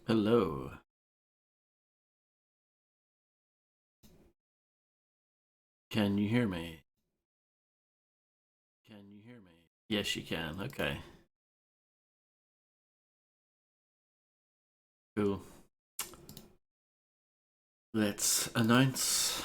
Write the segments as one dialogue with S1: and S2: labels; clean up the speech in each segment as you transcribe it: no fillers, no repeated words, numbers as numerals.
S1: Hello. Can you hear me? Can you hear me? Yes, you can. Okay. Cool. Let's announce.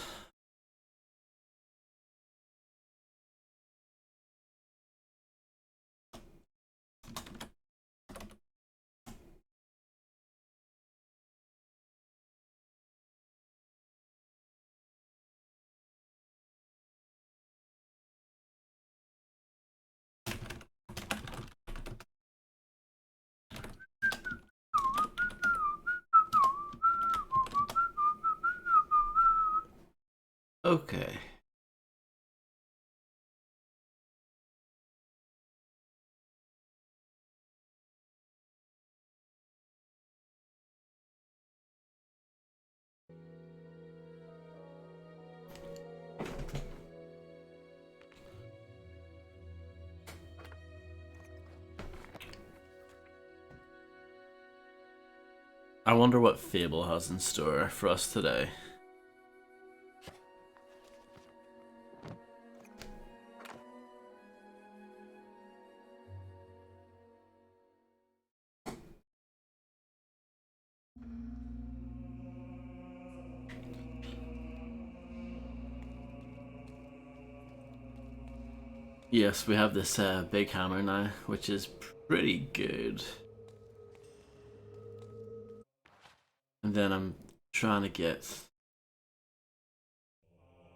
S1: Okay. I wonder what Fable has in store for us today. Yes, we have this big hammer now, which is pretty good. And then I'm trying to get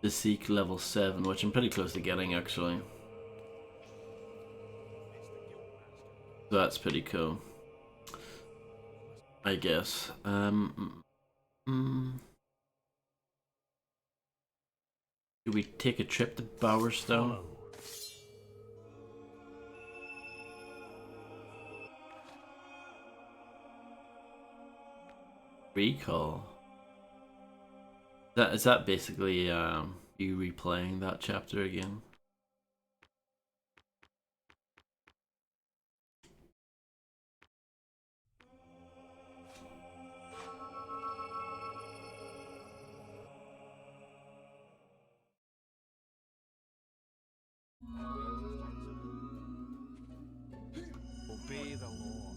S1: the Seek level 7, which I'm pretty close to getting actually. So that's pretty cool, I guess. Do we take a trip to Bowerstone? Recall. Is that basically you replaying that chapter again?
S2: Obey the law.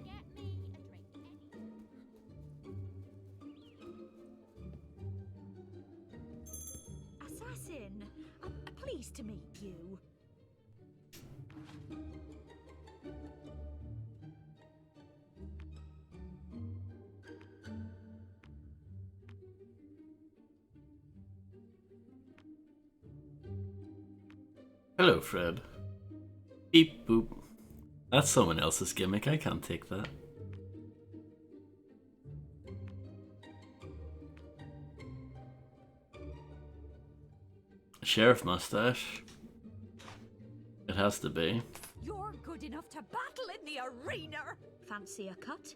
S3: Get me a drink.
S4: Assassin, pleased to meet you.
S1: Hello, Fred. Beep boop. That's someone else's gimmick. I can't take that. Sheriff mustache. It has to be.
S4: You're good enough to battle in the arena. Fancy a cut?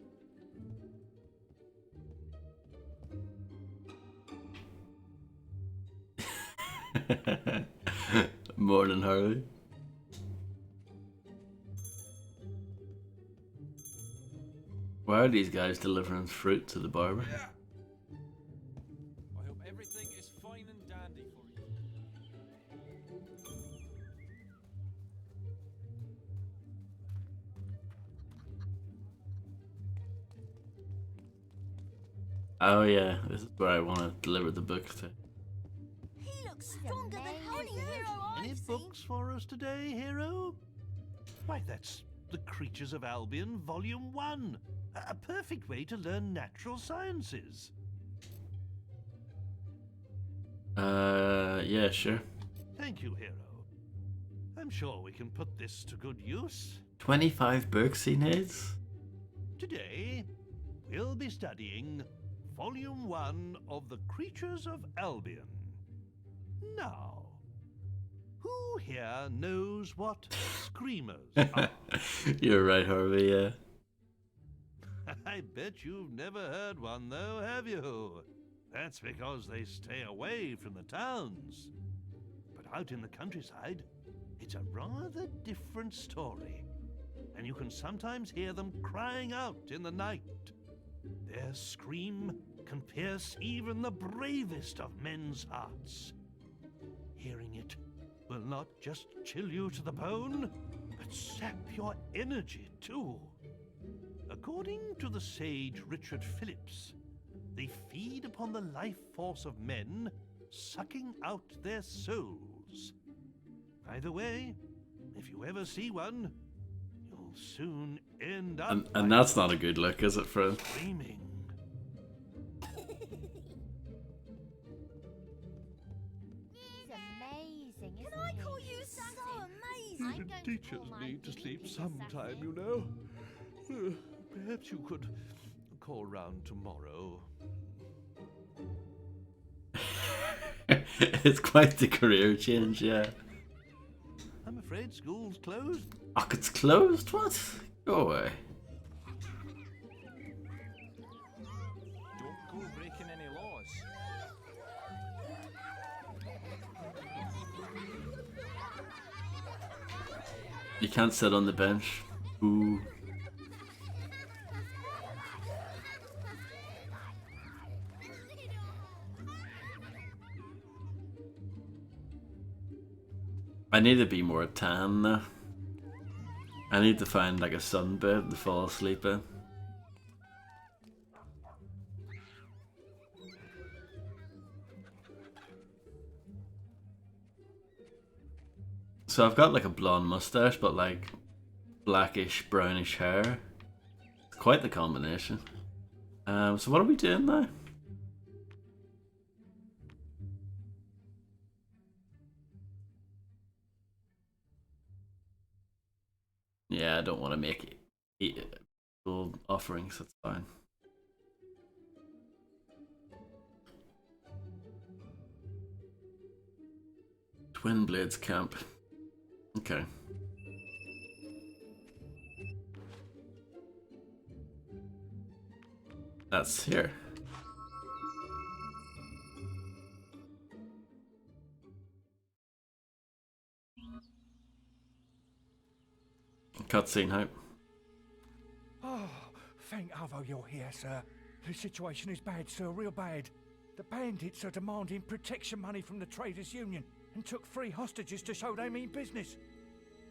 S1: Morning, Harley. Why are these guys delivering fruit to the barber?
S2: I hope everything is fine and dandy for you.
S1: Oh yeah, this is where I want to deliver the book to.
S3: He looks stronger than any hero
S5: Any
S3: I've seen.
S5: books for us today, hero? Why, that's The Creatures of Albion, Volume 1. A perfect way to learn natural sciences.
S1: Yeah, sure.
S5: Thank you, hero. I'm sure we can put this to good use.
S1: 25 books he needs?
S5: Today, we'll be studying Volume 1 of The Creatures of Albion. Now, who here knows what screamers are?
S1: You're right, Harvey, yeah.
S5: I bet you've never heard one, though, have you? That's because they stay away from the towns. But out in the countryside, it's a rather different story. And you can sometimes hear them crying out in the night. Their scream can pierce even the bravest of men's hearts. Hearing it will not just chill you to the bone, but sap your energy too. According to the sage Richard Phillips, they feed upon the life force of men, sucking out their souls. Either way, if you ever see one, you'll soon end up
S1: And that's not a good look, is it, Fred?
S5: screaming.
S3: He's amazing, isn't
S6: Can I
S3: he?
S6: call you
S3: He's
S6: something?
S3: so amazing. I'm going to
S5: Teachers
S3: call my
S5: need to
S3: guinea
S5: sleep
S3: pig
S5: sometime,
S3: assassin.
S5: you know. Perhaps you could call round tomorrow.
S1: It's quite the career change, yeah.
S5: I'm afraid school's closed.
S1: Oh, it's closed? What? Go away.
S2: Don't go breaking any laws.
S1: You can't sit on the bench. Ooh. I need to be more tan now. I need to find like a sunbed to fall asleep in. So I've got like a blonde mustache, but like blackish brownish hair. It's quite the combination. So what are we doing now? Yeah, I don't want to make gold offerings, that's fine. Twin Blades Camp. Okay. That's here. Cutscene hype.
S7: Oh, thank Otho you're here, sir. The situation is bad, sir, real bad. The bandits are demanding protection money from the Traders' Union and took 3 hostages to show they mean business.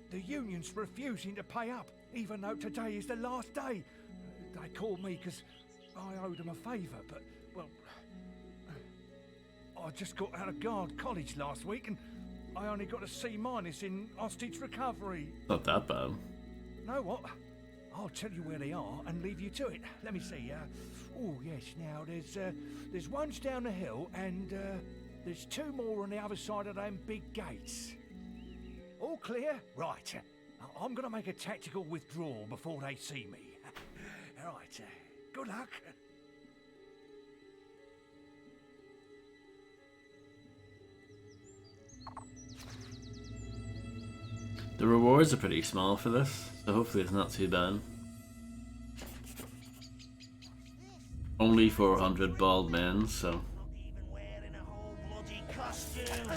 S7: The union's refusing to pay up, even though today is the last day. They called me because I owed them a favour, but, well, I just got out of Guard College last week and I only got a C- in hostage recovery.
S1: Not that bad.
S7: Know what? I'll tell you where they are and leave you to it. Let me see. Oh yes. Now there's one's down the hill and there's 2 more on the other side of them big gates. All clear? Right. I'm gonna make a tactical withdrawal before they see me. Right. Good luck.
S1: The rewards are pretty small for this, so hopefully it's not too bad. Only 400 bald men, so...
S5: Not even wearing a whole bloody costume.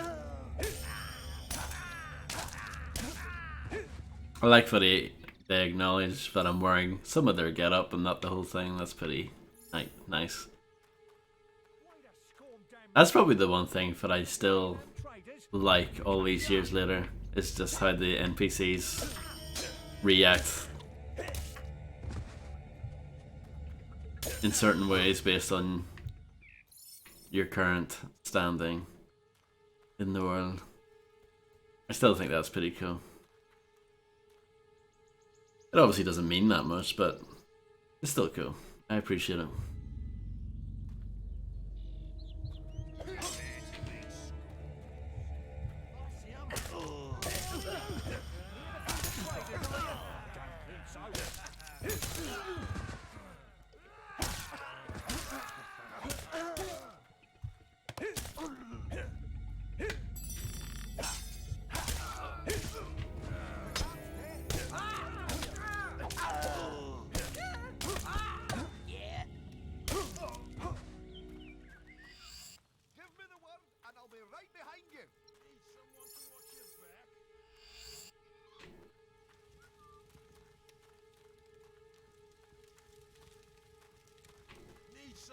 S1: I like that they acknowledge that I'm wearing some of their getup and not the whole thing. That's pretty nice. That's probably the one thing that I still like all these years later, is just how the NPCs react in certain ways based on your current standing in the world. I still think that's pretty cool. It obviously doesn't mean that much, but it's still cool. I appreciate it.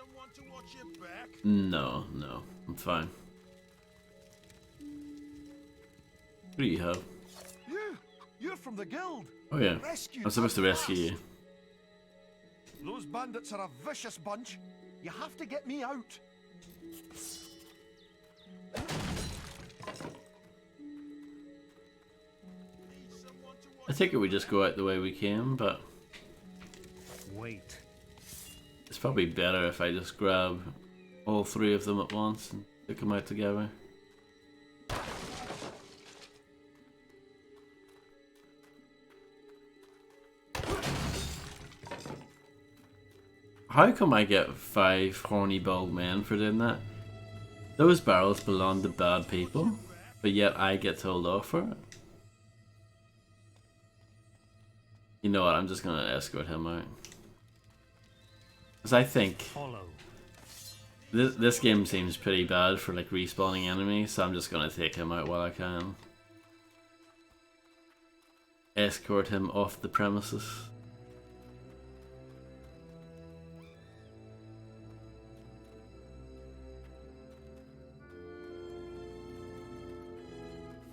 S2: someone to watch your back?
S1: No, I'm fine. What do you have?
S5: You're from the guild.
S1: Oh yeah,
S5: Rescued
S1: I'm supposed to
S5: at
S1: rescue you.
S5: last. Those bandits are a vicious bunch. You have to get me out.
S1: I think we just go out the way we came, but
S7: Wait.
S1: it's probably better if I just grab all three of them at once and take them out together. How come I get 5 horny bald men for doing that? Those barrels belong to bad people, but yet I get told off for it. You know what, I'm just gonna escort him out. Because I think this game seems pretty bad for like respawning enemies, so I'm just gonna take him out while I can. Escort him off the premises.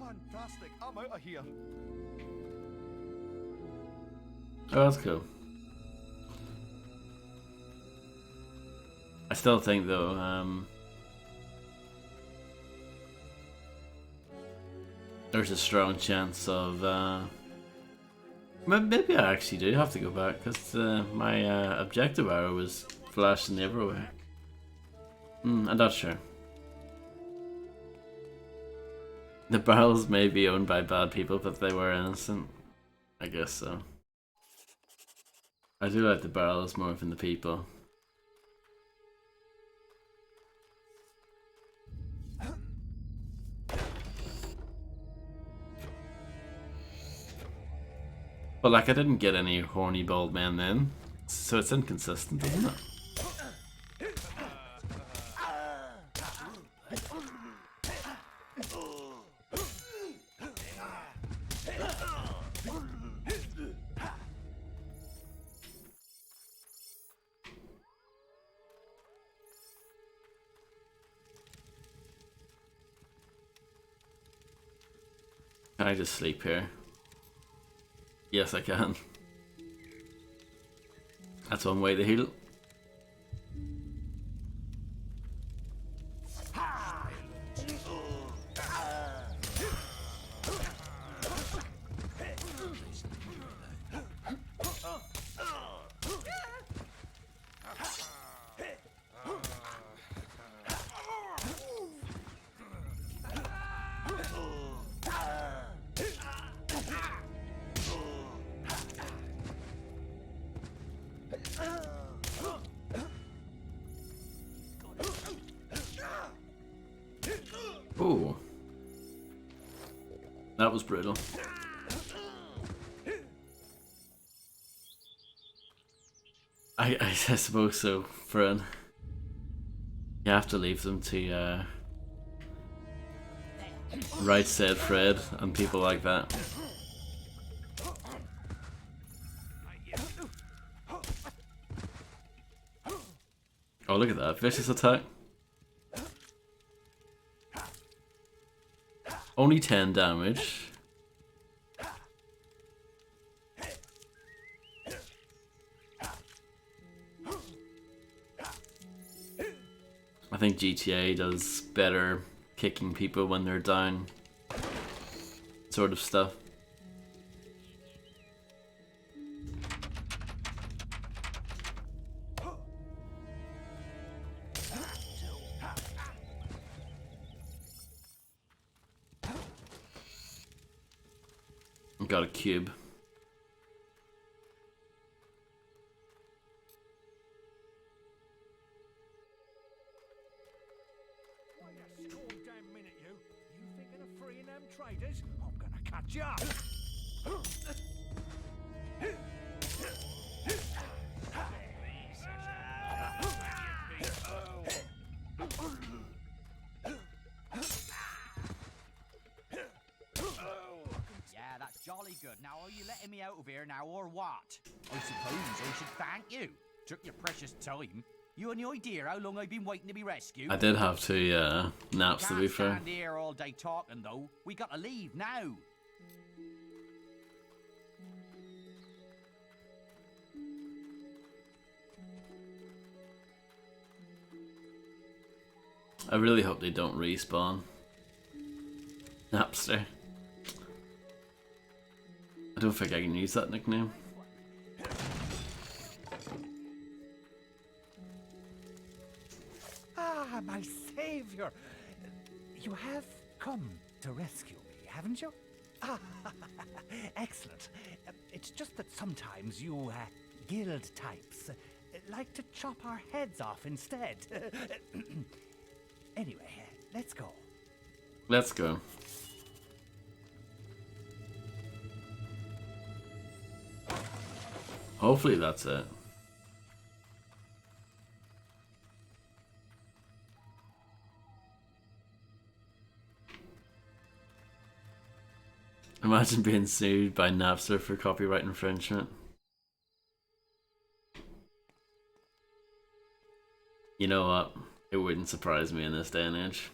S5: Fantastic. I'm out of here.
S1: Oh, that's cool. I still think though, there's a strong chance of, maybe I actually do have to go back, because my objective arrow was flashing everywhere. I'm not sure. The barrels may be owned by bad people, but they were innocent. I guess so. I do like the barrels more than the people. But like, I didn't get any horny bald men then, so it's inconsistent, isn't it? Can I just sleep here? Yes, I can. That's one way to heal. Ooh. That was brutal. I suppose so, Fred. You have to leave them to, Right Said Fred and people like that. Oh, look at that. Vicious attack. Only 10 damage. I think GTA does better kicking people when they're down. Sort of stuff. Got a cube.
S7: Wait a storm damn minute, you. You thinking of freeing them traders? I'm gonna cut you up.
S6: Yeah, that's jolly good. Now, are you letting me out of here now, or what? I suppose I should thank you. Took your precious time. You any idea how long I've been waiting to be rescued?
S1: I did have 2 naps to be
S6: Can't
S1: fair.
S6: stand here all day talking though. We got to leave now.
S1: I really hope they don't respawn. Napster. I don't think I can use that nickname.
S7: Ah, my savior! You have come to rescue me, haven't you? Ah, excellent. It's just that sometimes you guild types like to chop our heads off instead. Anyway, let's go.
S1: Let's go. Hopefully that's it. Imagine being sued by Napster for copyright infringement. You know what? It wouldn't surprise me in this day and age.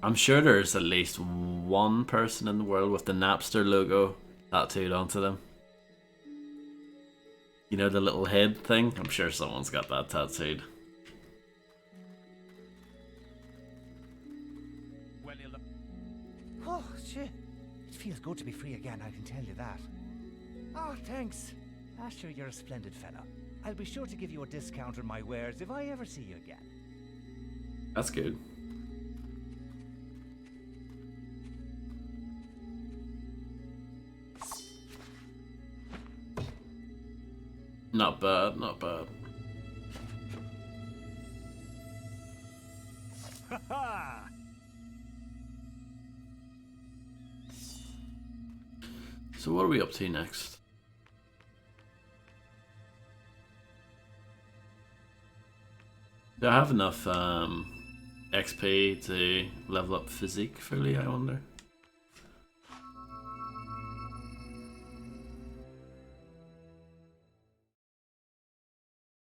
S1: I'm sure there's at least one person in the world with the Napster logo tattooed onto them. You know the little head thing? I'm sure someone's got that tattooed.
S7: Oh, shit. It feels good to be free again, I can tell you that. Oh, thanks. Asher, you're a splendid fellow. I'll be sure to give you a discount on my wares if I ever see you again.
S1: That's good. Not bad, not bad. So what are we up to next? Do I have enough XP to level up physique fully, I wonder?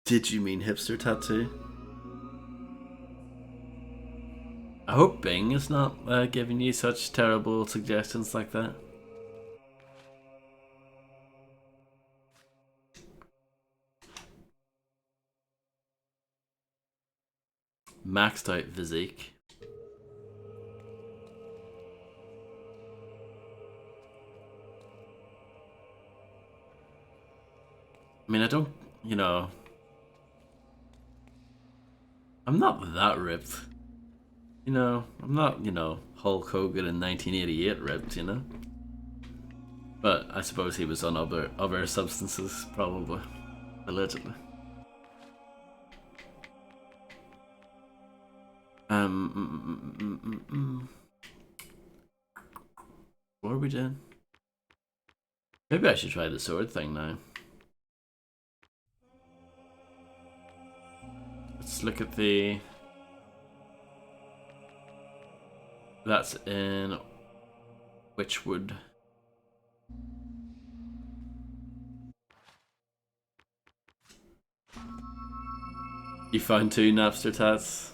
S1: Did you mean hipster tattoo? I hope Bing is not giving you such terrible suggestions like that. Maxed out physique. I mean, I don't, you know, I'm not that ripped. You know, I'm not, you know, Hulk Hogan in 1988 ripped, you know? But I suppose he was on other substances, probably. Allegedly. What are we doing? Maybe I should try the sword thing now. Let's look at the... That's in Witchwood. You found 2 Napster tats?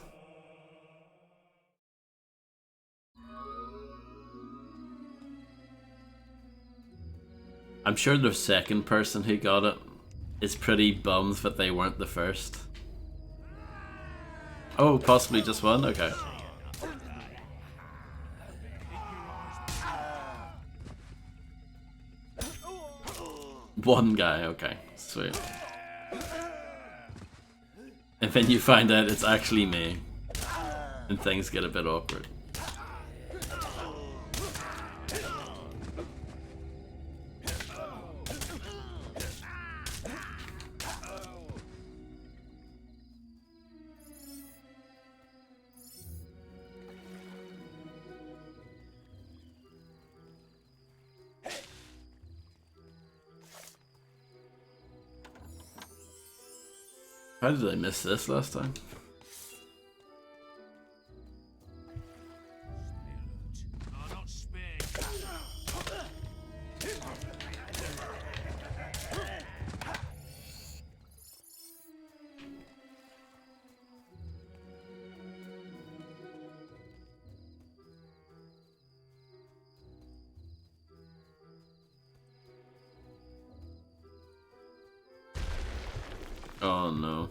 S1: I'm sure the second person who got it is pretty bummed that they weren't the first. Oh, possibly just one? Okay. One guy, okay. Sweet. And then you find out it's actually me. And things get a bit awkward. How did I miss this last time? Oh no.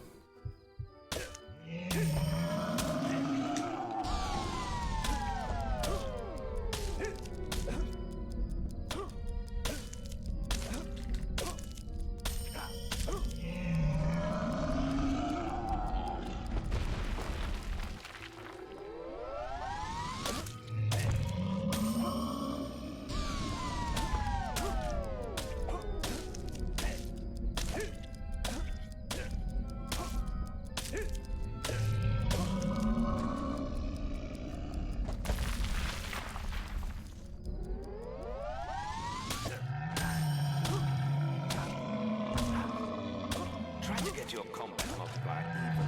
S8: Try to get your combat multiplier even.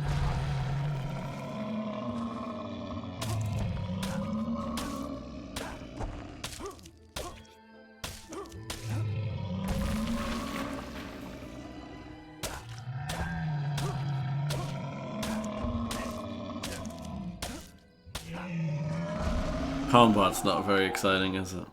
S1: Combat's not very exciting, is it?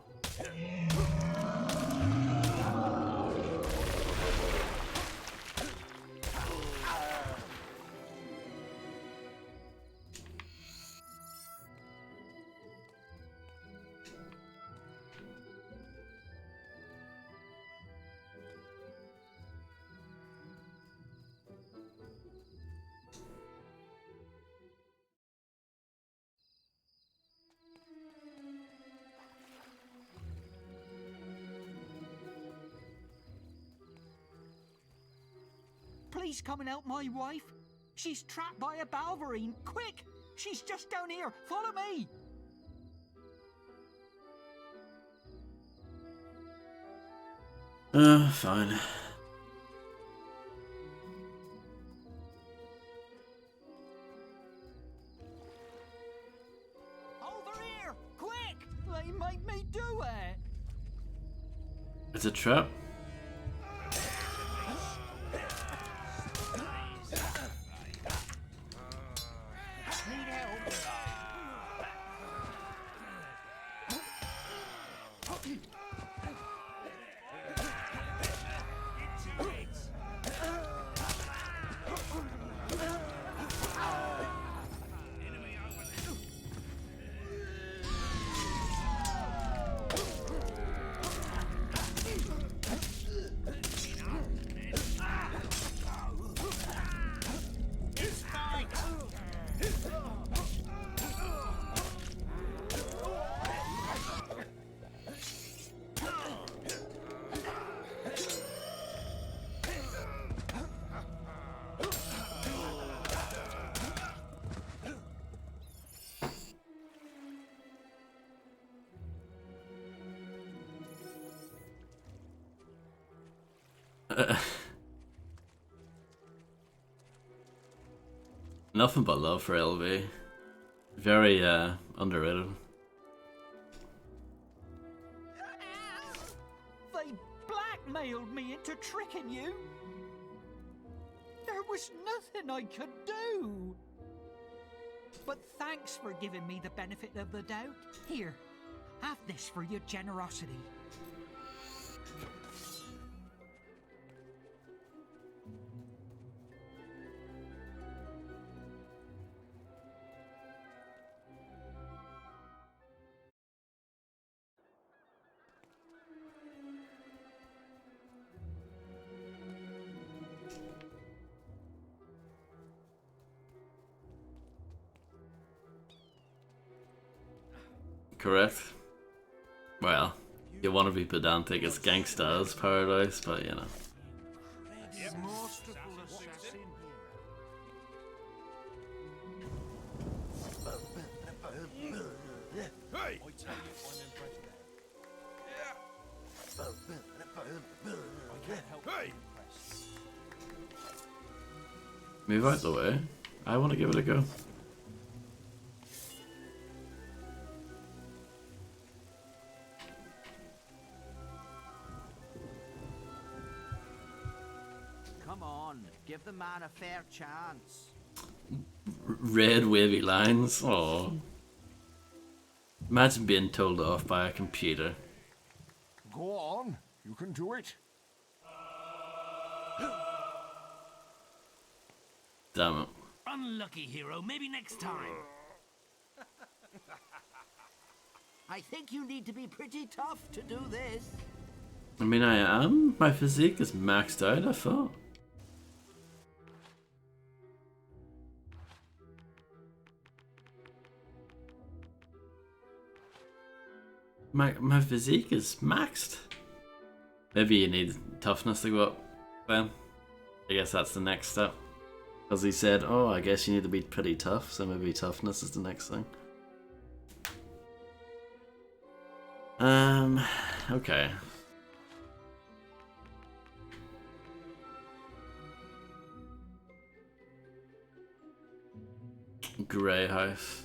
S6: Please come and help my wife. She's trapped by a Balverine. Quick! She's just down here. Follow me.
S1: Fine.
S6: Over here! Quick! They make me do it.
S1: It's a trap.
S6: Need help.
S1: Nothing but love for LV. Very underrated.
S6: They blackmailed me into tricking you. There was nothing I could do. But thanks for giving me the benefit of the doubt. Here, have this for your generosity.
S1: Correct. Well, you want to be pedantic, it's Gangsta's Paradise, but you know.
S2: Hey! Hey!
S1: Move out the way. I want to give it a go.
S6: Come on, give the man a fair chance.
S1: Red wavy lines. Oh. Imagine being told off by a computer.
S7: Go on, you can do it.
S1: Damn it.
S8: Unlucky, hero. Maybe next time.
S2: I think you need to be pretty tough to do this.
S1: I mean, I am. My physique is maxed out, I thought. My physique is maxed. Maybe you need toughness to go up then. I guess that's the next step. Because he said, oh, I guess you need to be pretty tough, so maybe toughness is the next thing. Okay. Grey house.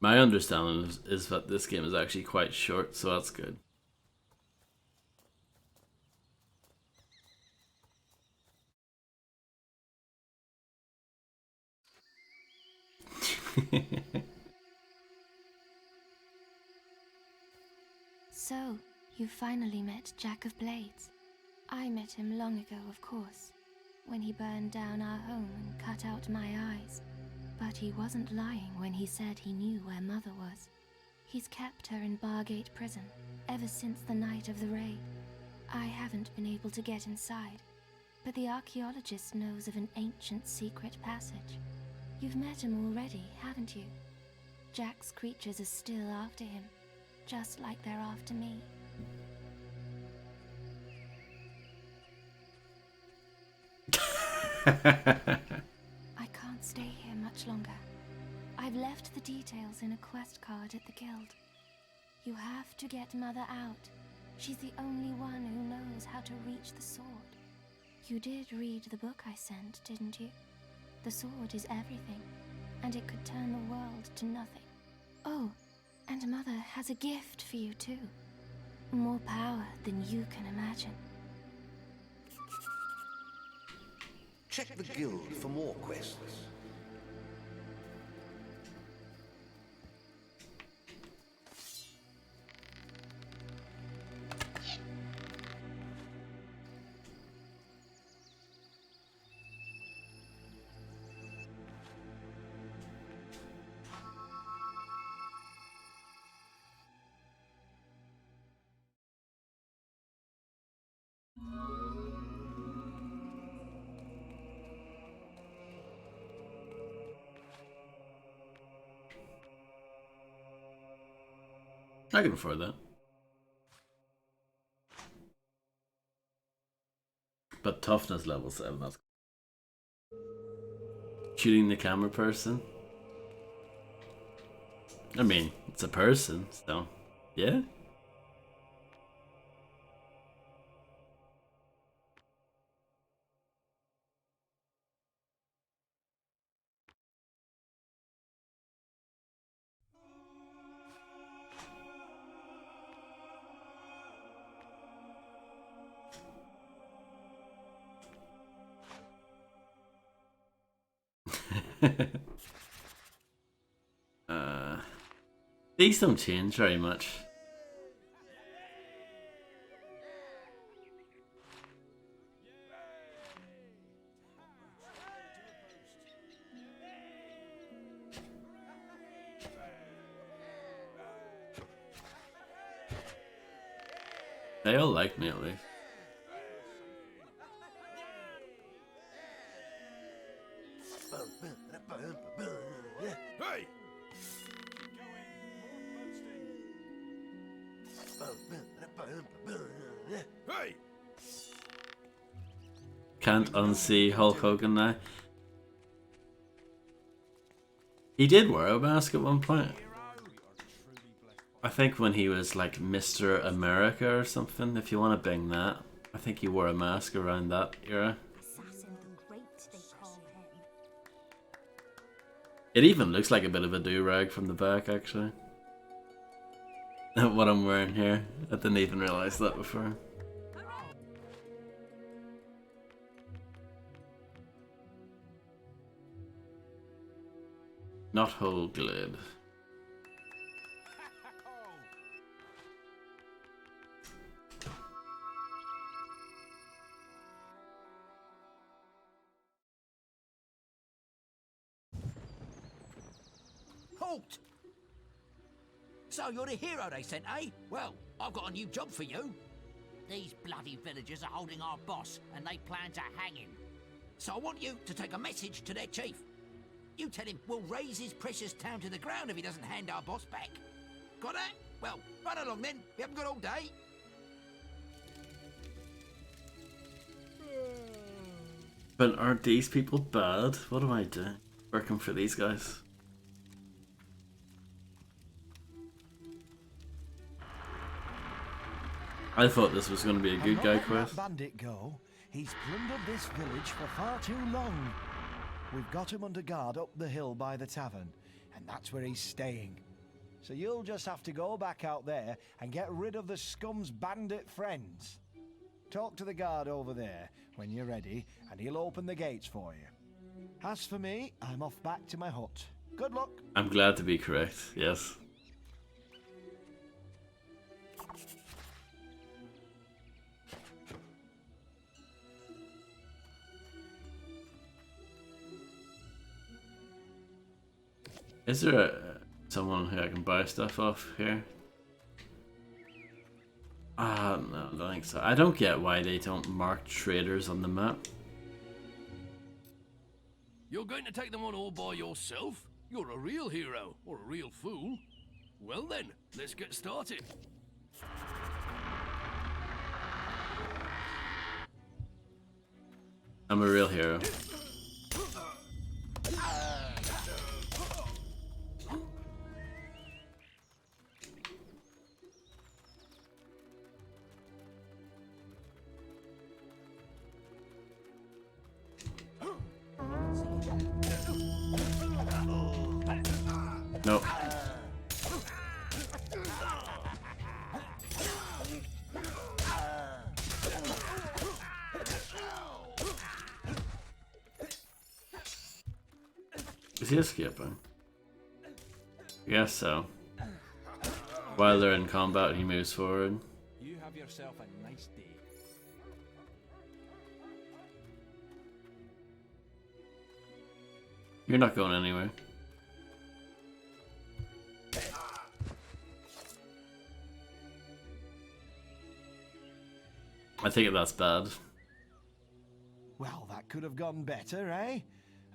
S1: My understanding is that this game is actually quite short, so that's good.
S9: So, you finally met Jack of Blades. I met him long ago, of course, when he burned down our home and cut out my eyes. But he wasn't lying when he said he knew where Mother was. He's kept her in Bargate Prison ever since the night of the raid. I haven't been able to get inside, but the archaeologist knows of an ancient secret passage. You've met him already, haven't you? Jack's creatures are still after him, just like they're after me. I can't stay here much longer. I've left the details in a quest card at the guild. You have to get Mother out. She's the only one who knows how to reach the sword. You did read the book I sent, didn't you? The sword is everything, and it could turn the world to nothing. Oh, and Mother has a gift for you too. More power than you can imagine.
S8: Check the guild for more quests.
S1: I can afford that. But toughness level 7, that's shooting the camera person. I mean, it's a person, so yeah. These don't change very much. They all like me at least.
S2: Hey! Hey!
S1: Can't unsee Hulk Hogan now. He did wear a mask at one point. I think when he was like Mr. America or something, if you want to bing that, I think he wore a mask around that era.
S3: Assassin the Great, they call him.
S1: It even looks like a bit of a do-rag from the back, actually. What I'm wearing here. I didn't even realize that before. Not whole glid.
S2: Halt! So you're the hero they sent, eh? Well, I've got a new job for you. These bloody villagers are holding our boss, and they plan to hang him. So I want you to take a message to their chief. You tell him we'll raise his precious town to the ground if he doesn't hand our boss back. Got that? Well, run along then. We haven't got all day.
S1: But aren't these people bad? What do I do? Working for these guys. I thought this was going to be a good guy quest.
S10: That bandit go. He's plundered this village for far too long. We've got him under guard up the hill by the tavern, and that's where he's staying. So you'll just have to go back out there and get rid of the scum's bandit friends. Talk to the guard over there when you're ready, and he'll open the gates for you. As for me, I'm off back to my hut. Good luck.
S1: I'm glad to be correct, yes. Is there someone who I can buy stuff off here? No, I don't think so. I don't get why they don't mark traders on the map.
S11: You're going to take them on all by yourself? You're a real hero, or a real fool. Well then, let's get started.
S1: I'm a real hero. Nope. Is he escaping? Yes, so. While they're in combat, he moves forward.
S12: You have yourself a nice day.
S1: You're not going anywhere. I think that's bad.
S10: Well, that could have gone better, eh?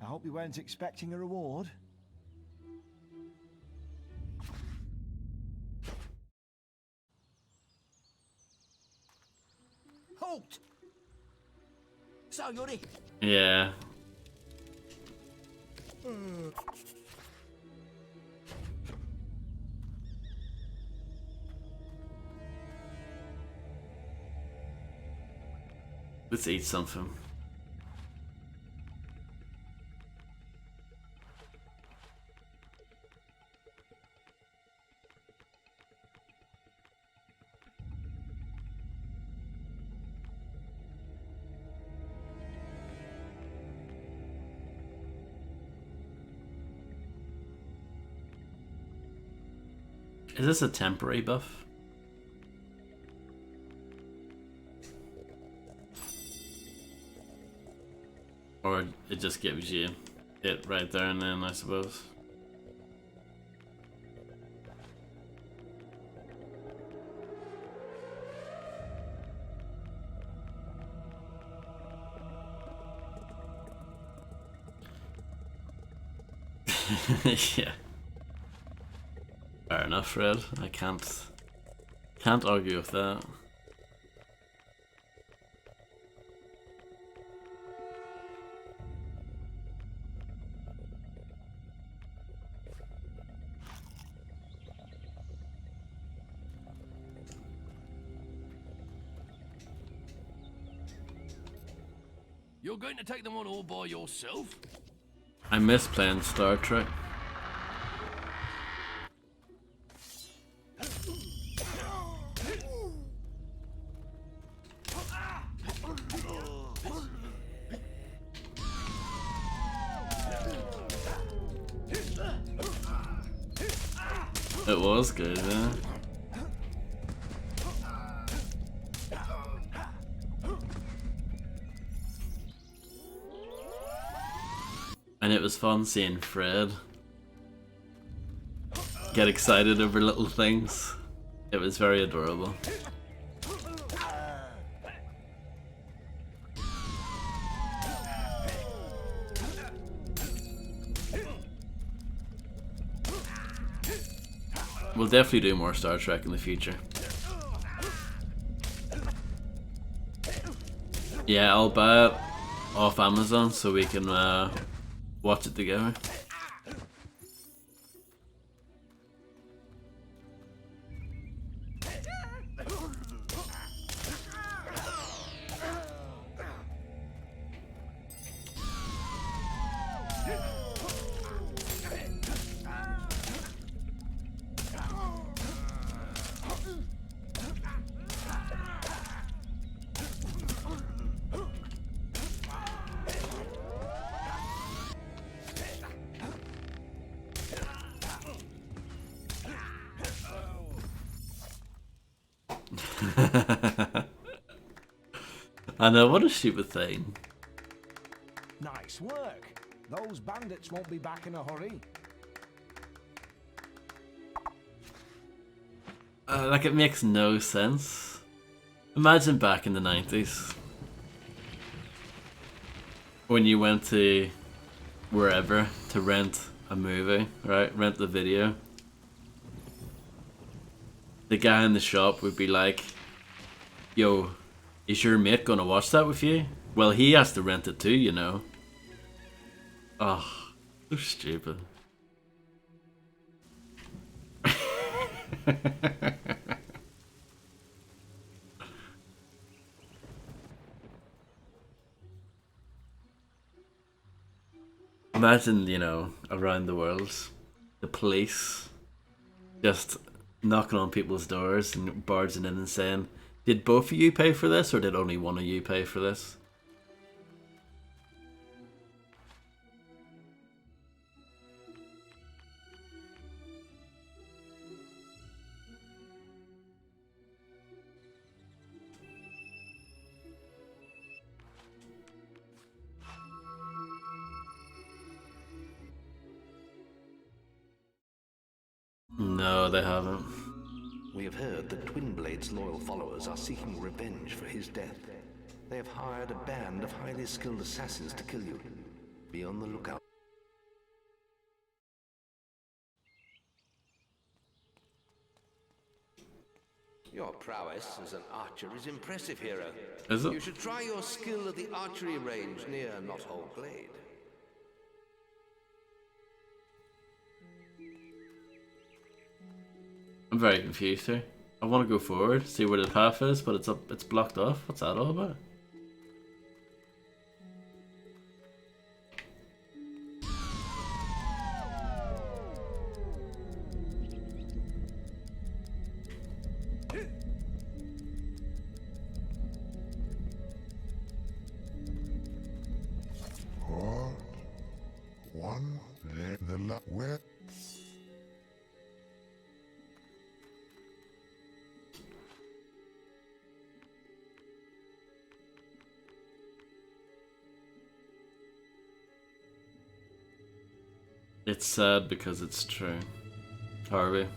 S10: I hope you weren't expecting a reward.
S2: Halt! So you're the...
S1: Yeah. Let's eat something. Is this a temporary buff? Or it just gives you it right there and then, I suppose. Yeah. Fair enough, Fred. I can't argue with that.
S11: You're going to take them on all by yourself?
S1: I miss playing Star Trek. It was good, yeah. And it was fun seeing Fred get excited over little things. It was very adorable. We'll definitely do more Star Trek in the future. Yeah, I'll buy it off Amazon so we can watch it together. I know, what a stupid thing.
S10: Nice work. Those bandits won't be back in a hurry.
S1: Like, it makes no sense. Imagine back in the 90s. When you went to wherever to rent a movie, right? Rent the video. The guy in the shop would be like, yo, is your mate gonna watch that with you? Well, he has to rent it too, you know. Oh, so stupid. Imagine, you know, around the world, the police just knocking on people's doors and barging in and saying, did both of you pay for this, or did only one of you pay for this? No, they haven't.
S8: We have heard that Twinblade's loyal followers are seeking revenge for his death. They have hired a band of highly skilled assassins to kill you. Be on the lookout. Your prowess as an archer is impressive, hero.
S1: Is it?
S8: You should try your skill at the archery range near Knothole Glade.
S1: I'm very confused here. I want to go forward, see where the path is, but it's blocked off. What's that all about?
S13: Where?
S1: It's sad because it's true. Harvey.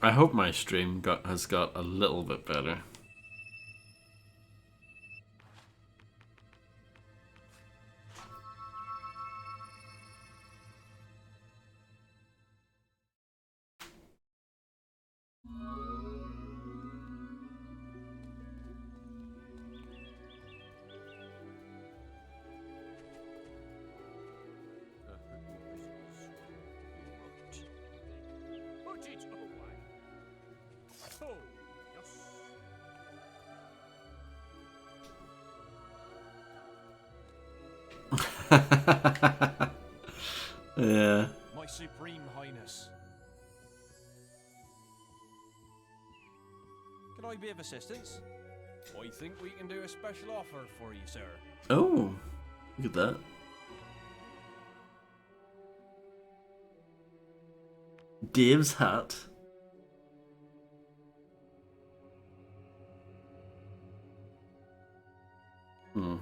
S1: I hope my stream has got a little bit better.
S7: Put it away. Oh, yes.
S1: Yeah.
S12: My Supreme Highness. Can I be of assistance? I think we can do a special offer for you, sir.
S1: Oh, look at that. Dave's hat. Hmm.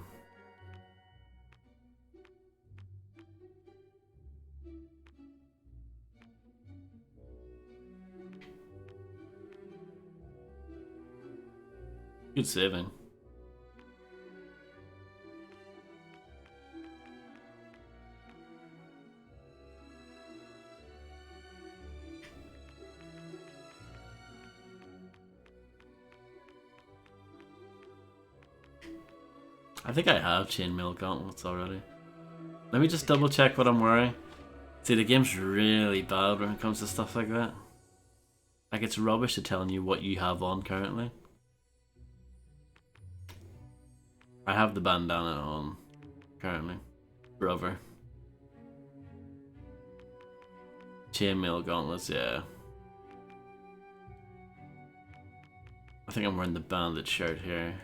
S1: Good saving. I think I have chainmail gauntlets already. Let me just double check what I'm wearing. See, the game's really bad when it comes to stuff like that. Like, it's rubbish at telling you what you have on currently. I have the bandana on currently. Brother. Chainmail gauntlets, yeah. I think I'm wearing the bandit shirt here.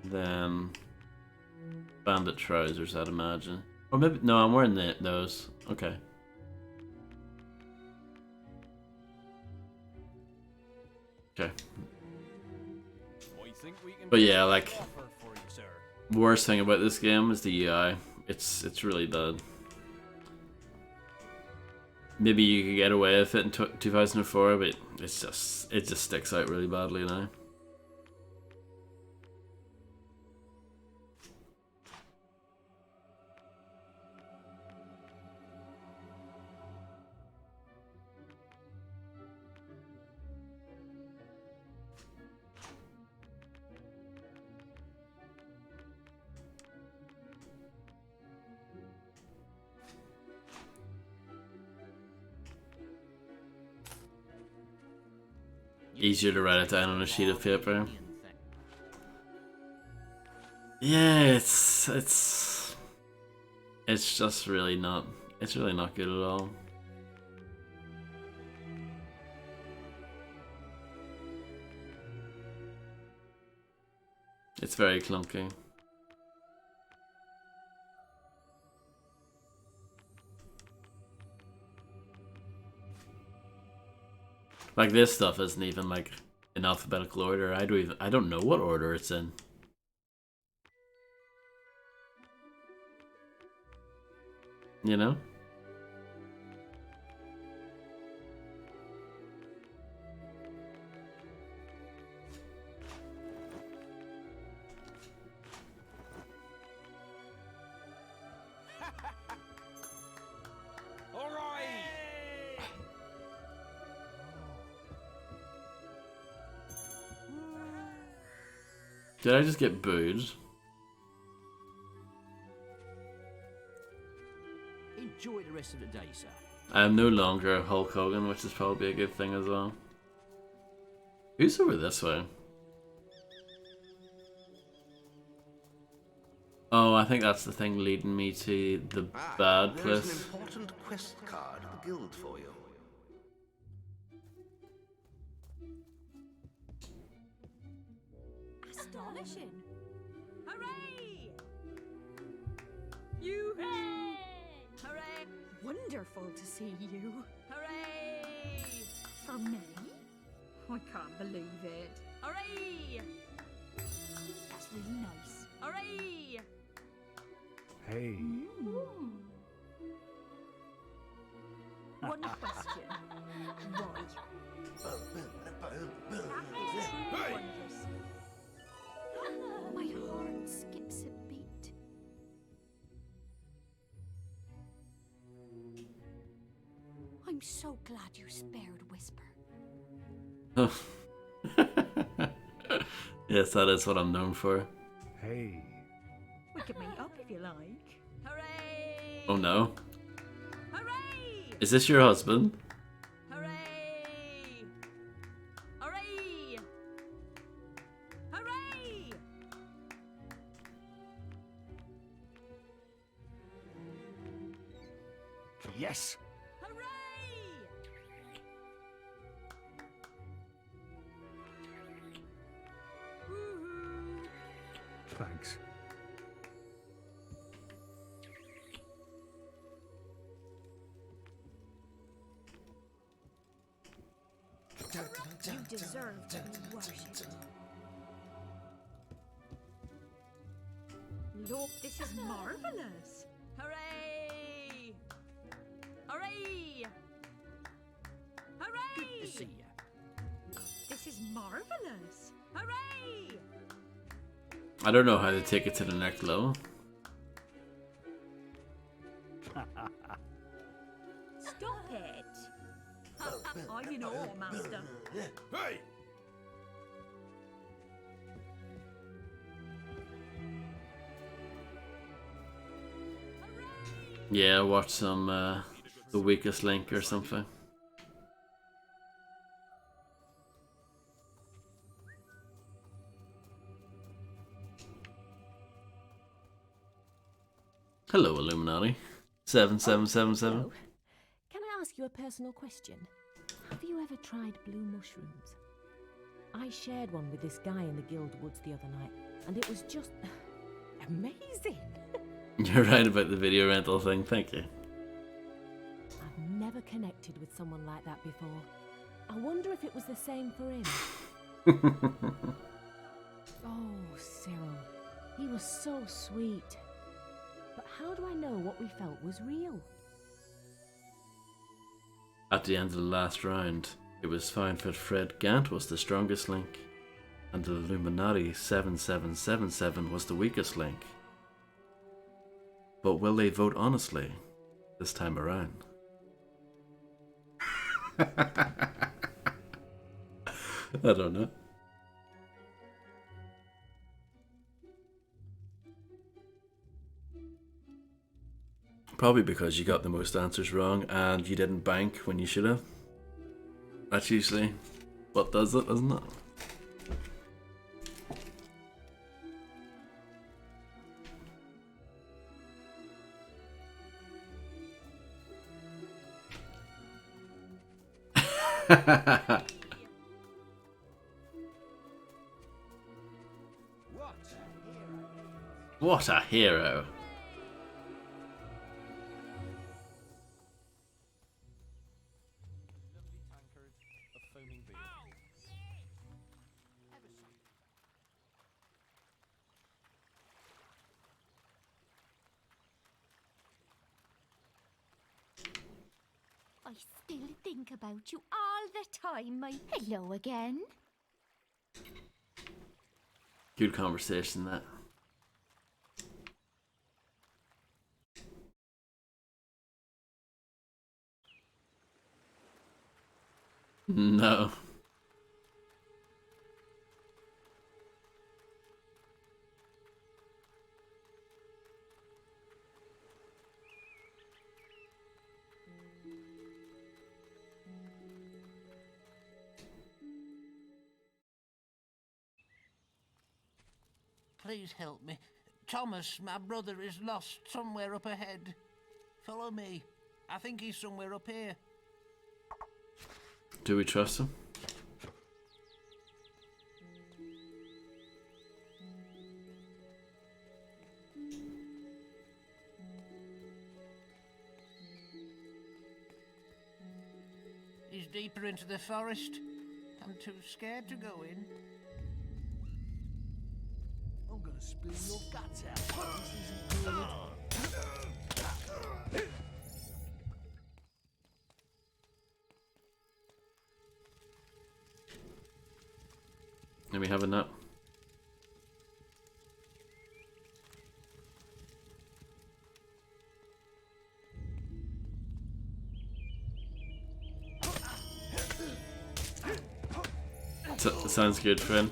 S1: Then bandit trousers, I'd imagine. Or maybe no, I'm wearing those. Okay. Okay. But yeah, like, worst thing about this game is the UI. It's really bad. Maybe you could get away with it in 2004, but it just sticks out really badly now. Easier to write it down on a sheet of paper. Yeah, it's just really not. It's really not good at all. It's very clunky. Like, this stuff isn't even like in alphabetical order. I don't know what order it's in. You know?
S12: All right.
S1: Did I just get booed?
S2: Enjoy the rest of the day, sir.
S1: I am no longer Hulk Hogan, which is probably a good thing as well. Who's over this way? Oh, I think that's the thing leading me to the bad
S8: There's an
S1: place.
S8: important quest card at the guild for you.
S4: Astonishing. Hooray! You-hoo! Hooray! Wonderful to see you. Hooray! For me? I can't believe it. Hooray! That's really nice. Hooray!
S7: Hey.
S4: One question. Why? My heart skips a beat. I'm so glad you spared Whisper.
S1: Yes, that is what I'm known for.
S7: Hey.
S4: We could meet up if you like. Hooray!
S1: Oh no.
S4: Hooray!
S1: Is this your husband?
S4: Hooray! Hooray! Hooray!
S7: Yes. Thanks.
S4: You deserve to be worshipped. Look, this is marvelous. Hooray! Hooray! Hooray!
S2: Good to see you.
S4: This is marvelous. Hooray!
S1: I don't know how to take it to the next level.
S4: Stop it. I'm in awe, Master.
S11: Hey!
S1: Yeah, watch some The Weakest Link or something. Hello, Illuminati 7777.
S14: Hello. Can I ask you a personal question? Have you ever tried blue mushrooms? I shared one with this guy in the Guild Woods the other night, and it was just amazing.
S1: You're right about the video rental thing, thank you.
S14: I've never connected with someone like that before. I wonder if it was the same for him. Oh, Cyril. He was so sweet. But how do I know what we felt was real?
S1: At the end of the last round, it was found that Fred Gant was the strongest link, and the illuminati7777 was the weakest link. But will they vote honestly this time around? I don't know. Probably because you got the most answers wrong and you didn't bank when you should have. That's usually what does it, isn't it? What a hero.
S3: I still think about you all the time, my hello again.
S1: Good conversation, that. No.
S2: Please help me. Thomas, my brother, is lost somewhere up ahead. Follow me. I think he's somewhere up here.
S1: Do we trust him?
S2: He's deeper into the forest. I'm too scared to go in.
S10: I'm gonna spill your guts out. This isn't good.
S1: Let me have a nut. Sounds good, friend.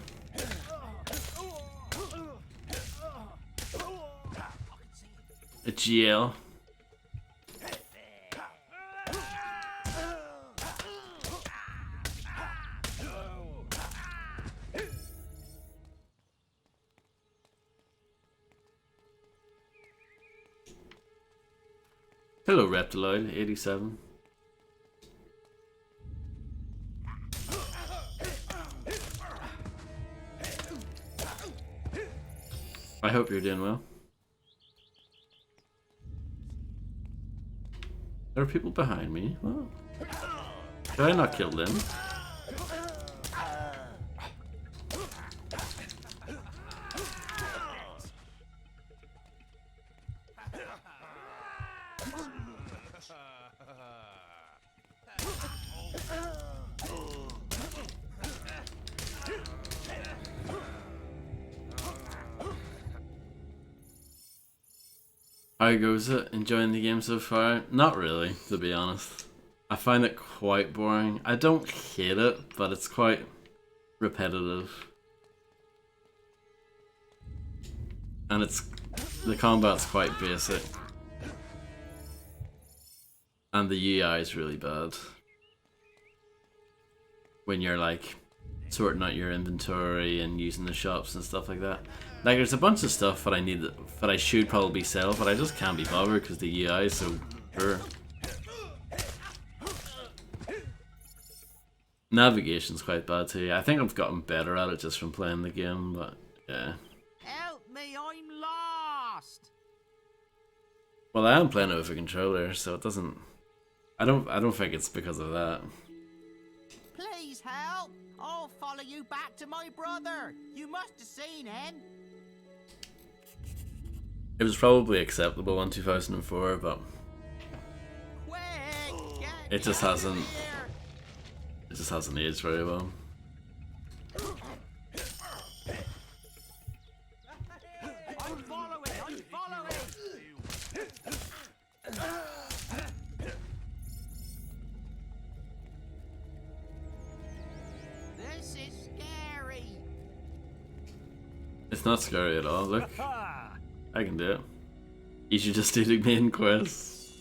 S1: A GL. Hello, Reptiloid 87. I hope you're doing well. There are people behind me. Oh. Did I not kill them? How goes it? Enjoying the game so far? Not really, to be honest. I find it quite boring. I don't hate it, but it's quite repetitive. And the combat's quite basic. And the UI is really bad. When you're like sorting out your inventory and using the shops and stuff like that. Like there's a bunch of stuff that I should probably sell, but I just can't be bothered because the UI is so poor. Navigation's quite bad too. I think I've gotten better at it just from playing the game, but yeah.
S2: Help me, I'm lost.
S1: Well, I am playing it with a controller, so it doesn't. I don't think it's because of that.
S2: Please help. I'll follow you back to my brother. You must have seen him.
S1: It was probably acceptable in 2004, but it just hasn't. It just hasn't aged very well.
S2: I'm following. This is scary.
S1: It's not scary at all. Look, I can do it. You should just do the main quest.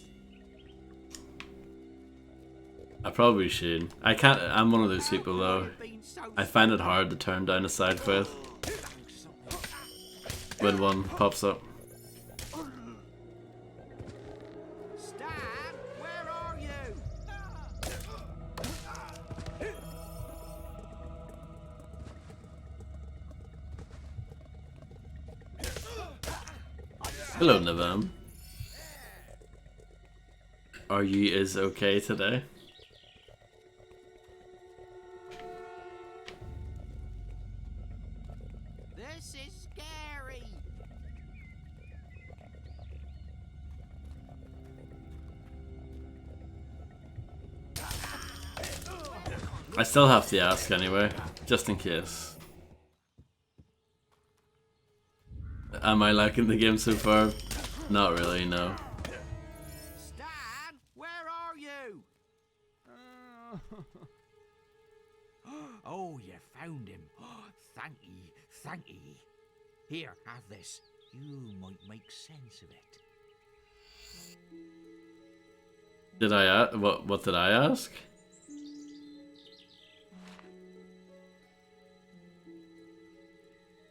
S1: I probably should. I can't. I'm one of those people though. I find it hard to turn down a side quest when one pops up.
S2: Stan, where are you?
S1: Hello, Navam. Are you is okay today?
S2: This is scary.
S1: I still have to ask anyway, just in case. Am I liking the game so far? Not really, no.
S2: Stan, where are you? Oh, you found him. Thank ye. Here, have this. You might make sense of it.
S1: Did I what did I ask?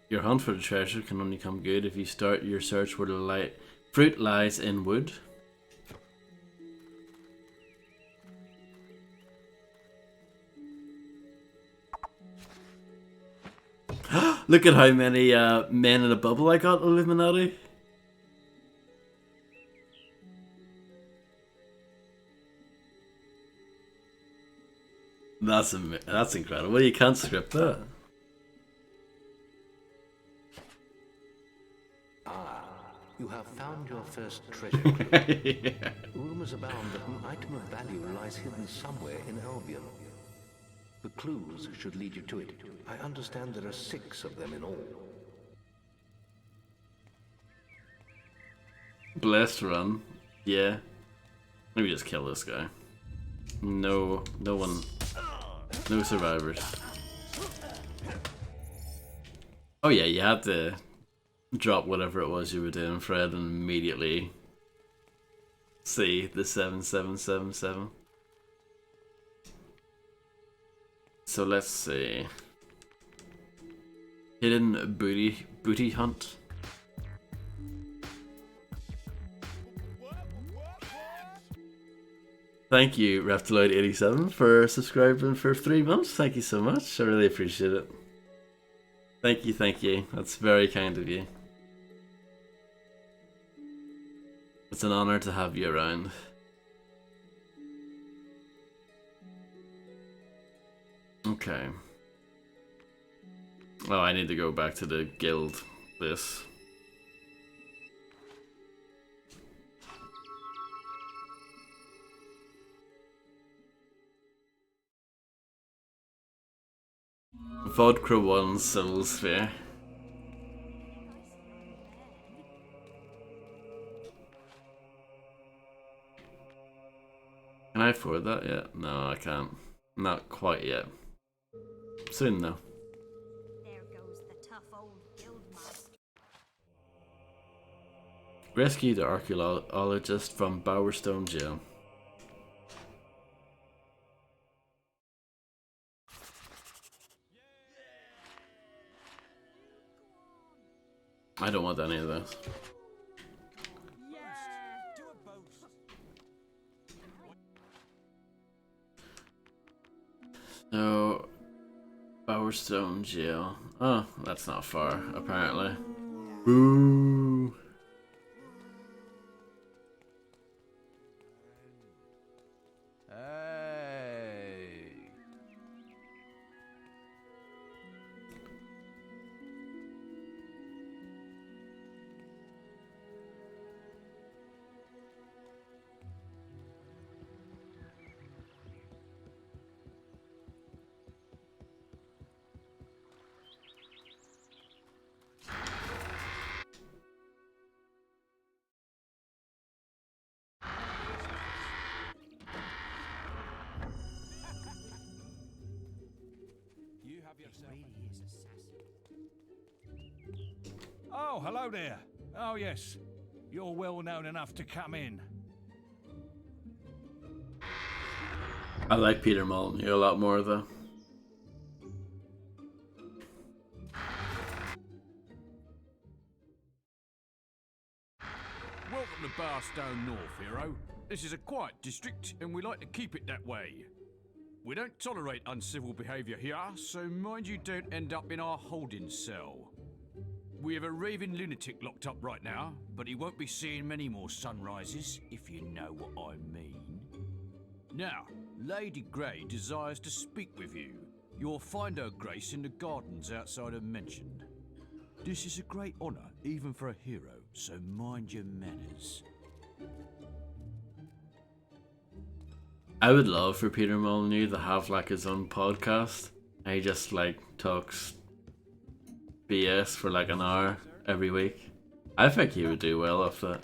S1: Your hunt for the treasure can only come good if you start your search where the fruit lies in wood. Look at how many men in a bubble I got, Illuminati. That's incredible. You can't script that.
S8: You have found your first treasure.
S1: Yeah.
S8: Rumors abound that an item of value lies hidden somewhere in Albion. The clues should lead you to it. I understand there are 6 of them in all.
S1: Blessed run. Yeah. Maybe just kill this guy. No survivors. Oh yeah, you had to drop whatever it was you were doing, Fred, and immediately see the 7777. So let's see. Hidden booty hunt. Thank you, Reptiloid87, for subscribing for 3 months. Thank you so much. I really appreciate it. Thank you, thank you. That's very kind of you. It's an honor to have you around. Okay. Oh, I need to go back to the guild place. Vodka 1 Soul Sphere. Can I afford that yet? No, I can't. Not quite yet. Soon though.
S4: There goes the tough old guildmaster.
S1: Rescue the archaeologist from Bowerstone Jail. I don't want any of this. So, Bowerstone Jail. Oh, that's not far, apparently. Boo!
S12: Hey.
S11: You have yourself. Really is assassin.
S7: Oh, hello there. Oh, yes. You're well known enough to come in.
S1: I like Peter Molyneux a lot more though.
S11: Welcome to Barstone North, hero. This is a quiet district, and we like to keep it that way. We don't tolerate uncivil behaviour here, so mind you don't end up in our holding cell. We have a raving lunatic locked up right now, but he won't be seeing many more sunrises, if you know what I mean. Now, Lady Grey desires to speak with you. You'll find her grace in the gardens outside her mansion. This is a great honour, even for a hero, so mind your manners.
S1: I would love for Peter Molyneux to have like his own podcast. And he just like talks BS for like an hour every week. I think he would do well off that.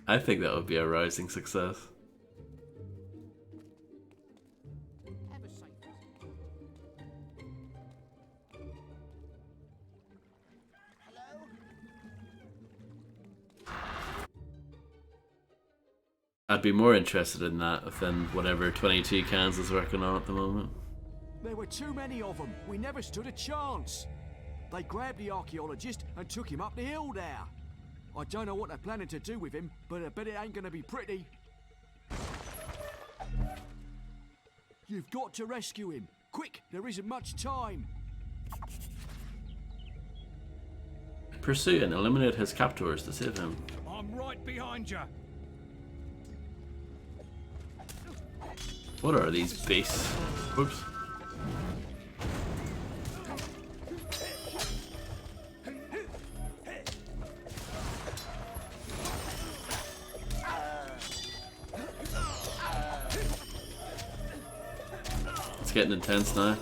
S1: I think that would be a rising success. I'd be more interested in that than whatever 22 Cans is working on at the moment.
S15: There were too many of them. We never stood a chance. They grabbed the archaeologist and took him up the hill there. I don't know what they're planning to do with him, but I bet it ain't gonna be pretty. You've got to rescue him. Quick, there isn't much time.
S1: Pursue and eliminate his captors to save him.
S7: I'm right behind you.
S1: What are these beasts? Whoops. It's getting intense now.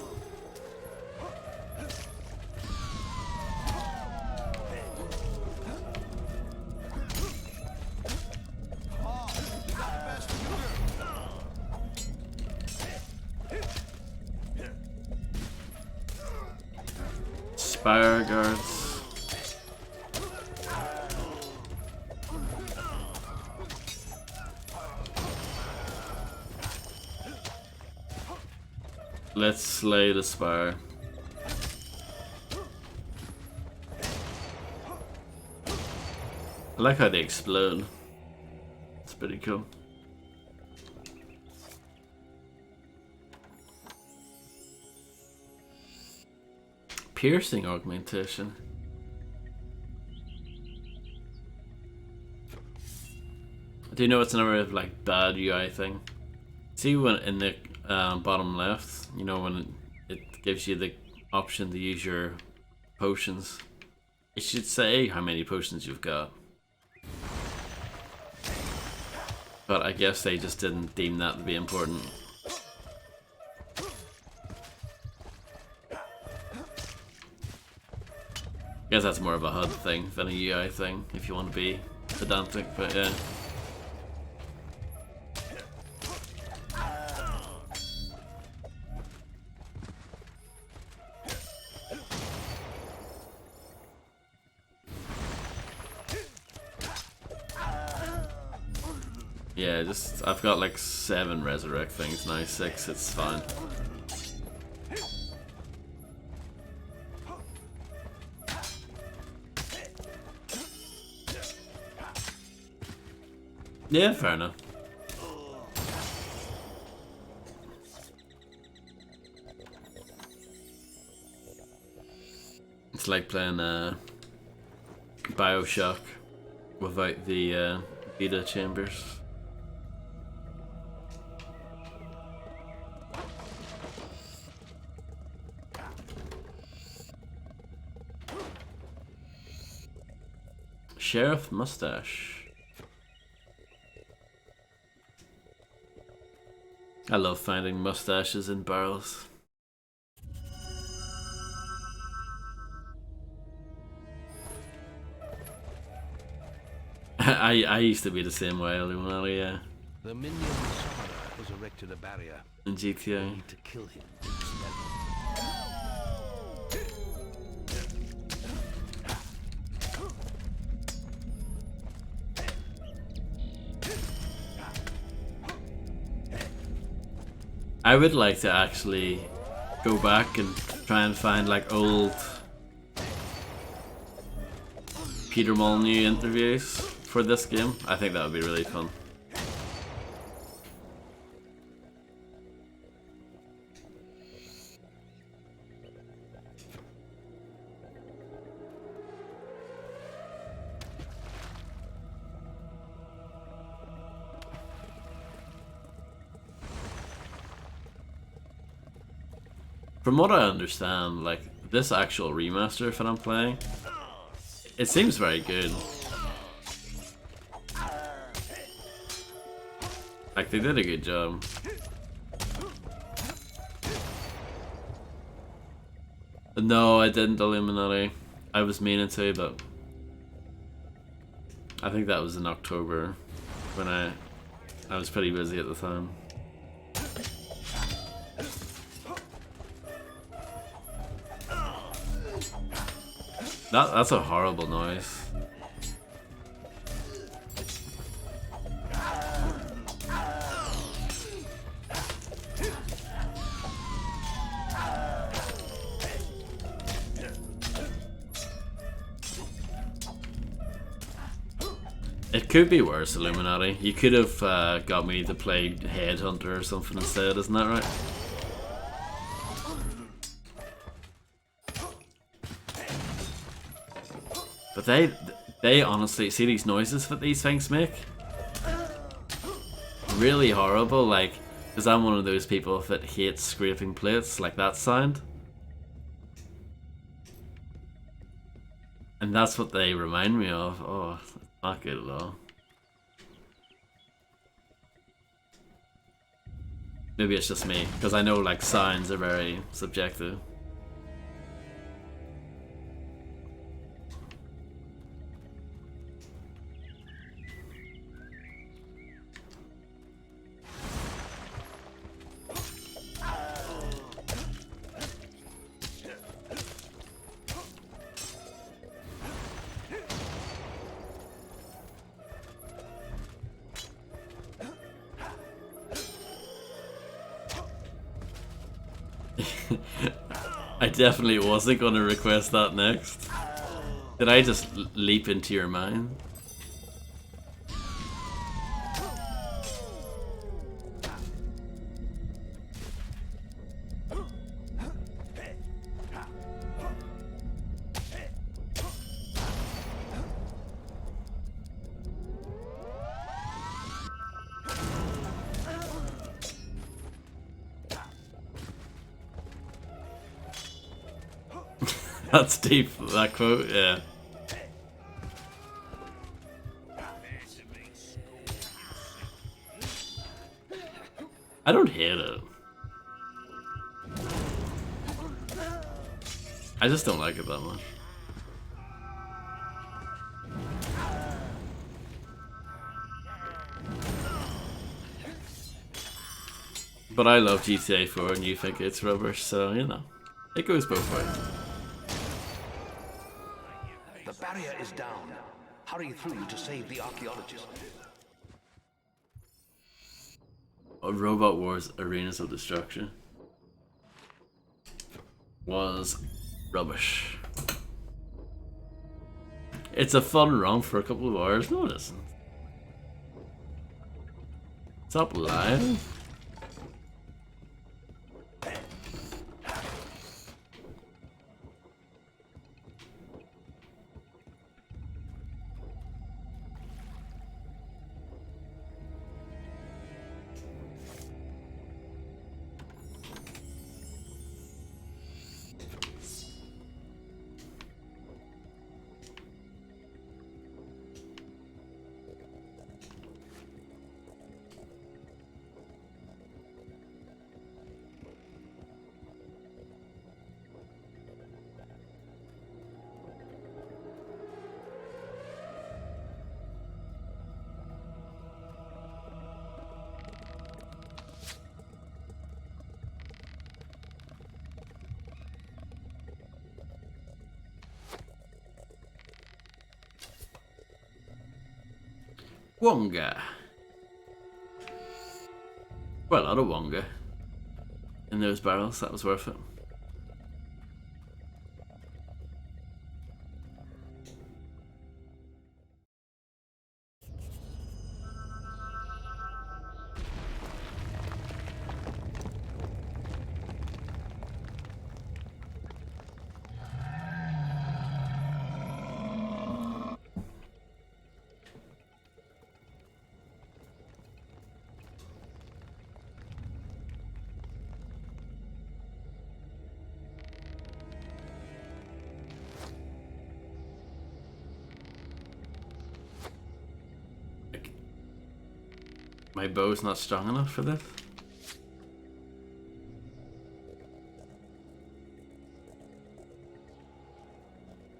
S1: Spire guards. Let's slay the spire. I like how they explode. It's pretty cool. Piercing augmentation. Do you know it's another like bad UI thing? See when in the bottom left, you know when it gives you the option to use your potions, it should say how many potions you've got. But I guess they just didn't deem that to be important. I guess that's more of a HUD thing than a UI thing, if you want to be pedantic, but yeah. Yeah, just I've got like 7 resurrect things now, 6, it's fine. Yeah, fair enough. It's like playing BioShock without the beta chambers. Sheriff Mustache. I love finding mustaches in barrels. I used to be the same way, illuminati, yeah.
S8: The minion Summoner has erected a barrier.
S1: In GTA.
S8: We need to kill him.
S1: I would like to actually go back and try and find like old Peter Molyneux interviews for this game. I think that would be really fun. From what I understand, like, this actual remaster that I'm playing, it seems very good. Like, they did a good job. No, I didn't, Illuminati. I was meaning to, but I think that was in October when I was pretty busy at the time. That's a horrible noise. It could be worse, Illuminati. You could have got me to play Headhunter or something instead, isn't that right? But they honestly, see these noises that these things make? Really horrible, like, because I'm one of those people that hates scraping plates, like that sound. And that's what they remind me of. Oh, it's not good at all. Maybe it's just me, because I know like sounds are very subjective. I definitely wasn't going to request that next. Did I just leap into your mind? That's deep, that quote, yeah. I don't hate it. I just don't like it that much. But I love GTA 4 and you think it's rubbish, so you know. It goes both ways.
S8: The barrier is down. Hurry through to save the archaeologist.
S1: Robot Wars Arenas of Destruction was rubbish. It's a fun run for a couple of hours. No, it isn't. Stop lying. Wonga. Well, not a Wonga. In those barrels, that was worth it. My bow's not strong enough for this.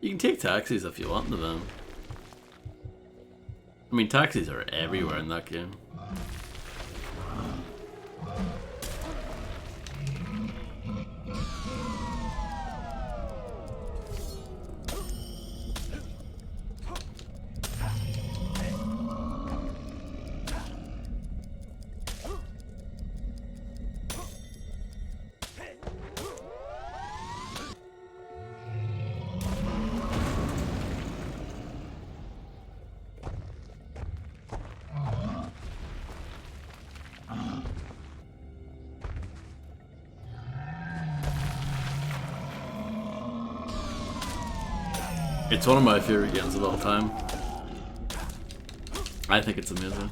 S1: You can take taxis if you want them. I mean, taxis are everywhere in that game. It's one of my favorite games of all time. I think it's amazing.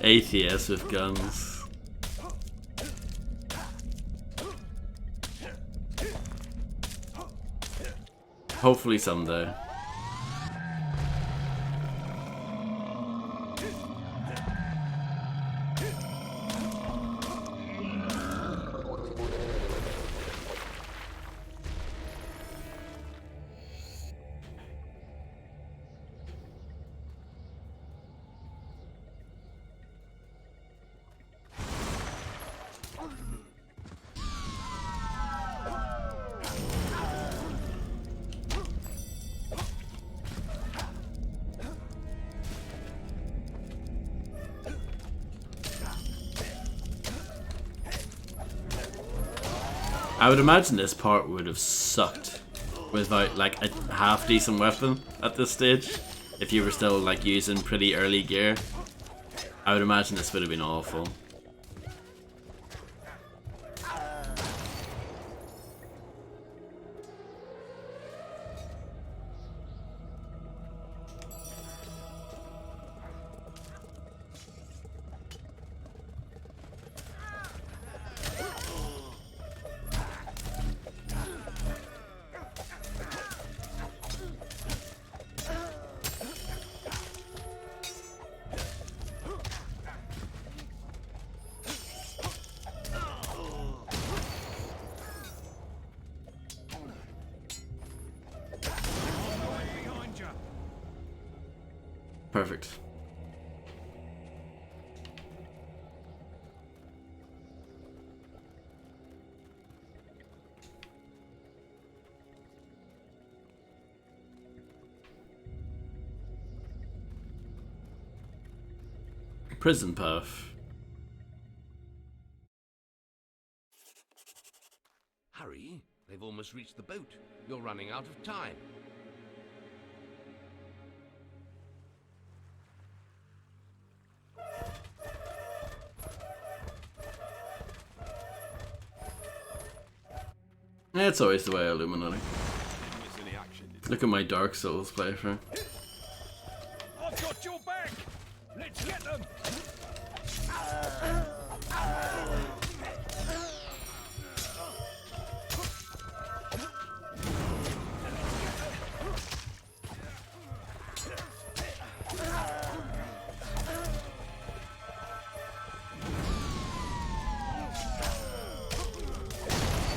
S1: ATS with guns. Hopefully someday. I would imagine this part would have sucked without like a half decent weapon at this stage. If you were still like using pretty early gear, I would imagine this would have been awful. Perfect. Prison path.
S16: Hurry, they've almost reached the boat. You're running out of time.
S1: Yeah, it's always the way, Illuminati. Look at my Dark Souls playthrough.
S7: I've got your back! Let's get them!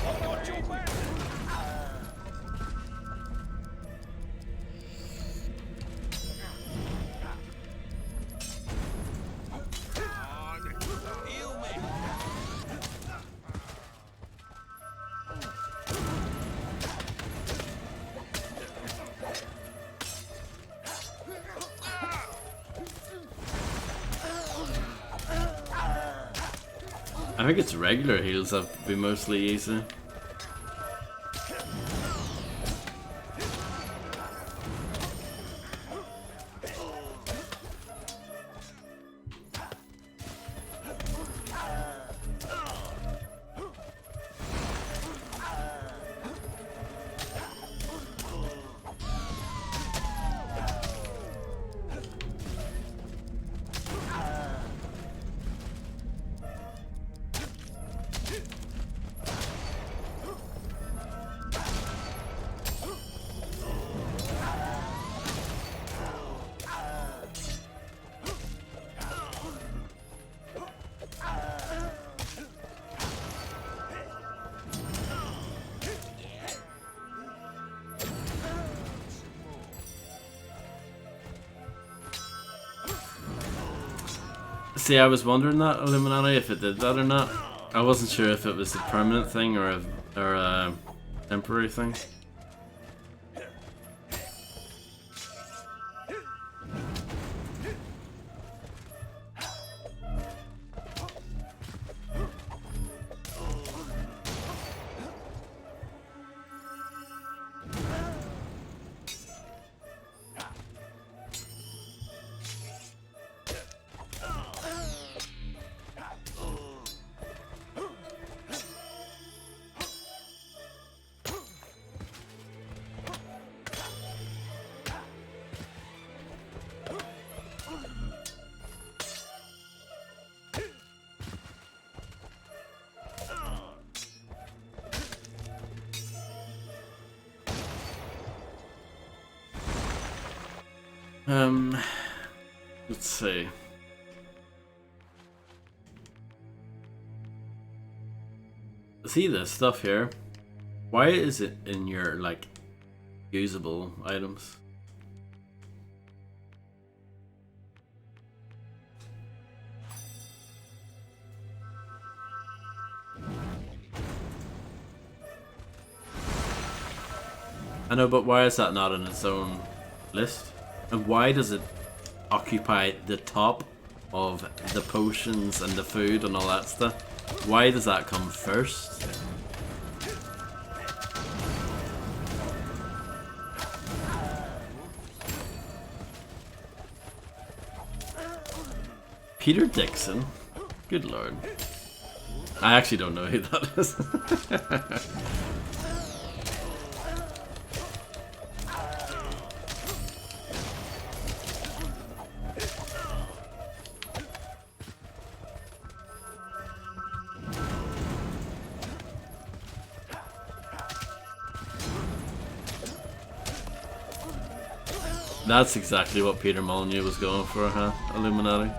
S7: I've got your back!
S1: I think it's regular heals that would be mostly easy. See, I was wondering that, Illuminati, if it did that or not. I wasn't sure if it was a permanent thing or a temporary thing. Let's see. See this stuff here? Why is it in your, like, usable items? I know, but why is that not in its own list? And why does it occupy the top of the potions and the food and all that stuff? Why does that come first? Peter Dixon? Good lord. I actually don't know who that is. That's exactly what Peter Molyneux was going for, huh? Illuminati.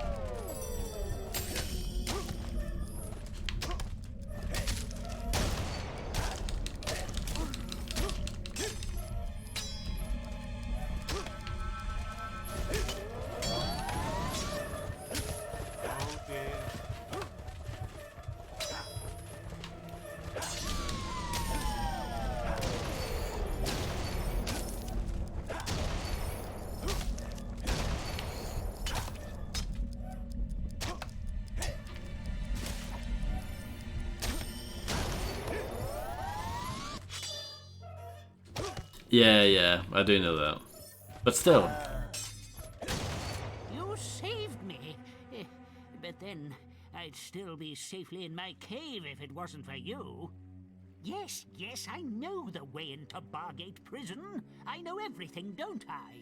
S1: Yeah, I do know that. But still.
S2: You saved me. But then I'd still be safely in my cave if it wasn't for you. Yes, I know the way into Bargate Prison. I know everything, don't I?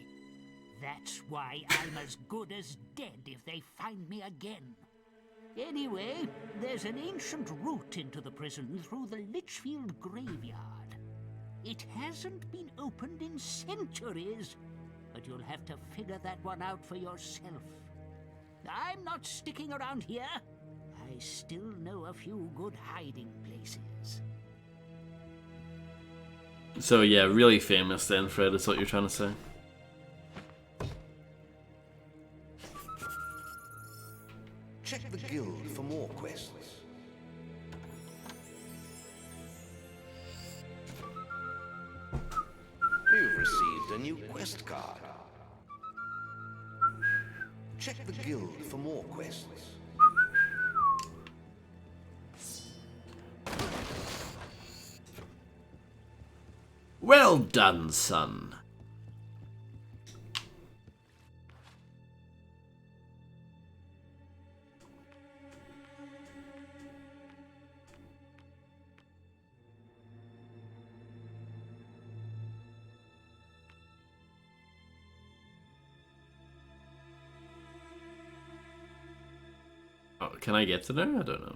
S2: That's why I'm as good as dead if they find me again. Anyway, there's an ancient route into the prison through the Litchfield graveyard. It hasn't been opened in centuries, but you'll have to figure that one out for yourself. I'm not sticking around here. I still know a few good hiding places.
S1: So yeah, really famous then, Fred, is what you're trying to say.
S8: Check the guild for more quests. You've received a new quest card. Check the guild for more quests.
S1: Well done, son. Oh, can I get to there? I don't know.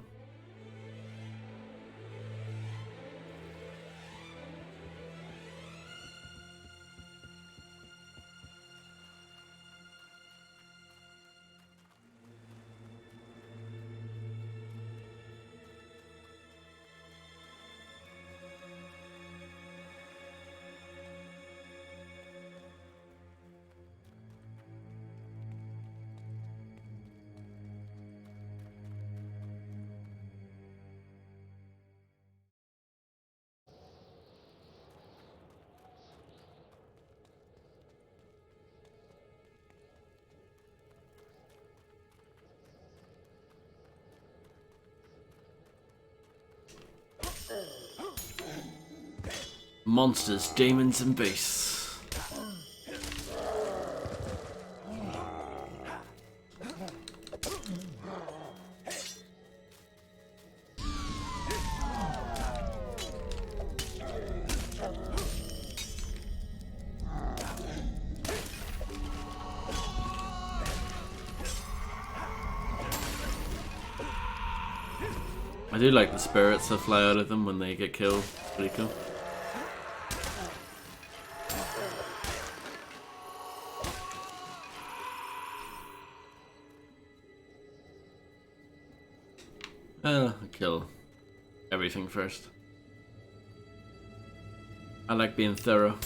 S1: Monsters, demons, and beasts. I do like the spirits that fly out of them when they get killed. Pretty cool. Kill everything first. I like being thorough.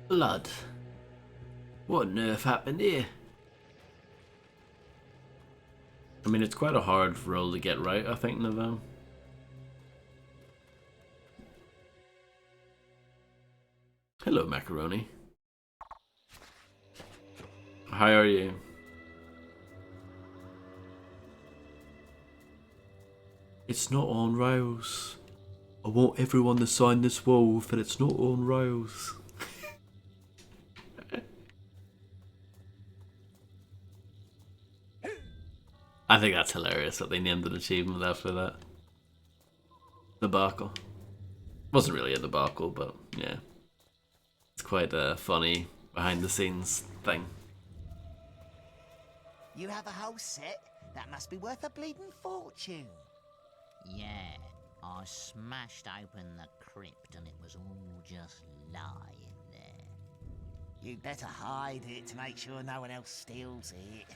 S1: Blood. What on earth happened here? I mean, it's quite a hard role to get right, I think, Navam. Hello, Macaroni. How are you? It's not on rails. I want everyone to sign this wall that it's not on rails. I think that's hilarious that they named an achievement after that. Debacle. Wasn't really a debacle, but yeah. It's quite a funny behind the scenes thing.
S17: You have a whole set? That must be worth a bleeding fortune.
S2: Yeah, I smashed open the crypt and it was all just lying there.
S17: You'd better hide it to make sure no one else steals it.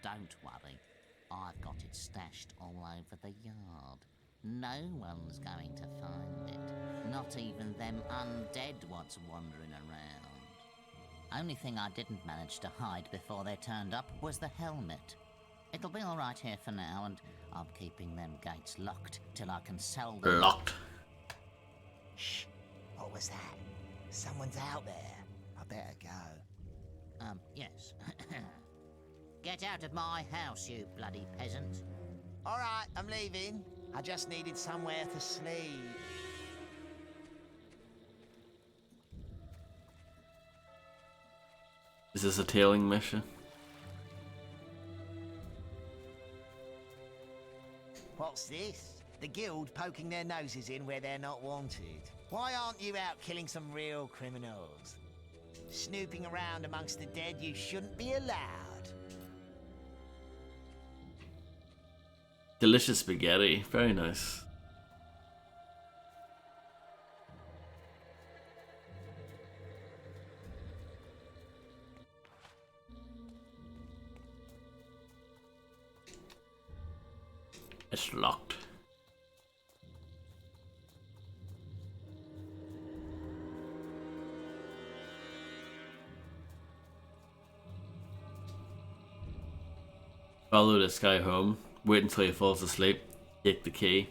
S2: Don't worry. I've got it stashed all over the yard. No one's going to find it. Not even them undead what's wandering around. Only thing I didn't manage to hide before they turned up was the helmet. It'll be all right here for now, and I'm keeping them gates locked till I can sell them.
S1: Locked.
S17: Shh. What was that? Someone's out there. I better go.
S2: Yes. Get out of my house, you bloody peasant.
S17: All right, I'm leaving. I just needed somewhere to sleep.
S1: Is this a tailing mission?
S17: What's this? The guild poking their noses in where they're not wanted. Why aren't you out killing some real criminals? Snooping around amongst the dead, you shouldn't be allowed.
S1: Delicious spaghetti. Very nice. It's locked. Follow this guy home, wait until he falls asleep, take the key.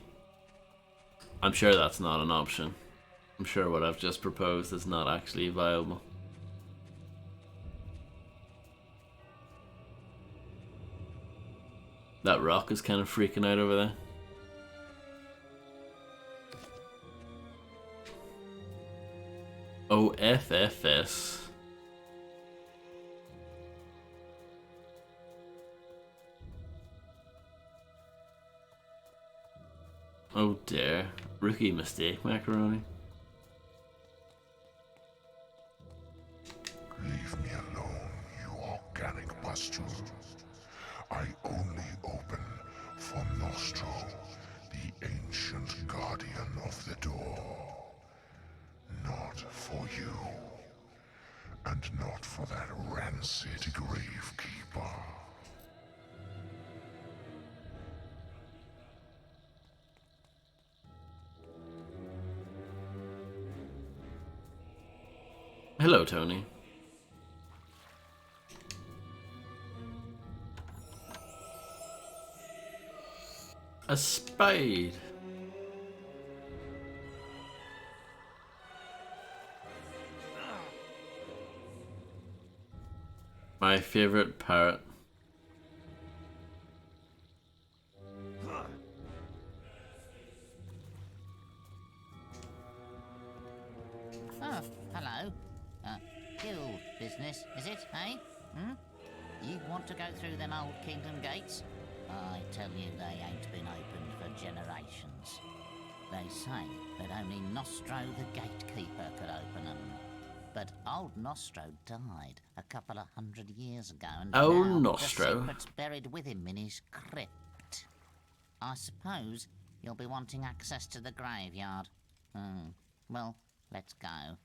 S1: I'm sure that's not an option. I'm sure what I've just proposed is not actually viable. That rock is kind of freaking out over there. OFFS. Oh dear. Rookie mistake, macaroni.
S13: Leave me alone, you organic pustule. I only open for Nostro, the ancient guardian of the door. Not for you. And not for that rancid gravekeeper.
S1: Hello, Tony. A spade. My favorite parrot.
S2: Oh, hello. Guild business, is it, eh? You want to go through them old kingdom gates? I tell you, they ain't been opened for generations. They say that only Nostro the gatekeeper could open them. But old Nostro died a couple of 100 years ago, and
S1: Oh,
S2: now
S1: Nostro.
S2: the secret's buried with him in his crypt. I suppose you'll be wanting access to the graveyard. Well, let's go.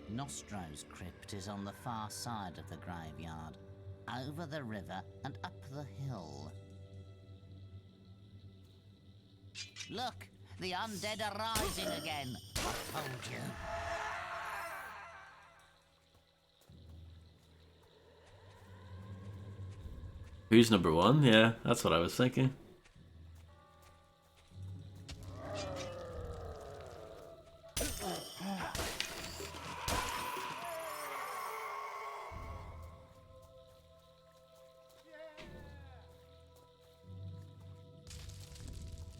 S2: Nostro's crypt is on the far side of the graveyard, over the river and up the hill. Look, the undead are rising again. I told you.
S1: Who's number one? Yeah, that's what I was thinking.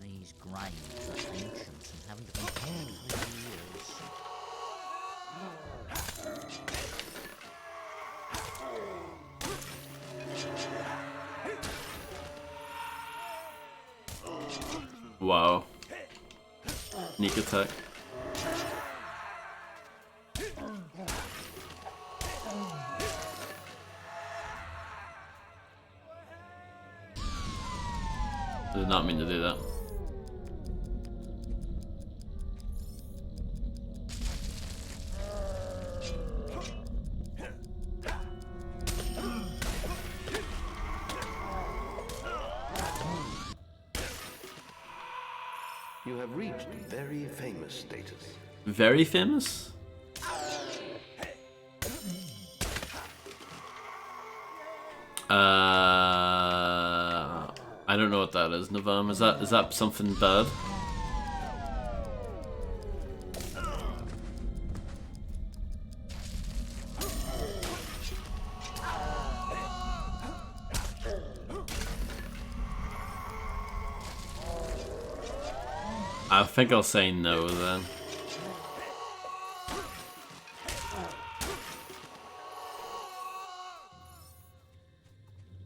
S2: These graves are ancient and haven't been cleaned for years.
S1: Wow. Sneak attack. I did not mean to do that.
S8: You have reached very famous status.
S1: Very famous? I don't know what that is, Navam. Is that something bad? I think I'll say no then.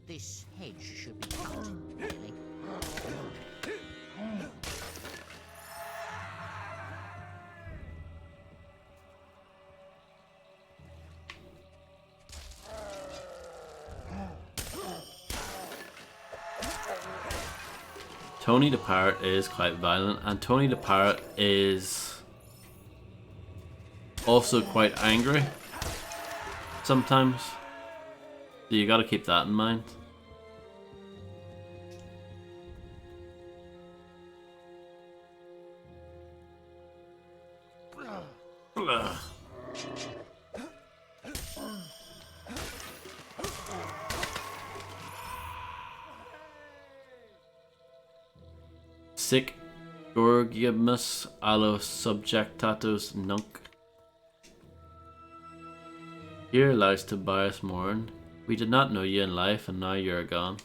S2: This hedge should be cut, really.
S1: Tony the Parrot is quite violent, and Tony the Parrot is also quite angry sometimes. So you gotta keep that in mind. Blah. Sic Gorgimus allo subjectatus nunc. Here lies Tobias Moran. We did not know you in life, and now you're gone.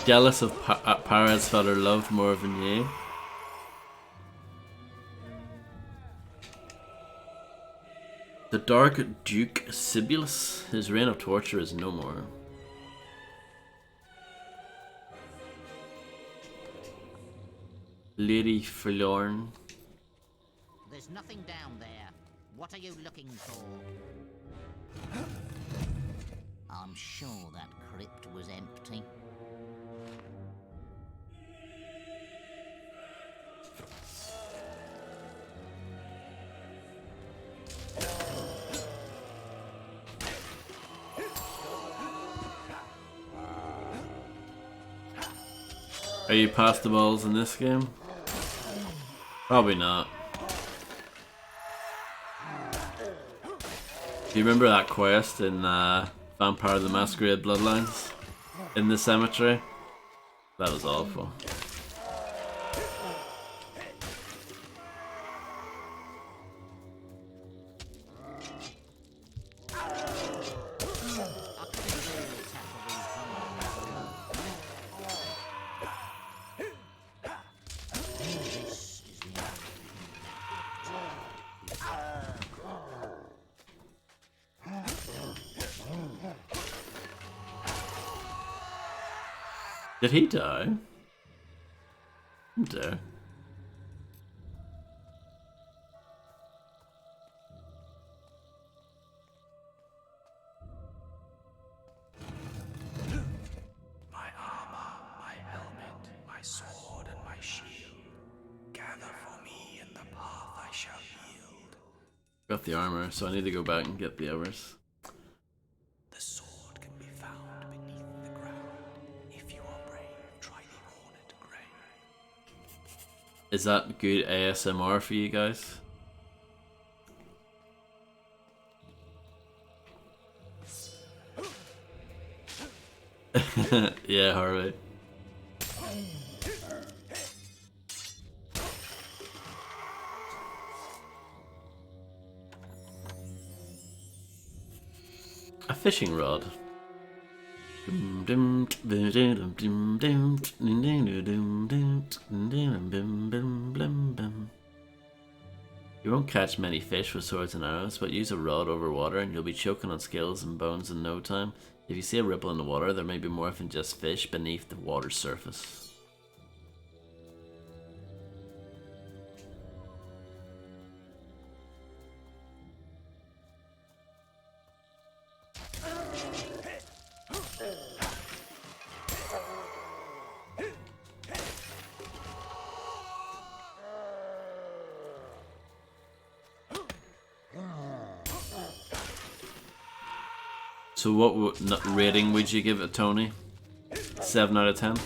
S1: Jealous of Parrots felt her love more than you. The Dark Duke Sibulus, his reign of torture is no more. Lady Forlorn.
S2: There's nothing down there. What are you looking for? I'm sure that crypt was empty.
S1: Are you past the balls in this game? Probably not. Do you remember that quest in Vampire the Masquerade Bloodlines? In the cemetery? That was awful. Did he die? Oh dear.
S18: My armor, my helmet, my sword, and my shield. Gather for me in the path I shall yield.
S1: Got the armor, so I need to go back and get the others.
S18: The sword can be found beneath the ground. If you are brave, try the hornet grave.
S1: Is that good ASMR for you guys? Yeah, Harley. A fishing rod. You won't catch many fish with swords and arrows, but use a rod over water and you'll be choking on scales and bones in no time. If you see a ripple in the water, there may be more than just fish beneath the water's surface. So what rating would you give it, Tony? 7 out of 10?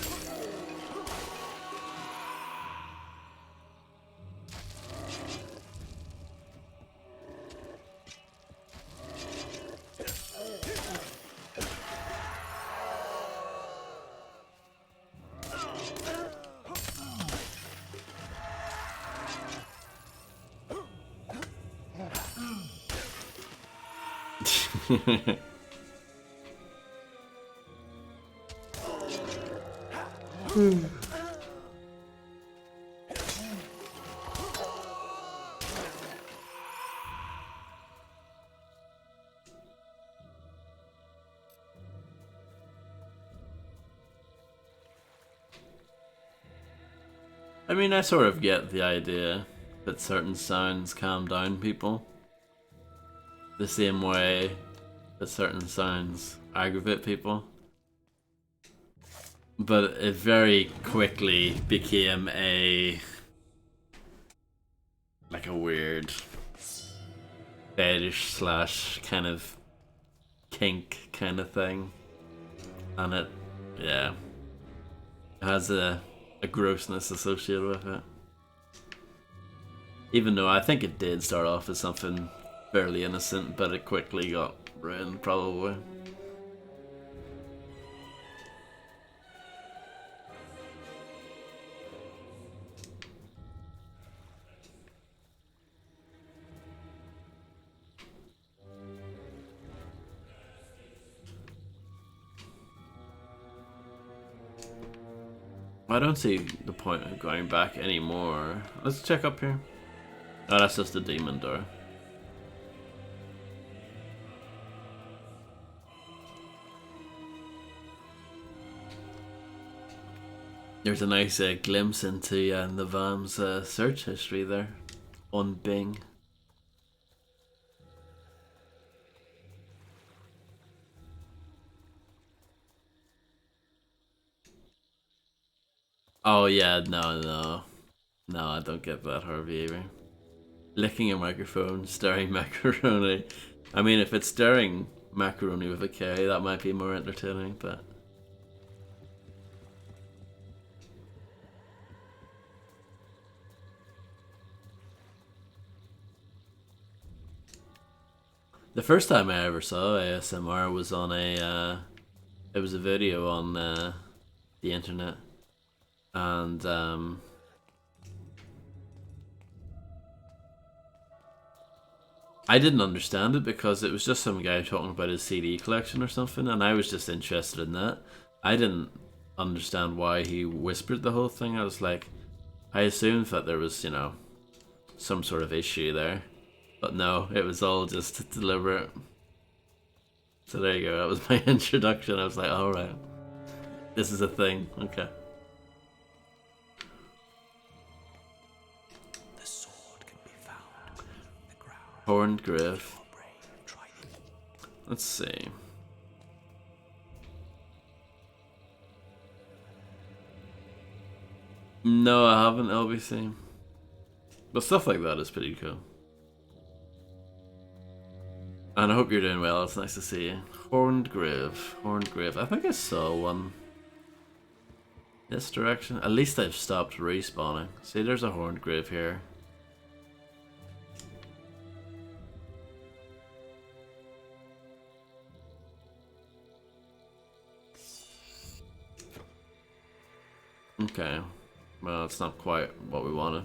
S1: I mean, I sort of get the idea that certain sounds calm down people. The same way that certain sounds aggravate people. But it very quickly became like a weird fetish slash kind of kink kind of thing. And it, yeah, it has a grossness associated with it. Even though I think it did start off as something fairly innocent, but it quickly got ruined, probably. I don't see the point of going back anymore. Let's check up here. Oh, that's just the demon door. There's a nice glimpse into Navam's search history there on Bing. Oh yeah, no, I don't get that horror behavior. Licking a microphone, stirring macaroni. I mean, if it's stirring macaroni with a K, that might be more entertaining, but... The first time I ever saw ASMR was on it was a video on the internet. And I didn't understand it because it was just some guy talking about his CD collection or something, and I was just interested in that. I didn't understand why he whispered the whole thing. I was like, I assumed that there was, you know, some sort of issue there. But no, it was all just deliberate. So there you go, that was my introduction. I was like, alright, this is a thing, okay. Horned Grave. Let's see. No, I haven't, LBC. But stuff like that is pretty cool. And I hope you're doing well, it's nice to see you. Horned Grave. Horned Grave. I think I saw one this direction. At least I've stopped respawning. See, there's a Horned Grave here. Okay, well, it's not quite what we wanted.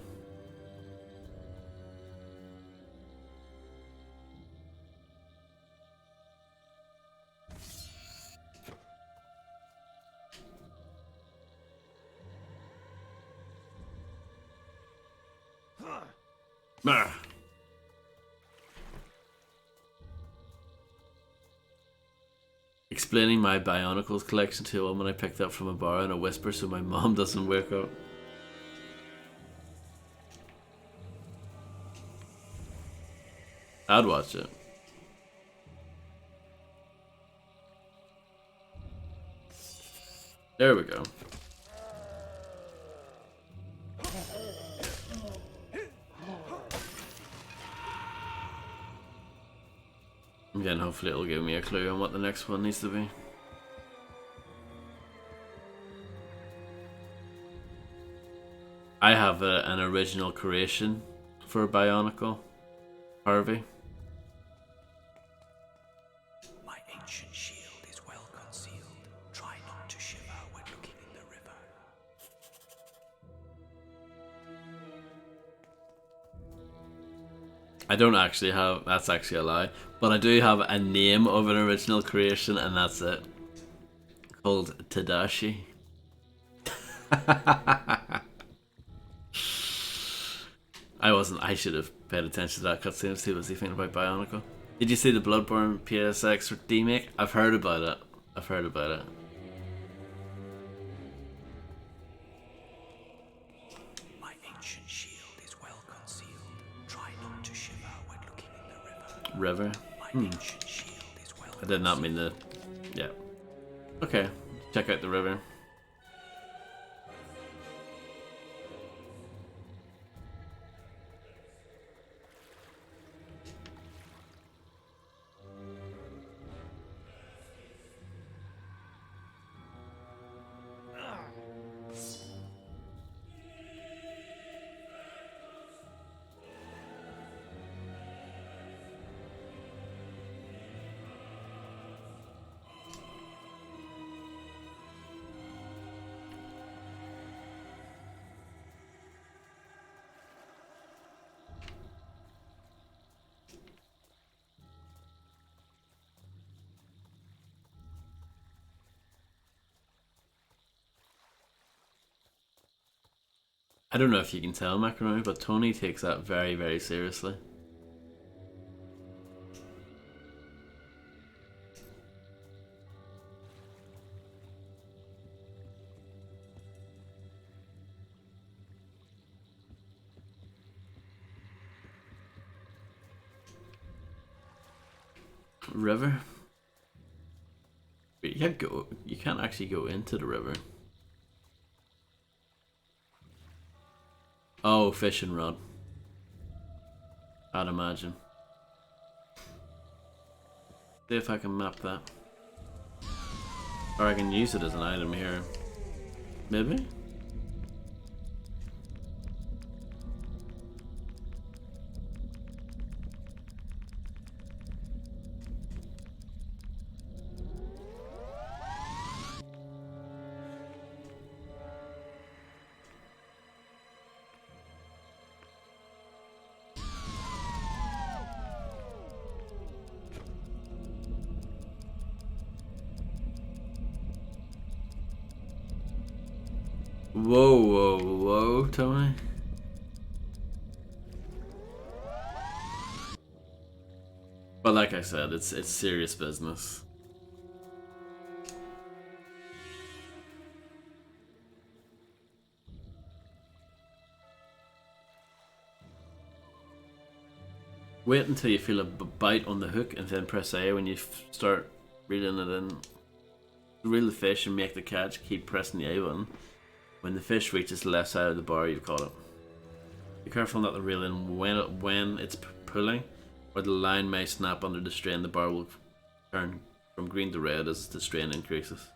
S1: Ah. Explaining my Bionicles collection to a woman I picked up from a bar in a whisper so my mom doesn't wake up. I'd watch it. There we go. Then hopefully it'll give me a clue on what the next one needs to be. I have an original creation for Bionicle, Harvey.
S18: My ancient shield is well concealed. Try not to shiver when looking in the river.
S1: I don't actually have, that's actually a lie, but I do have a name of an original creation, and that's it. Called Tadashi. I should have paid attention to that cutscene to see what was he thinking about Bionicle. Did you see the Bloodborne PSX remake? I've heard about it. I've heard about it.
S18: My ancient shield is well concealed. Try not to shiver when looking in the river.
S1: River?
S18: My ancient shield is well
S1: I did not mean to. Yeah. Okay, check out the river. I don't know if you can tell, Macaroni, but Tony takes that very, very seriously. River? But you can't actually go into the river. Oh, fishing rod. I'd imagine. See if I can map that. Or I can use it as an item here. Maybe? Whoa, whoa, whoa, Tony. But like I said, it's serious business. Wait until you feel a bite on the hook and then press A when you start reeling it in. Reel the fish and make the catch, keep pressing the A button. When the fish reaches the left side of the bar, you've caught it. Be careful not to reel in when it's pulling, or the line may snap under the strain. The bar will turn from green to red as the strain increases.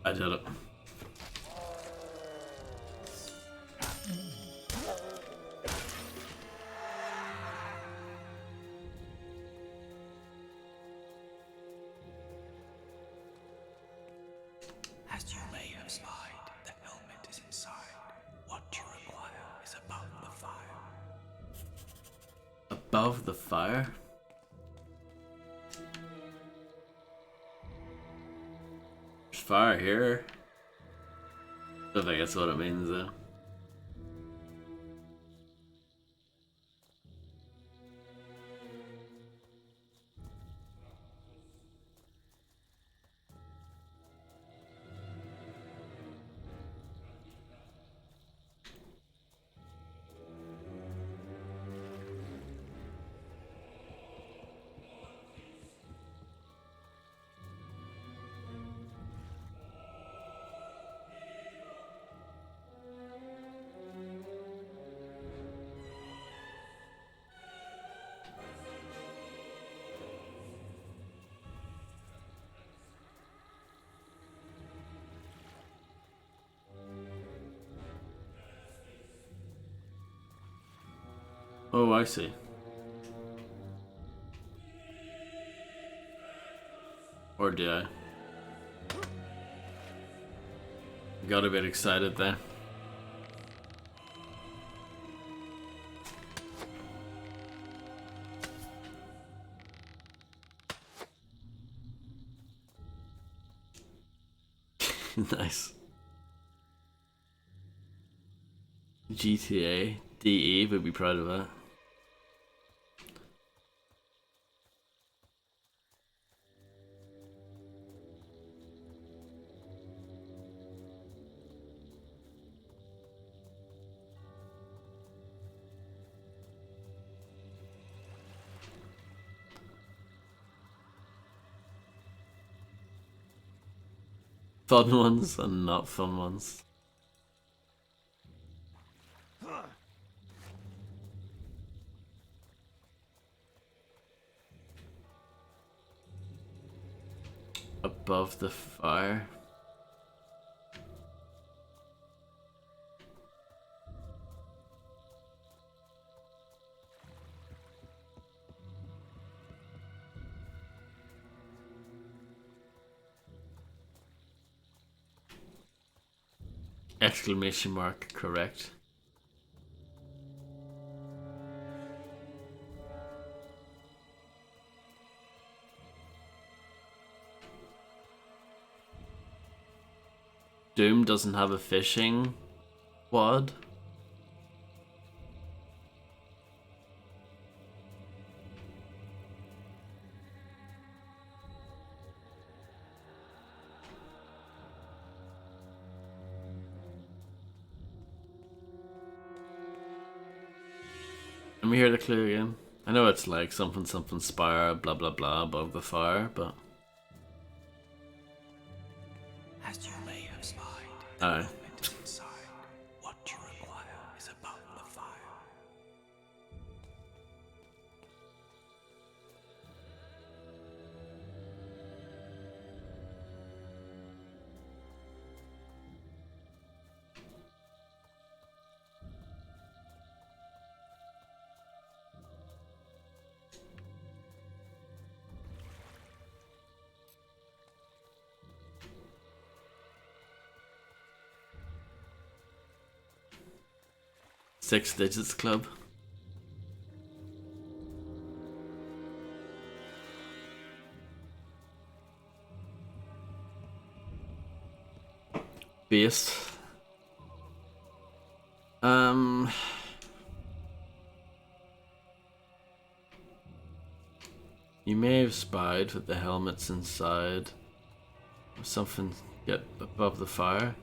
S1: I did it.
S18: As you may have spied, the helmet is inside. What you require is above the fire.
S1: Above the fire? There's fire here. I think that's what it means though. Oh, I see. Or did I? Got a bit excited there. Nice. GTA DE would be proud of that. Fun ones and not fun ones. Above the fire. Exclamation mark, correct. Doom doesn't have a fishing quad. Let me hear the clue again. I know it's like something something spire, blah blah blah above the fire, but
S18: As you may have spied,
S1: aye.
S18: inside, what you require is above the fire.
S1: Six Digits Club. Beast. You may have spied with the helmets inside. Something get above the fire.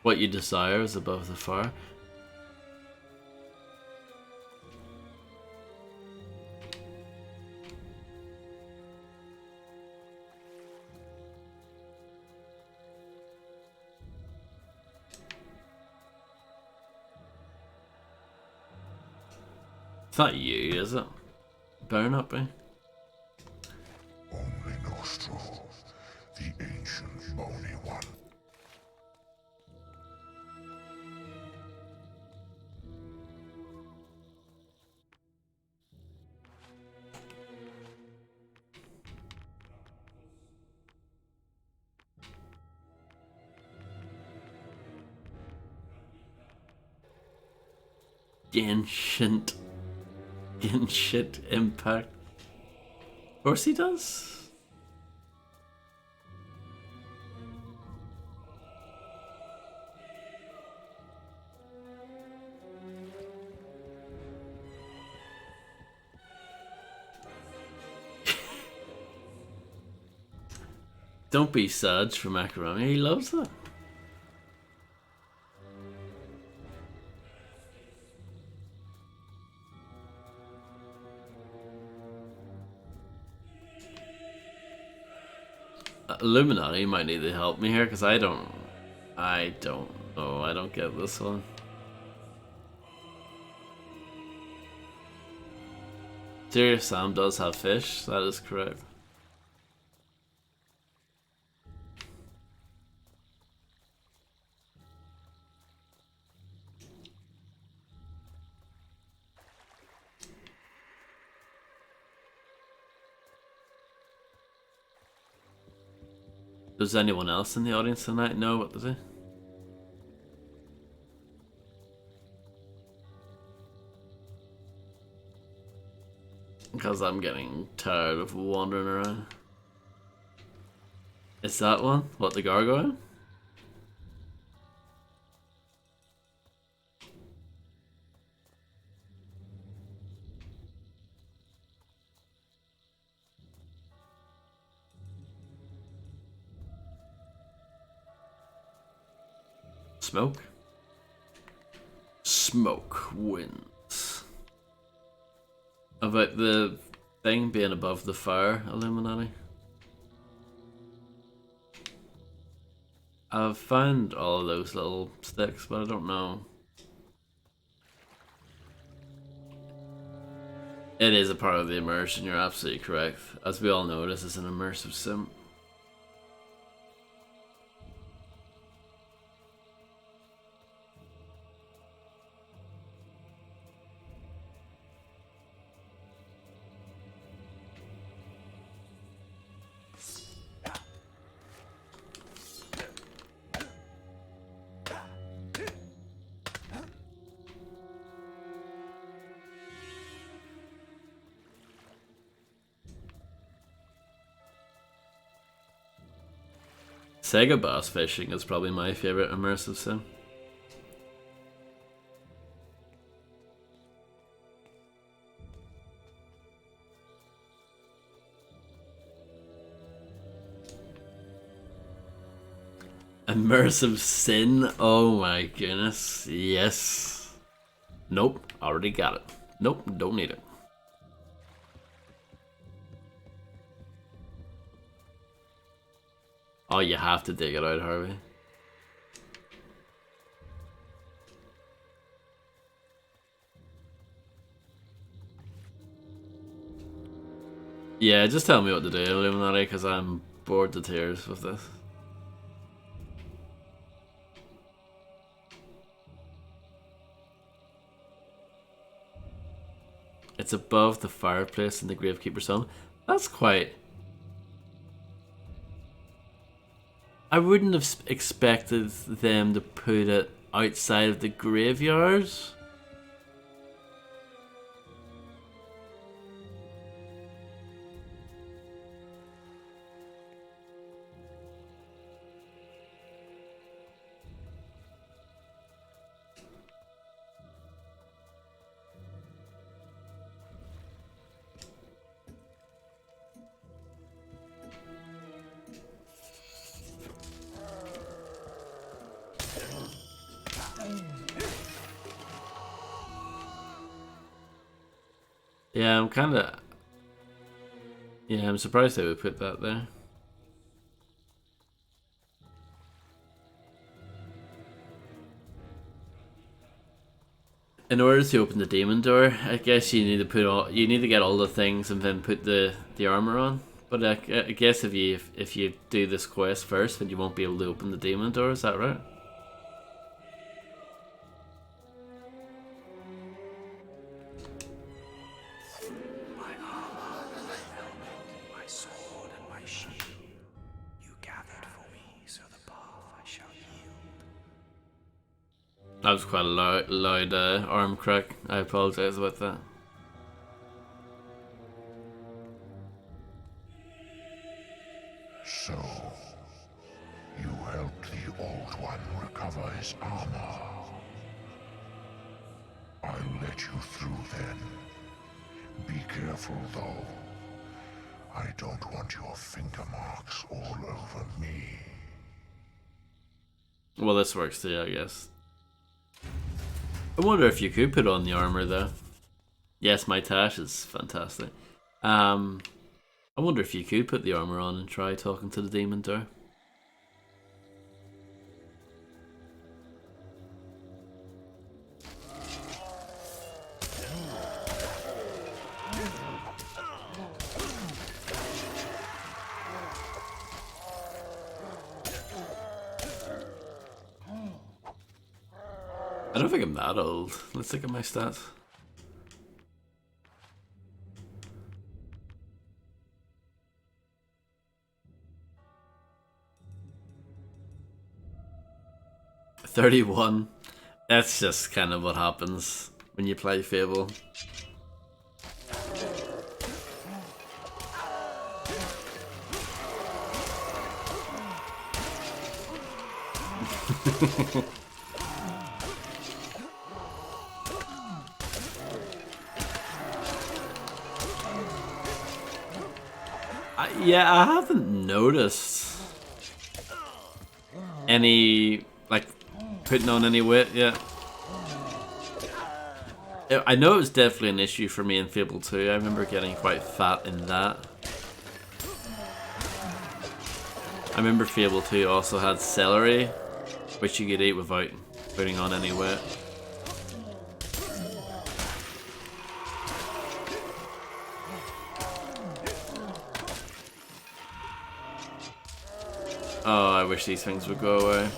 S1: What you desire is above the fire. It's not you, is it? Better not be.
S13: Only Nostro, the ancient bony one.
S1: Ancient impact. Of course he does. Don't be sad for macaroni. He loves that. Illuminati might need to help me here because I don't know. I don't get this one. Serious Sam does have fish. That is correct. Does anyone else in the audience tonight know what to do? Because I'm getting tired of wandering around. Is that one? What, the gargoyle? Smoke? Smoke wins. About the thing being above the fire, Illuminati. I've found all of those little sticks, but I don't know. It is a part of the immersion, you're absolutely correct. As we all know, this is an immersive sim. Sega Bass Fishing is probably my favorite immersive sim. Immersive sin? Oh my goodness. Yes. Nope, already got it. Nope, don't need it. Oh, you have to dig it out, Harvey. Yeah, just tell me what to do, Illuminati, because I'm bored to tears with this. It's above the fireplace in the Gravekeeper's home. That's quite... I wouldn't have expected them to put it outside of the graveyards. Yeah, I'm surprised they would put that there. In order to open the demon door, I guess you need to get all the things and then put the armor on. But I guess if you do this quest first, then you won't be able to open the demon door. Is that right? That was quite a loud arm crack. I apologize about that.
S13: So, you helped the Old One recover his armor. I'll let you through then. Be careful though. I don't want your finger marks all over me.
S1: Well, this works too, I guess. I wonder if you could put on the armor though. Yes, my Tash is fantastic. I wonder if you could put the armor on and try talking to the demon door. I don't think I'm that old. Let's look at my stats. $31. That's just kind of what happens when you play Fable. Yeah, I haven't noticed any, like, putting on any weight yet. I know it was definitely an issue for me in Fable 2. I remember getting quite fat in that. I remember Fable 2 also had celery, which you could eat without putting on any weight. Oh, I wish these things would go away.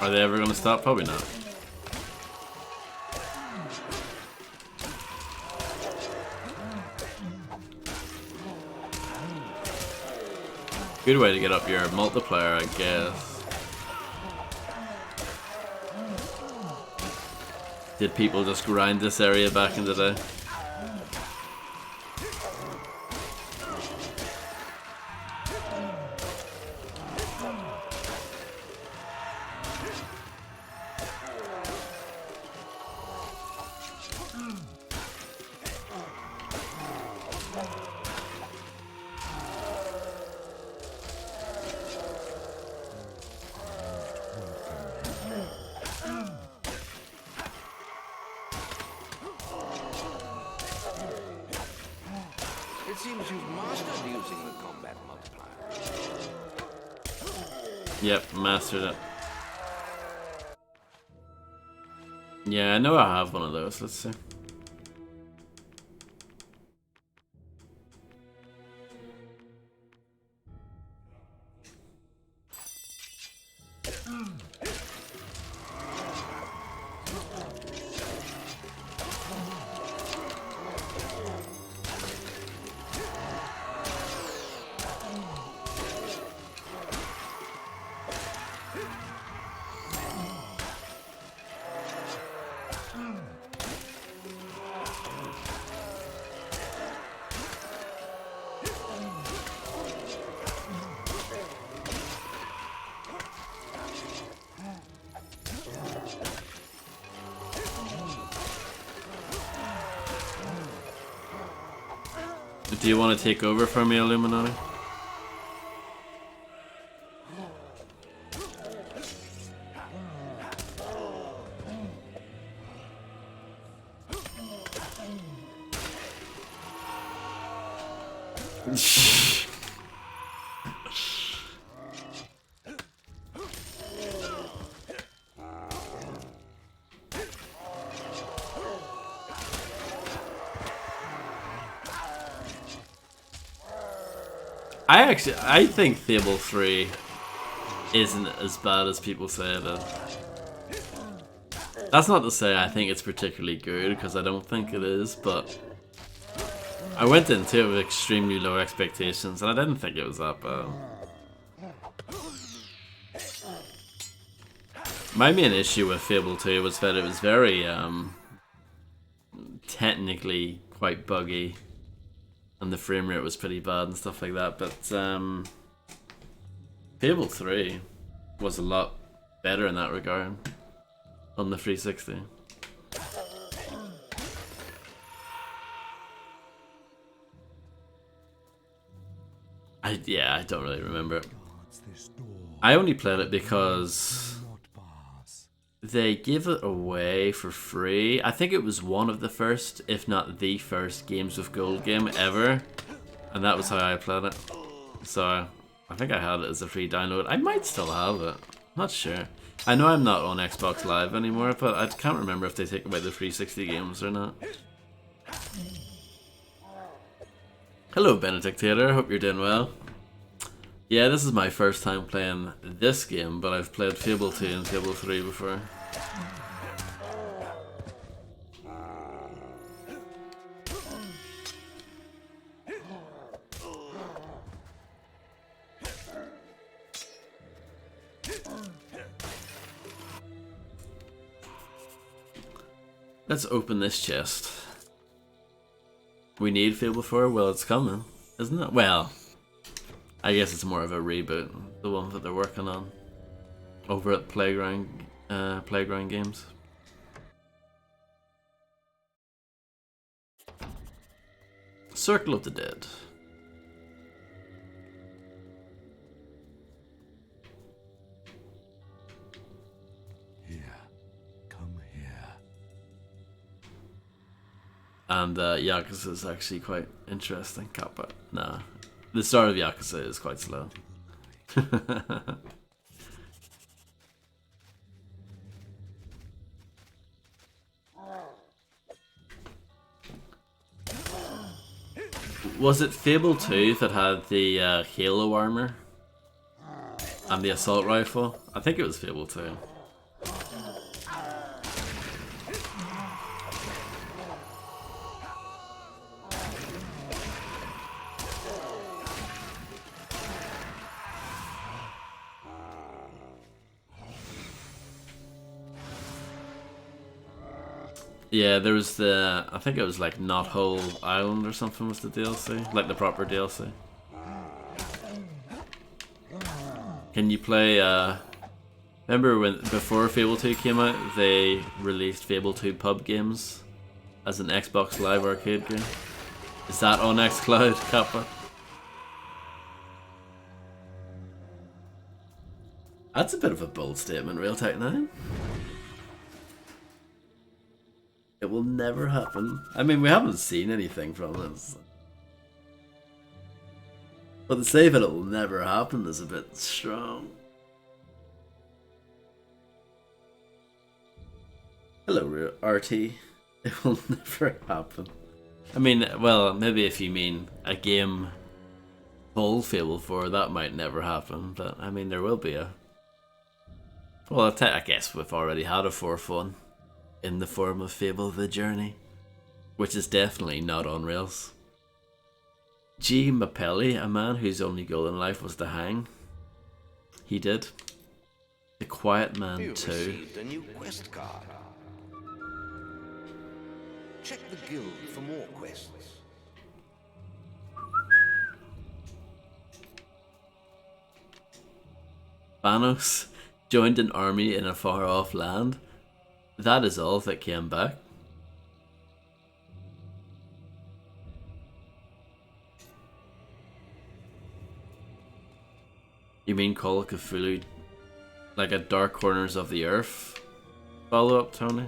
S1: Are they ever going to stop? Probably not. Good way to get up your multiplier, I guess. Did people just grind this area back in the day?
S16: It seems you've mastered using the combat multiplier.
S1: Yep, mastered it. Yeah, I know I have one of those. Let's see. Do you want to take over for me, Illuminati? I think Fable 3 isn't as bad as people say it is. That's not to say I think it's particularly good, because I don't think it is, but I went into it with extremely low expectations, and I didn't think it was that bad. My main issue with Fable 2 was that it was very, technically quite buggy, and the frame rate was pretty bad and stuff like that, but, Fable 3 was a lot better in that regard on the 360. I don't really remember it. I only played it because they gave it away for free. I think it was one of the first, if not the first, Games with Gold game ever, and that was how I played it. So I think I had it as a free download. I might still have it. Not sure. I know I'm not on Xbox Live anymore, but I can't remember if they take away the 360 games or not. Hello, Benedictator. Hope you're doing well. Yeah, this is my first time playing this game, but I've played Fable 2 and Fable 3 before. Let's open this chest. We need Fable 4? Well, it's coming, isn't it? Well, I guess it's more of a reboot, the one that they're working on over at Playground Games. Circle of the Dead. And Yakuza is actually quite interesting. Kappa. Nah. The start of Yakuza is quite slow. Was it Fable 2 that had the Halo armor? And the assault rifle? I think it was Fable 2. Yeah, there was the, I think it was like Knothole Island or something was the DLC, like the proper DLC. Can you play, remember when, before Fable 2 came out, they released Fable 2 pub games as an Xbox Live Arcade game? Is that on xCloud, Kappa? That's a bit of a bold statement, Real Tech 9. It will never happen. I mean, we haven't seen anything from it. But to say that it will never happen is a bit strong. Hello, RT. It will never happen. I mean, well, maybe if you mean a game full Fable 4, that might never happen. But, I mean, there will be a... Well, I guess we've already had a fourth one. In the form of Fable the Journey, which is definitely not on rails. G. Mapelli, a man whose only goal in life was to hang. He did. The Quiet Man
S8: You
S1: 2.
S8: received a new quest card. Check the guild for more quests.
S1: Thanos joined an army in a far-off land. That is all that came back. You mean Call of Cthulhu, like a Dark Corners of the Earth follow-up, Tony?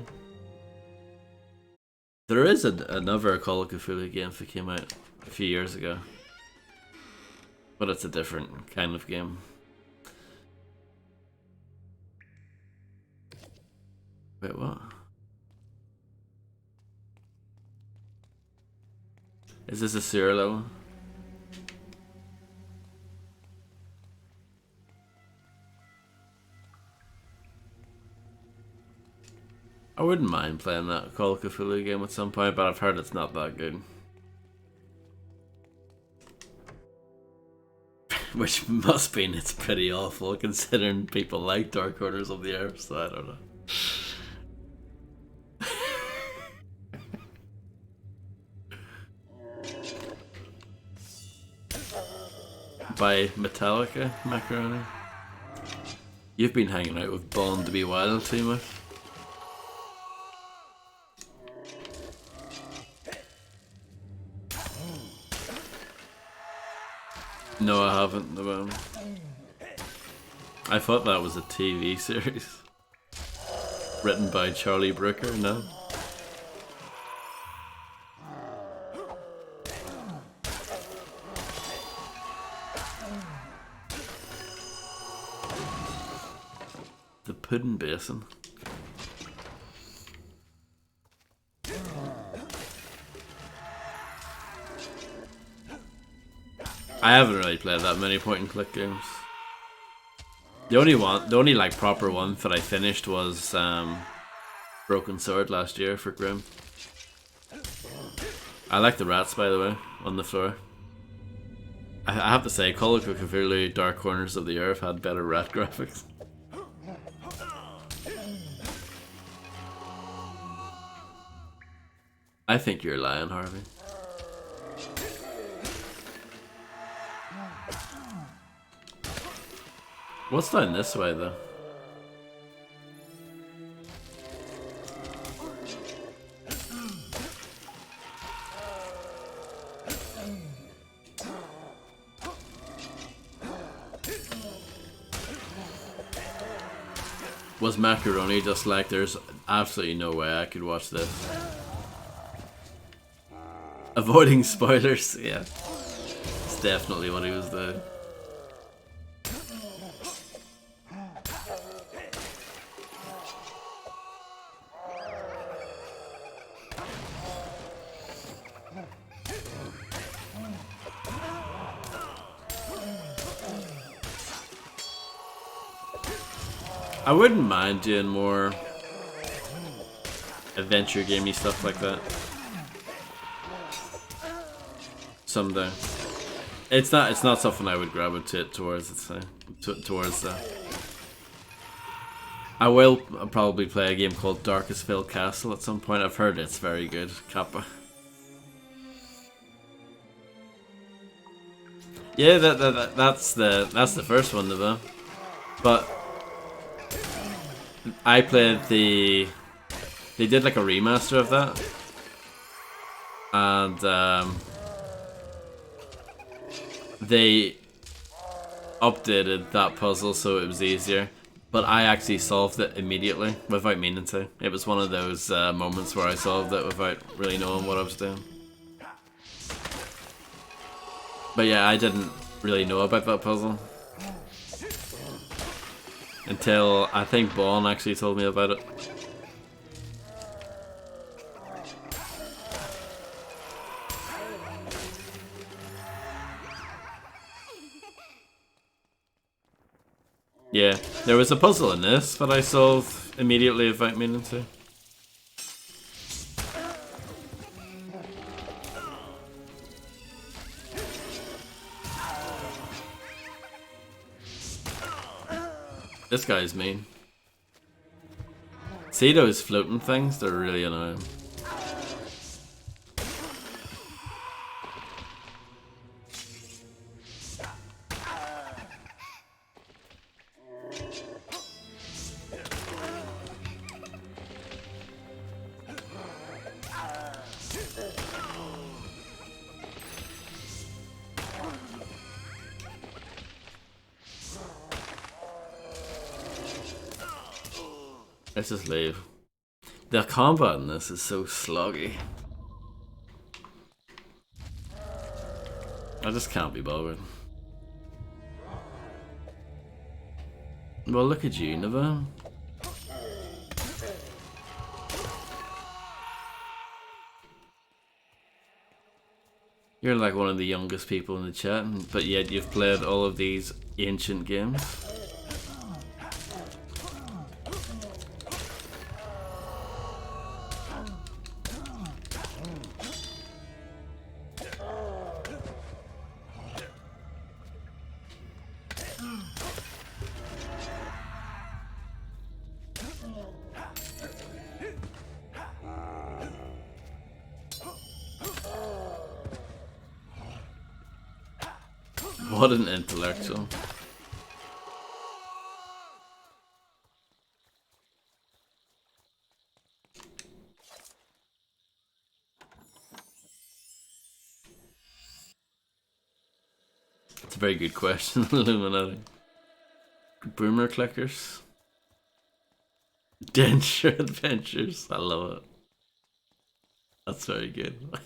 S1: There is another Call of Cthulhu game that came out a few years ago, but it's a different kind of game. Wait, what? Is this a sewer level? I wouldn't mind playing that Call of Cthulhu game at some point, but I've heard it's not that good. Which must mean it's pretty awful considering people like Dark Corners of the Earth, so I don't know. By Metallica Macaroni. You've been hanging out with Bond to be Wild too much. No, I haven't. I thought that was a TV series. Written by Charlie Brooker, no? The Pudding Basin. I haven't really played that many point and click games. The only like proper one that I finished was Broken Sword last year for Grim. I like the rats, by the way, on the floor. I have to say, Call of Cthulhu Dark Corners of the Earth had better rat graphics. I think you're lying, Harvey. What's down this way, though? Was Macaroni just like, there's absolutely no way I could watch this? Avoiding spoilers, yeah. It's definitely what he was doing. I wouldn't mind doing more adventure gamey stuff like that someday. It's not something I would gravitate towards. I will probably play a game called Darkest Veil Castle at some point. I've heard it's very good. Kappa. Yeah, that's the first one though. But I played they did like a remaster of that, and they updated that puzzle so it was easier, but I actually solved it immediately without meaning to. It was one of those moments where I solved it without really knowing what I was doing. But yeah, I didn't really know about that puzzle until I think Bon actually told me about it. Yeah, there was a puzzle in this that I solved immediately without meaning to. This guy's mean. See those floating things? They're really annoying. Let's just leave. The combat in this is so sluggy. I just can't be bothered. Well, look at you, Neva. You're like one of the youngest people in the chat, but yet you've played all of these ancient games. What an intellectual. It's a very good question, Illuminati. Boomer clickers. Denture adventures. I love it. That's very good.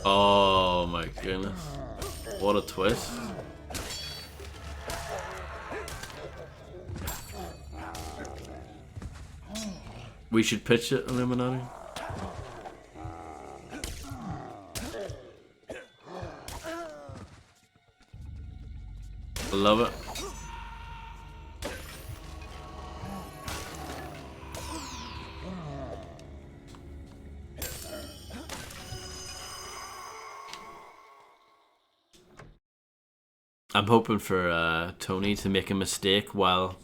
S1: Oh my goodness. What a twist. We should pitch it, Illuminati. I love it. I'm hoping for Tony to make a mistake while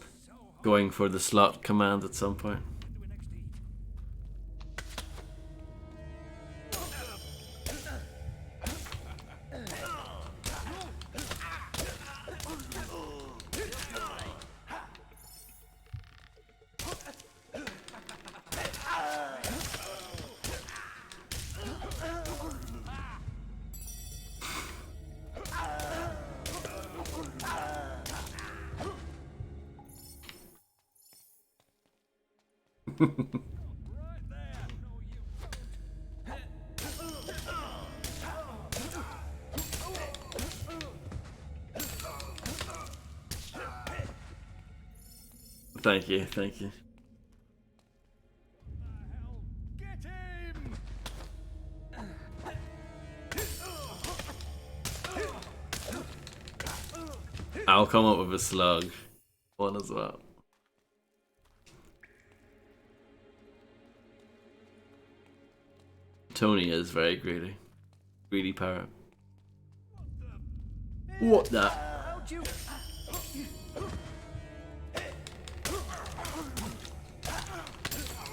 S1: going for the slot command at some point. Thank you, thank you. I'll come up with a slug one as well. Tony is very greedy. Greedy parrot. What the?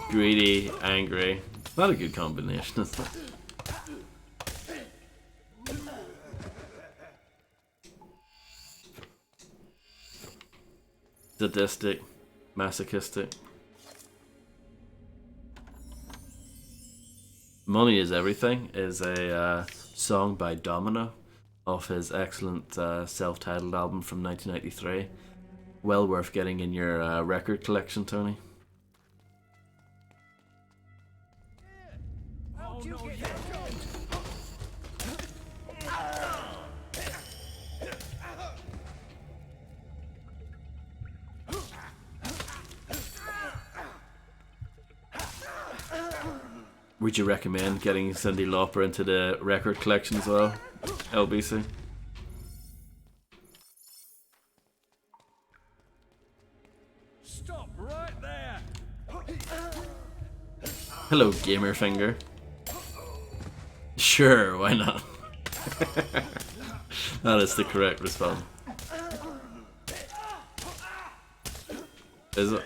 S1: Greedy, angry. Not a good combination, is it? Sadistic, masochistic. Money is Everything is a song by Domino off his excellent self-titled album from 1993. Well worth getting in your record collection, Tony. Would you recommend getting Cyndi Lauper into the record collection as well, LBC?
S7: Stop right there.
S1: Hello, Gamerfinger. Sure, why not? That is the correct response. Is it?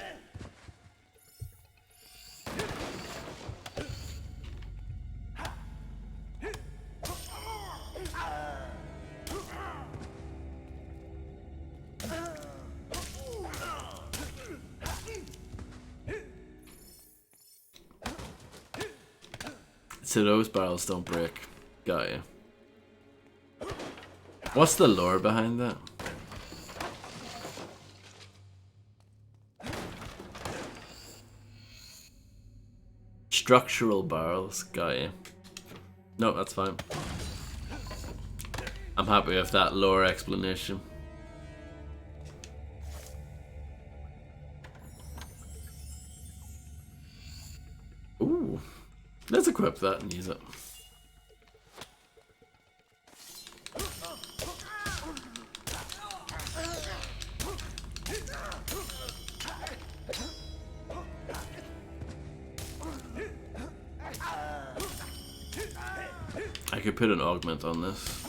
S1: So those barrels don't break. Got you. What's the lore behind that? Structural barrels. Got you. No, that's fine. I'm happy with that lore explanation. Ooh. Let's equip that and use it. I could put an augment on this.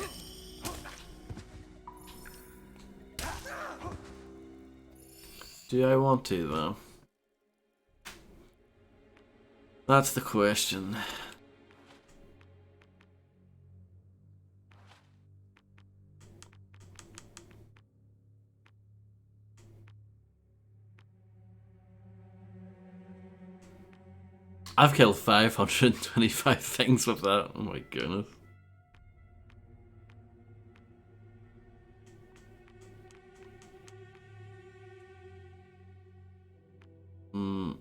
S1: Do I want to, though? That's the question. I've killed 525 things with that. Oh my goodness. Hmm.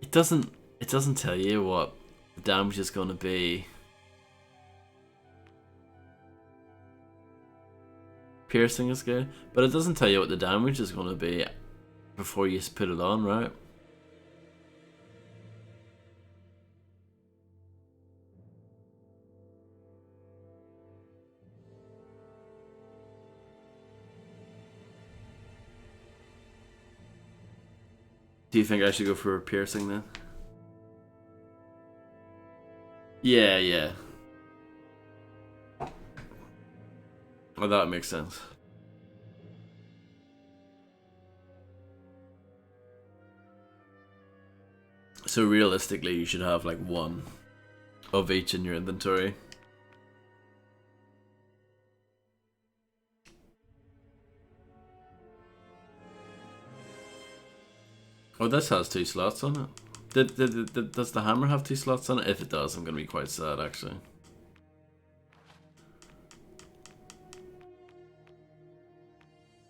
S1: It doesn't tell you what the damage is going to be. Piercing is good, but it doesn't tell you what the damage is going to be before you put it on, right? Do you think I should go for a piercing then? Yeah, yeah. Well, that makes sense. So realistically, you should have like one of each in your inventory. Oh, this has 2 slots on it. Does the hammer have 2 slots on it? If it does, I'm going to be quite sad, actually.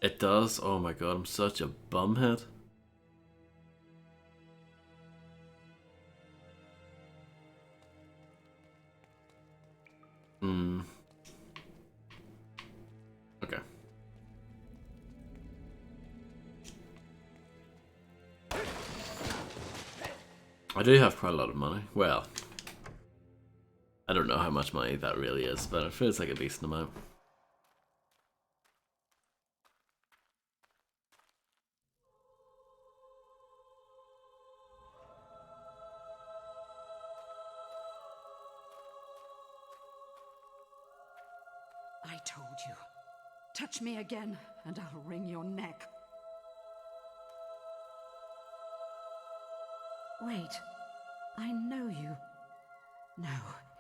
S1: It does? Oh my god, I'm such a bumhead. Hmm. Okay. I do have quite a lot of money. Well, I don't know how much money that really is, but it feels like a decent amount.
S4: I told you. Touch me again, and I'll wring your neck. Wait. I know you. No,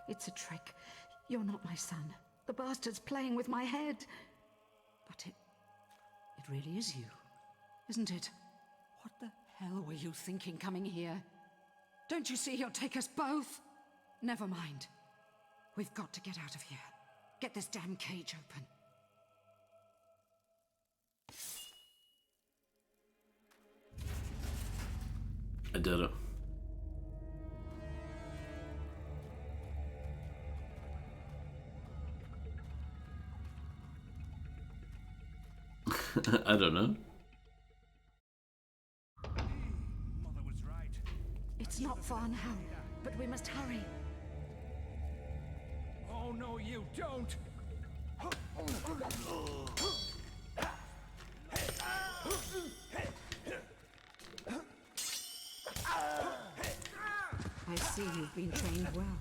S4: it's a trick. You're not my son. The bastard's playing with my head. But it really is you, isn't it? What the hell were you thinking coming here? Don't you see he'll take us both? Never mind. We've got to get out of here. Get this damn cage open.
S1: I did it. I don't know.
S7: Mother was right.
S4: It's not far now, but we must hurry.
S7: Oh no, you don't!
S4: I see you've been trained well.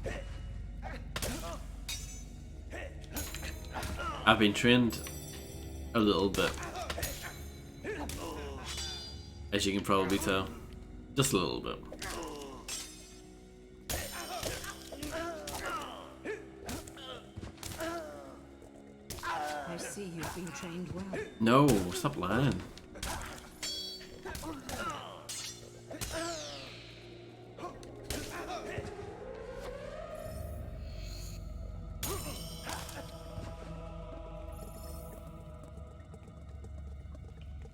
S1: I've been trained a little bit, as you can probably tell. Just a little bit.
S4: I see you've been trained well.
S1: No, stop lying.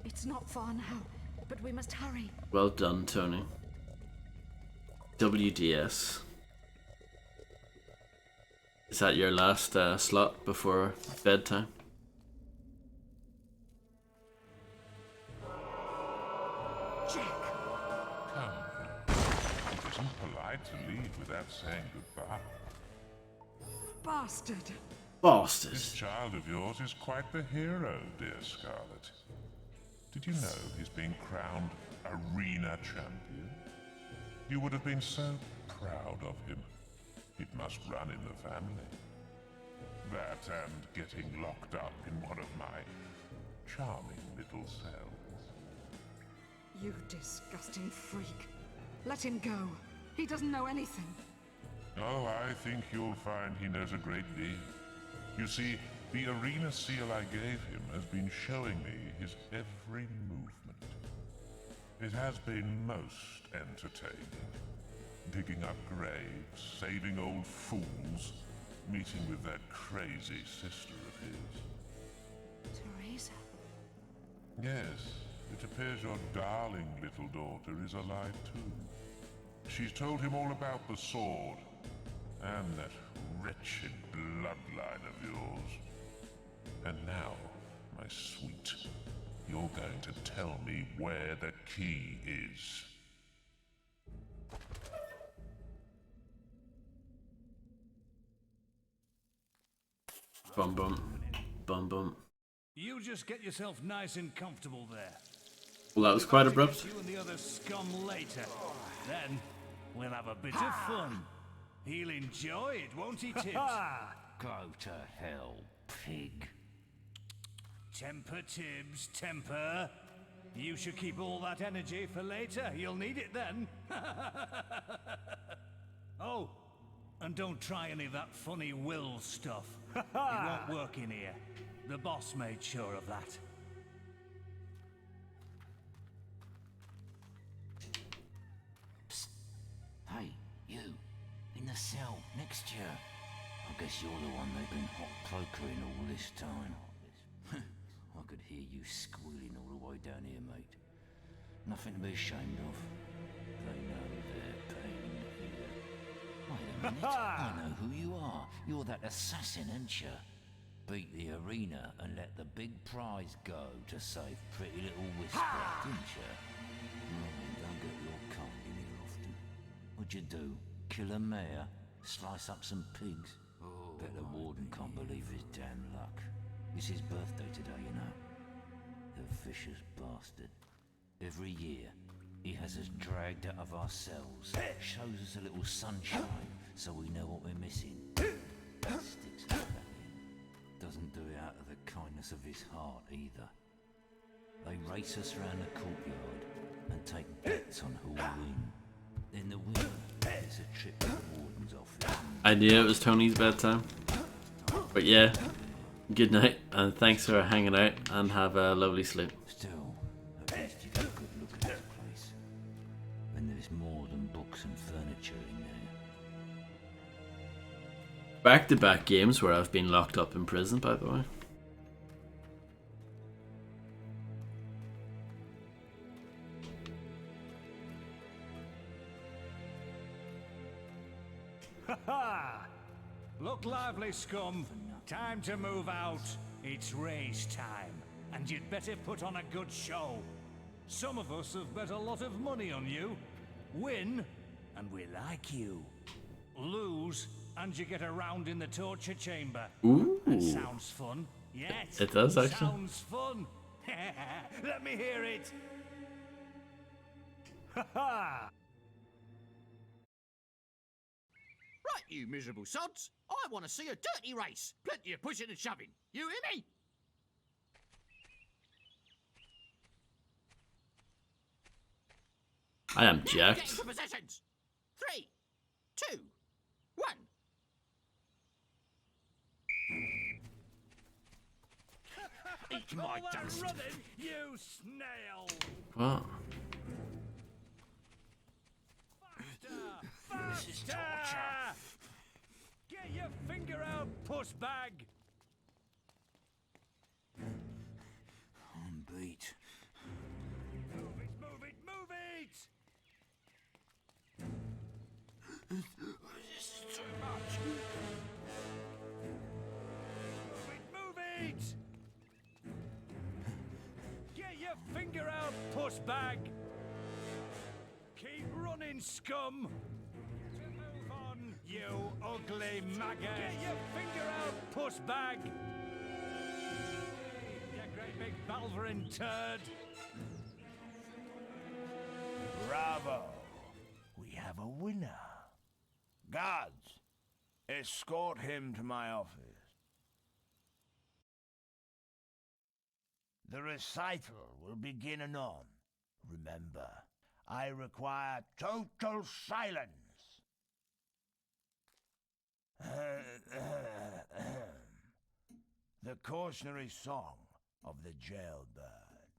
S4: It's not far now, but we must hurry.
S1: Well done, Tony. WDS. Is that your last slot before bedtime?
S13: Come. It isn't polite to leave without saying goodbye.
S4: Bastard!
S1: Bastard!
S13: This child of yours is quite the hero, dear Scarlet. Did you know he's being crowned arena champion? You would have been so proud of him. It must run in the family. That and getting locked up in one of my charming little cells.
S4: You disgusting freak. Let him go. He doesn't know anything.
S13: Oh, I think you'll find he knows a great deal. You see, the arena seal I gave him has been showing me his every movement. It has been most entertaining. Digging up graves, saving old fools, meeting with that crazy sister of his.
S4: Teresa?
S13: Yes, it appears your darling little daughter is alive too. She's told him all about the sword, and that wretched bloodline of yours. And now, my sweet, you're going to tell me where the key is.
S1: Bum bum. Bum bum.
S19: You just get yourself nice and comfortable there.
S1: Well, that was quite abrupt.
S19: You and the other scum later. Then we'll have a bit of fun. He'll enjoy it, won't he, Tibbs?
S2: Go to hell, pig.
S19: Temper, Tibbs, temper. You should keep all that energy for later. You'll need it then. Oh, and don't try any of that funny will stuff. It won't work in here. The boss made sure of that.
S2: Psst. Hey, you. In the cell, next to you. I guess you're the one they've been hot pokering all this time. I could hear you squealing all the way down here, mate. Nothing to be ashamed of. They know their pain here. Wait a minute. I know who you are. You're that assassin, ain't you? Beat the arena and let the big prize go to save pretty little Whisper, didn't you? Don't get your cold in here often. What'd you do? Kill a mare? Slice up some pigs? Bet the warden can't believe his damn luck. It's his birthday today, you know. The vicious bastard. Every year, he has us dragged out of our cells, shows us a little sunshine, so we know what we're missing. Sticks like that in. Doesn't do it out of the kindness of his heart, either. They race us round the courtyard and take bets on who'll win. Then the winner gets a trip to the warden's office.
S1: I knew it was Tony's bedtime. But yeah, good night, and thanks for hanging out, and have a lovely sleep.
S2: Still, at least you get a good look at this place. When there's more than books and furniture in there.
S1: Back-to-back games where I've been locked up in prison, by the way.
S19: Ha-ha! Look lively, scum. Time to move out. It's race time, and you'd better put on a good show. Some of us have bet a lot of money on you. Win, and we like you. Lose, and you get a round in the torture chamber.
S1: Ooh.
S19: That sounds fun. Yes,
S1: It does, actually.
S19: Sounds fun. Let me hear it. Ha-ha!
S2: Right, you miserable sods. I want to see a dirty race. Plenty of pushing and shoving. You hear me?
S1: I am
S2: Get
S1: jacked.
S2: into positions. 3, 2, 1. Eat my dust.
S19: Running, you snail!
S1: What?
S19: This is torture. Get your finger out, puss bag.
S2: I'm beat.
S19: Move it, move it, move it!
S2: This is too much.
S19: Move it, move it! Get your finger out, puss bag. Keep running, scum. Move on, you ugly maggot. Get your finger out, puss bag. You great big Balverin turd.
S7: Bravo! We have a winner. Guards, escort him to my office.
S20: The recital will begin anon. Remember, I require total silence. The cautionary song of the jailbird.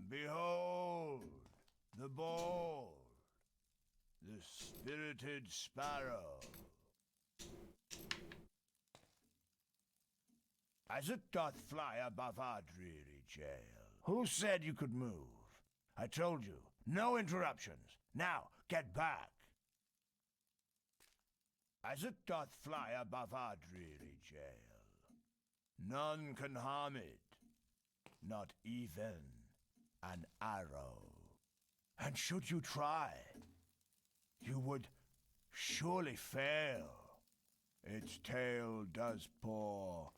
S20: Behold, the bold, the spirited sparrow. As it doth fly above our dreary jail. Who said you could move? I told you, no interruptions. Now, get back. As it doth fly above our dreary jail, none can harm it, not even an arrow. And should you try, you would surely fail. Its tail does pour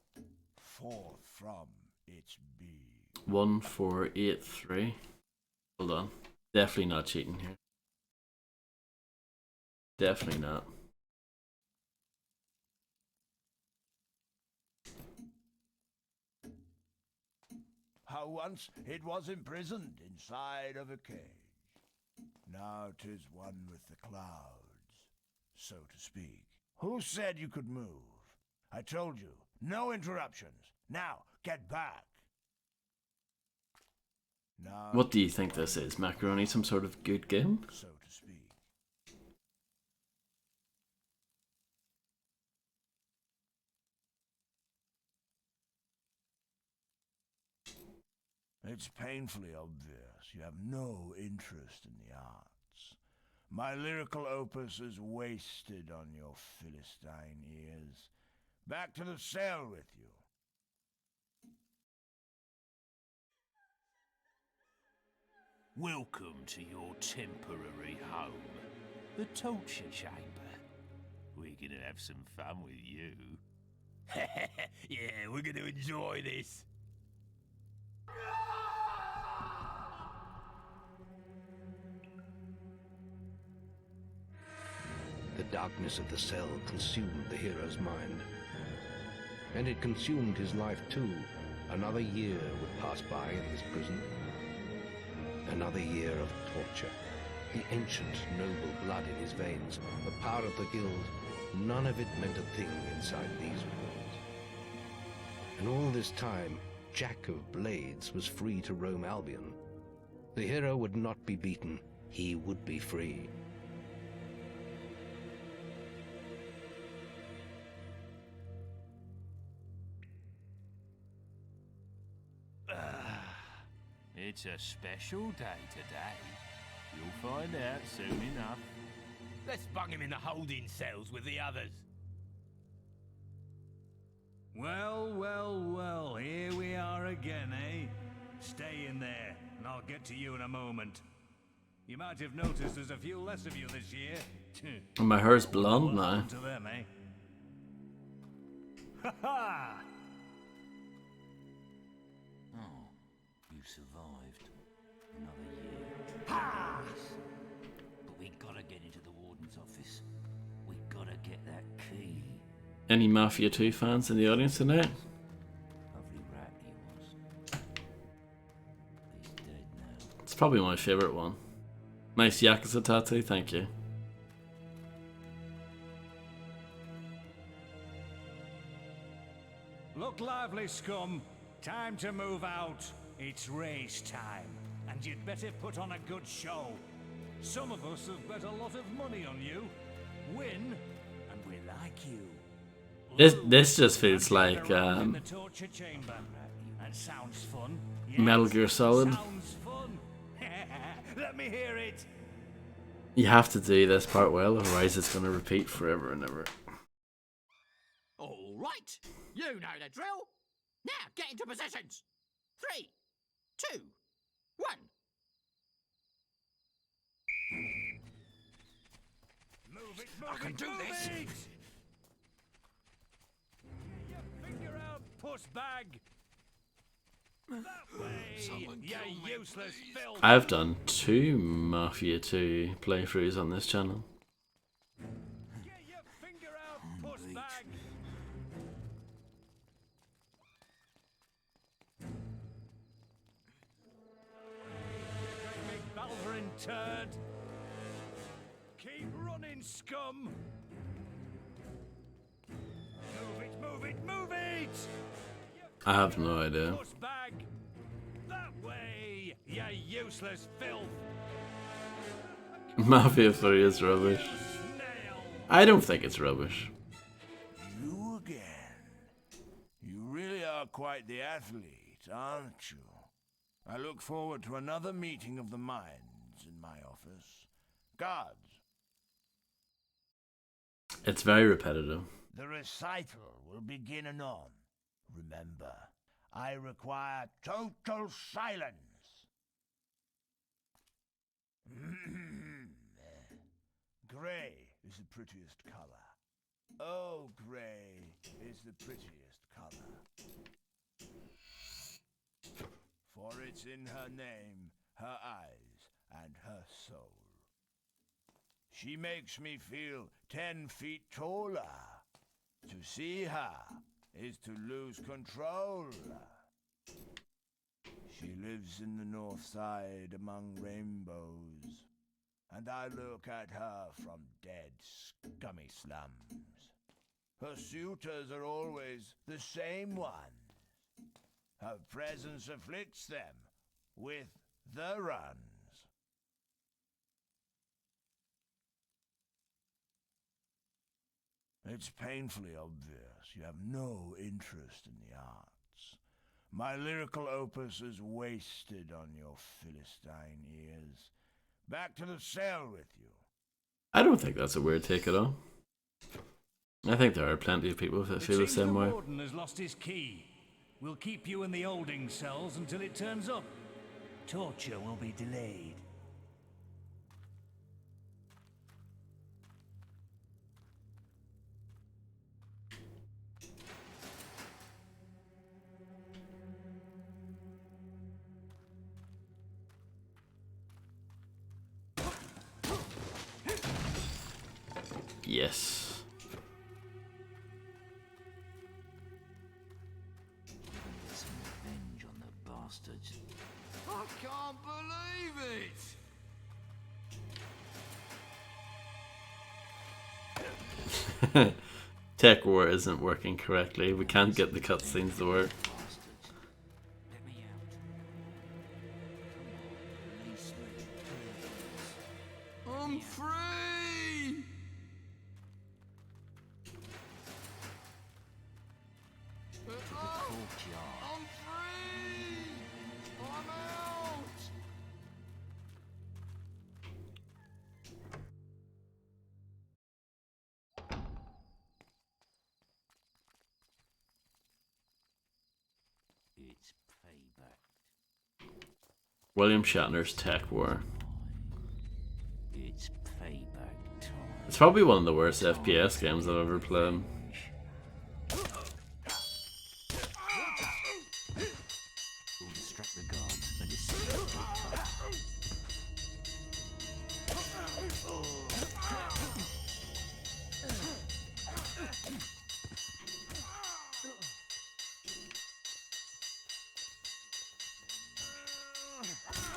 S20: forth from its beak.
S1: 1483. Hold on. Definitely not cheating here. Definitely not.
S20: How once it was imprisoned inside of a cage. Now 'tis one with the clouds, so to speak. Who said you could move? I told you, no interruptions. Now, get back. Now,
S1: What do you think this is? Macaroni, some sort of good game?
S20: so to speak. It's painfully obvious you have no interest in the arts. My lyrical opus is wasted on your Philistine ears. Back to the cell with you.
S2: Welcome to your temporary home, the torture chamber. We're gonna have some fun with you. Yeah, we're gonna enjoy this.
S8: The darkness of the cell consumed the hero's mind. And it consumed his life too. Another year would pass by in this prison. Another year of torture. The ancient, noble blood in his veins, the power of the guild, none of it meant a thing inside these walls. And all this time, Jack of Blades was free to roam Albion. The hero would not be beaten. He would be free.
S2: It's a special day today. You'll find out soon enough. Let's bung him in the holding cells with the others.
S19: Well, well, well, here we are again, eh? Stay in there, and I'll get to you in a moment. You might have noticed there's a few less of you this year.
S1: And my hair's blonde
S19: What
S1: now.
S19: happened to them, eh? Ha ha!
S2: Oh, you survived. Another year. Ha! But we gotta get into the warden's office. We gotta get that key.
S1: Any Mafia 2 fans in the audience tonight?
S2: Lovely rat he was. He's dead now.
S1: It's probably my favourite one. Nice Yakuza tattoo, thank you.
S19: Look lively, scum. Time to move out. It's race time. And you'd better put on a good show. Some of us have bet a lot of money on you. Win, and we like you.
S1: This just feels like
S19: In the torture chamber. And sounds fun. Yes,
S1: Metal Gear Solid.
S19: Sounds fun. Let me hear it.
S1: You have to do this part well, otherwise it's going to repeat forever and ever.
S2: All right. You know the drill. Now get into positions. 3, 2, 1.
S19: Move it,
S2: I can do this.
S19: Get your finger out, puss bag. That way, you useless filth.
S1: I've done 2 Mafia 2 playthroughs on this channel.
S19: Get your finger out, puss bag. turd! Keep running, scum! Move it, move it, move it!
S1: I have no idea.
S19: Puss bag! That way, you useless filth!
S1: Mafia 3 is rubbish. I don't think it's rubbish.
S20: You again. You really are quite the athlete, aren't you? I look forward to another meeting of the minds in my office. Guards.
S1: It's very repetitive.
S20: The recital will begin anon. Remember, I require total silence. Grey is the prettiest color. Oh, grey is the prettiest color. For it's in her name, her eyes, and her soul. She makes me feel 10 feet taller. To see her is to lose control. She lives in the north side among rainbows, and I look at her from dead, scummy slums. Her suitors are always the same ones. Her presence afflicts them with the runs. It's painfully obvious you have no interest in the arts. My lyrical opus is wasted on your Philistine ears. Back to the cell with you.
S1: I don't think that's a weird take at all. I think there are plenty of people that feel the same way.
S19: The warden has lost his key. We'll keep you in the holding cells until it turns up. Torture will be delayed.
S1: Yes.
S2: Some revenge on the bastards. I can't believe it!
S1: Tech War isn't working correctly. We can't get the cutscenes to work.
S2: I'm free! I'm free! I'm out! It's payback.
S1: William Shatner's Tech War.
S2: It's payback time.
S1: It's probably one of the worst FPS games I've ever played.
S2: We'll distract the guards and escape.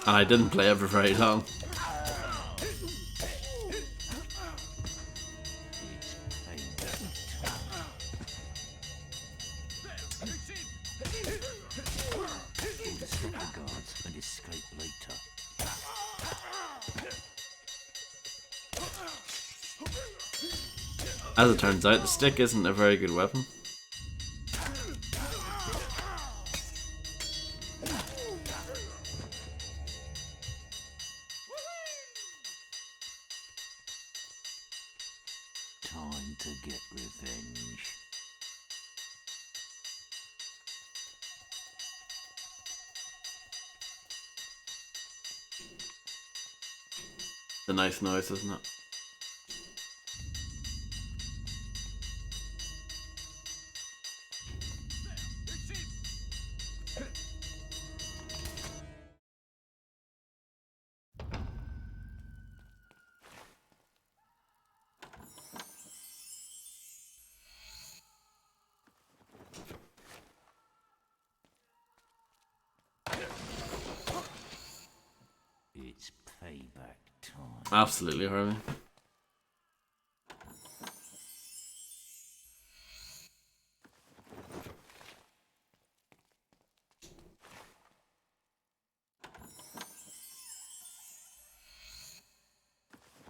S1: And I didn't play it for very long. As it turns out, the stick isn't a very good weapon.
S2: Time to get revenge.
S1: It's a nice noise, isn't it?
S2: It's payback time.
S1: Absolutely, Harvey.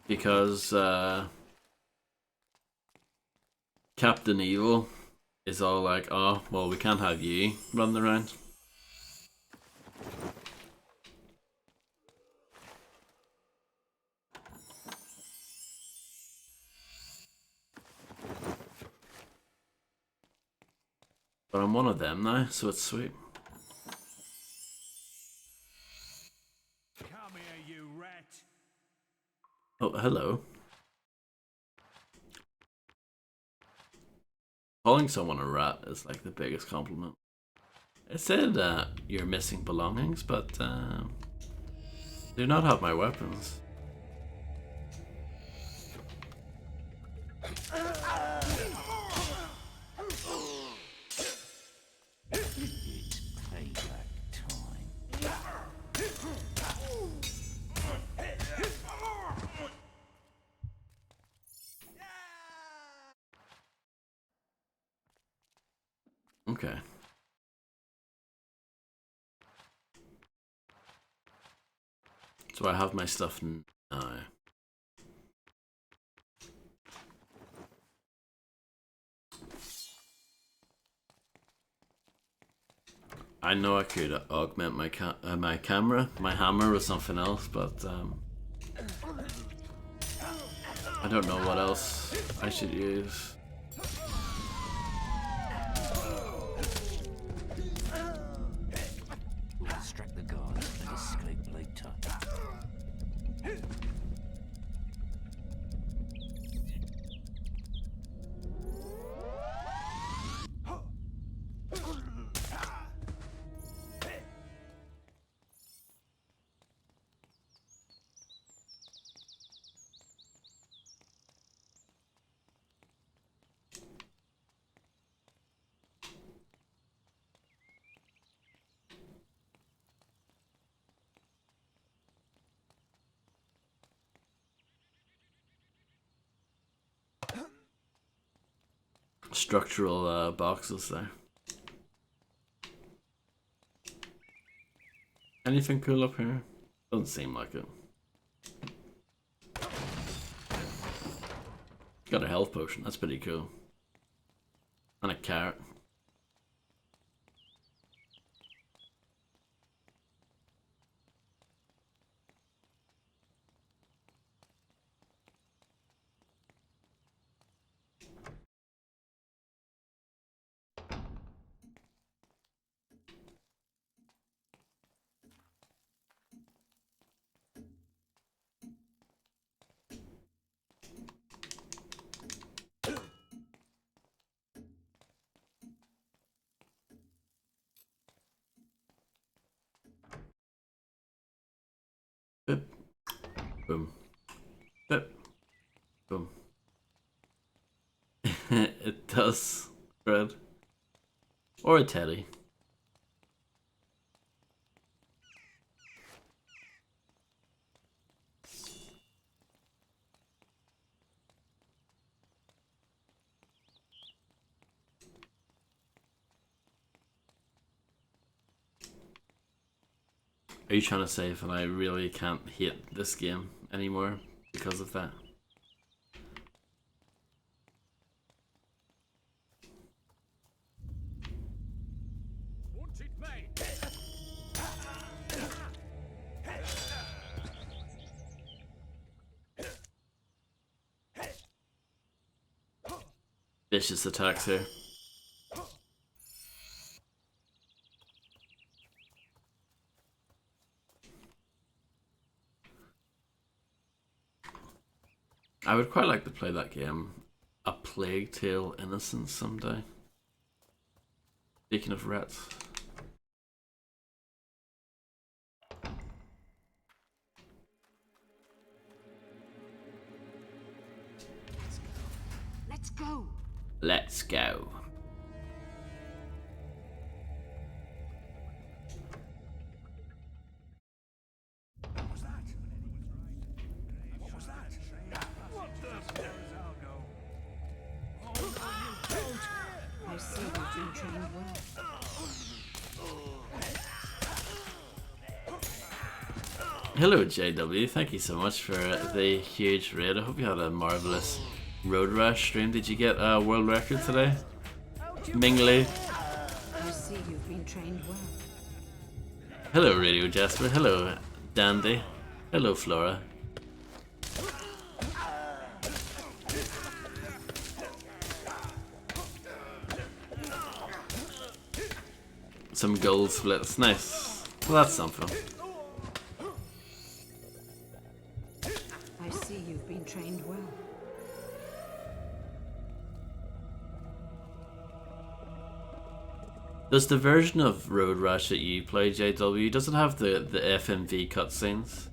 S1: Because Captain Evil is all like, oh, well, we can't have you running around. But I'm one of them now, so it's sweet.
S19: Come here, you rat.
S1: Oh, hello. Calling someone a rat is like the biggest compliment. It said you're missing belongings, but do not have my weapons.
S2: It's payback time.
S1: Okay. So I have my stuff now. I know I could augment my my camera, my hammer with something else, but I don't know what else I should use.
S2: We'll distract the guards and escape later.
S1: Structural boxes there. Anything cool up here? Doesn't seem like it. Got a health potion, that's pretty cool. And a carrot. Boop. Boom. Boop. Boom. It does, Fred. Or a teddy. Are you trying to say that I really can't hate this game anymore because of that? Vicious attacks here. I would quite like to play that game, A Plague Tale Innocence, someday. Speaking of rats.
S4: Let's go.
S1: Let's go.
S4: see you've been trained well.
S1: Hello JW, thank you so much for the huge raid. I hope you had a marvellous Road Rash stream. Did you get a world record today? Mingli.
S4: I see you've been trained well.
S1: Hello Radio Jasper, hello Dandy, hello Flora. Some gold splits, nice. Well, that's something.
S4: I see you've been trained well.
S1: Does the version of Road Rash that you play, JW, does it have the FMV cutscenes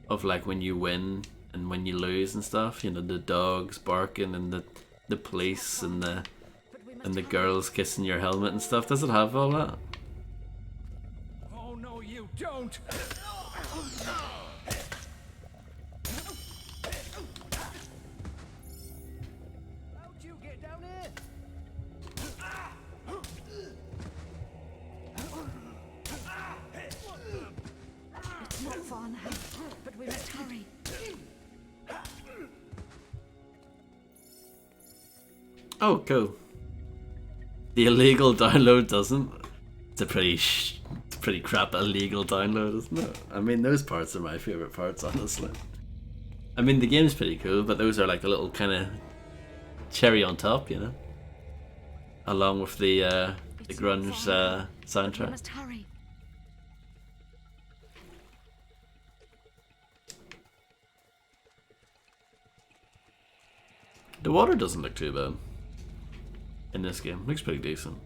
S1: of like when you win and when you lose and stuff? You know, the dogs barking and the police and the girls kissing your helmet and stuff. Does it have all that?
S19: Oh no, you don't! How'd you get down here?
S4: It's not far now, but we must hurry.
S1: Oh, cool. The illegal download doesn't. It's a pretty crap illegal download, isn't it? I mean, those parts are my favorite parts, honestly. I mean, the game's pretty cool, but those are like a little kind of cherry on top, you know. Along with the grunge soundtrack.
S4: We must hurry.
S1: The water doesn't look too bad in this game. Looks pretty decent.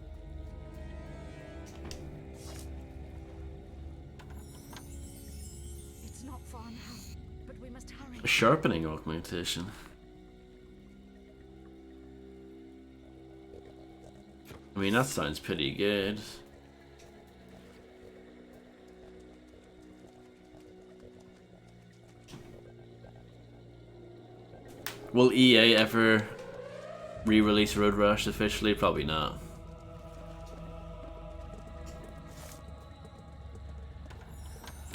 S4: It's not far now, but we must hurry.
S1: A sharpening augmentation. I mean, that sounds pretty good. Will EA ever re-release Road Rash officially? Probably not.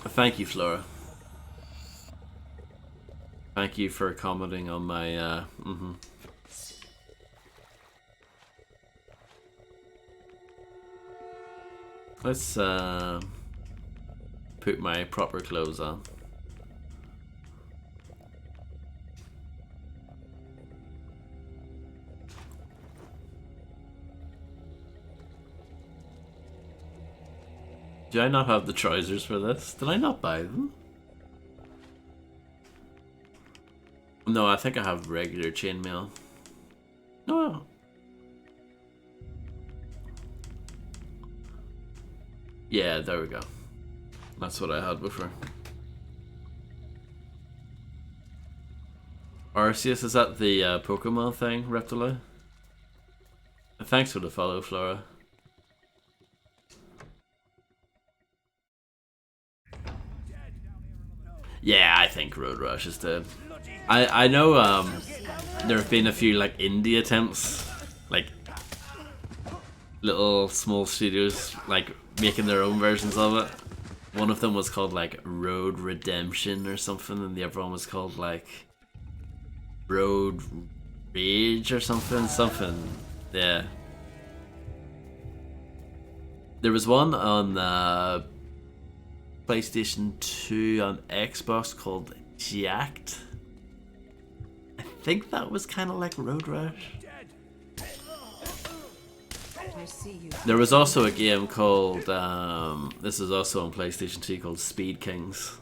S1: Thank you, Flora. Thank you for commenting on my Let's put my proper clothes on. Do I not have the trousers for this? Did I not buy them? No, I think I have regular chainmail. No. Yeah, there we go. That's what I had before. Arceus, is that the Pokemon thing, Reptile? Thanks for the follow, Flora. Yeah, I think Road Rash is dead. I know there have been a few like indie attempts, like little small studios like making their own versions of it. One of them was called like Road Redemption or something, and the other one was called like Road Rage or something. Yeah. There was one on PlayStation 2 on Xbox called Jacked. I think that was kind of like Road Rash.
S4: I see you.
S1: There was also a game called, this is also on PlayStation 2 called Speed Kings.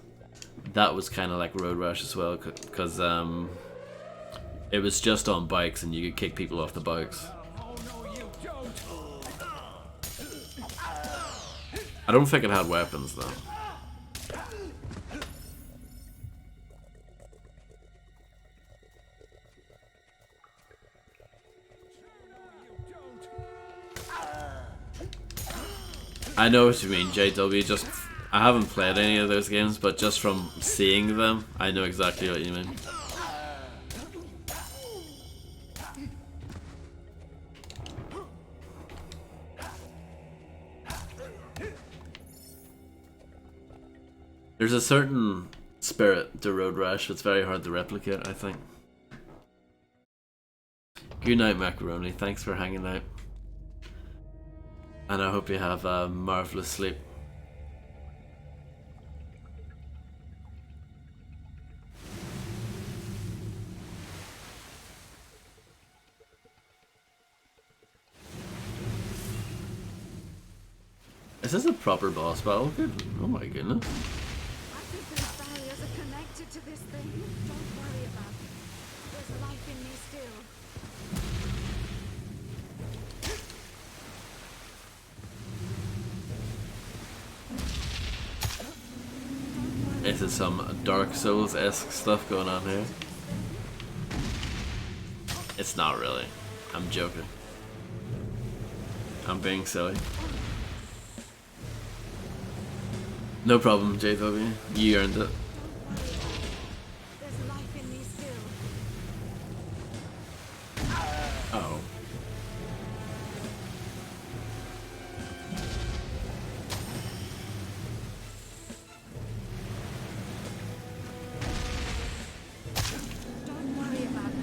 S1: That was kind of like Road Rash as well, because it was just on bikes and you could kick people off the bikes. I don't think it had weapons though. I know what you mean, JW. I haven't played any of those games, but just from seeing them, I know exactly what you mean. There's a certain spirit to Road Rash that's very hard to replicate, I think. Good night, Macaroni. Thanks for hanging out. And I hope you have a marvelous sleep. Is this a proper boss battle? Good. Oh my goodness.
S4: I think those barriers are connected to this thing. Don't worry about it. There's life in me still.
S1: This is some Dark Souls-esque stuff going on here. It's not really. I'm joking. I'm being silly. No problem, JW. You earned it.
S4: There's life in me still.
S1: Oh.
S4: Don't worry about it.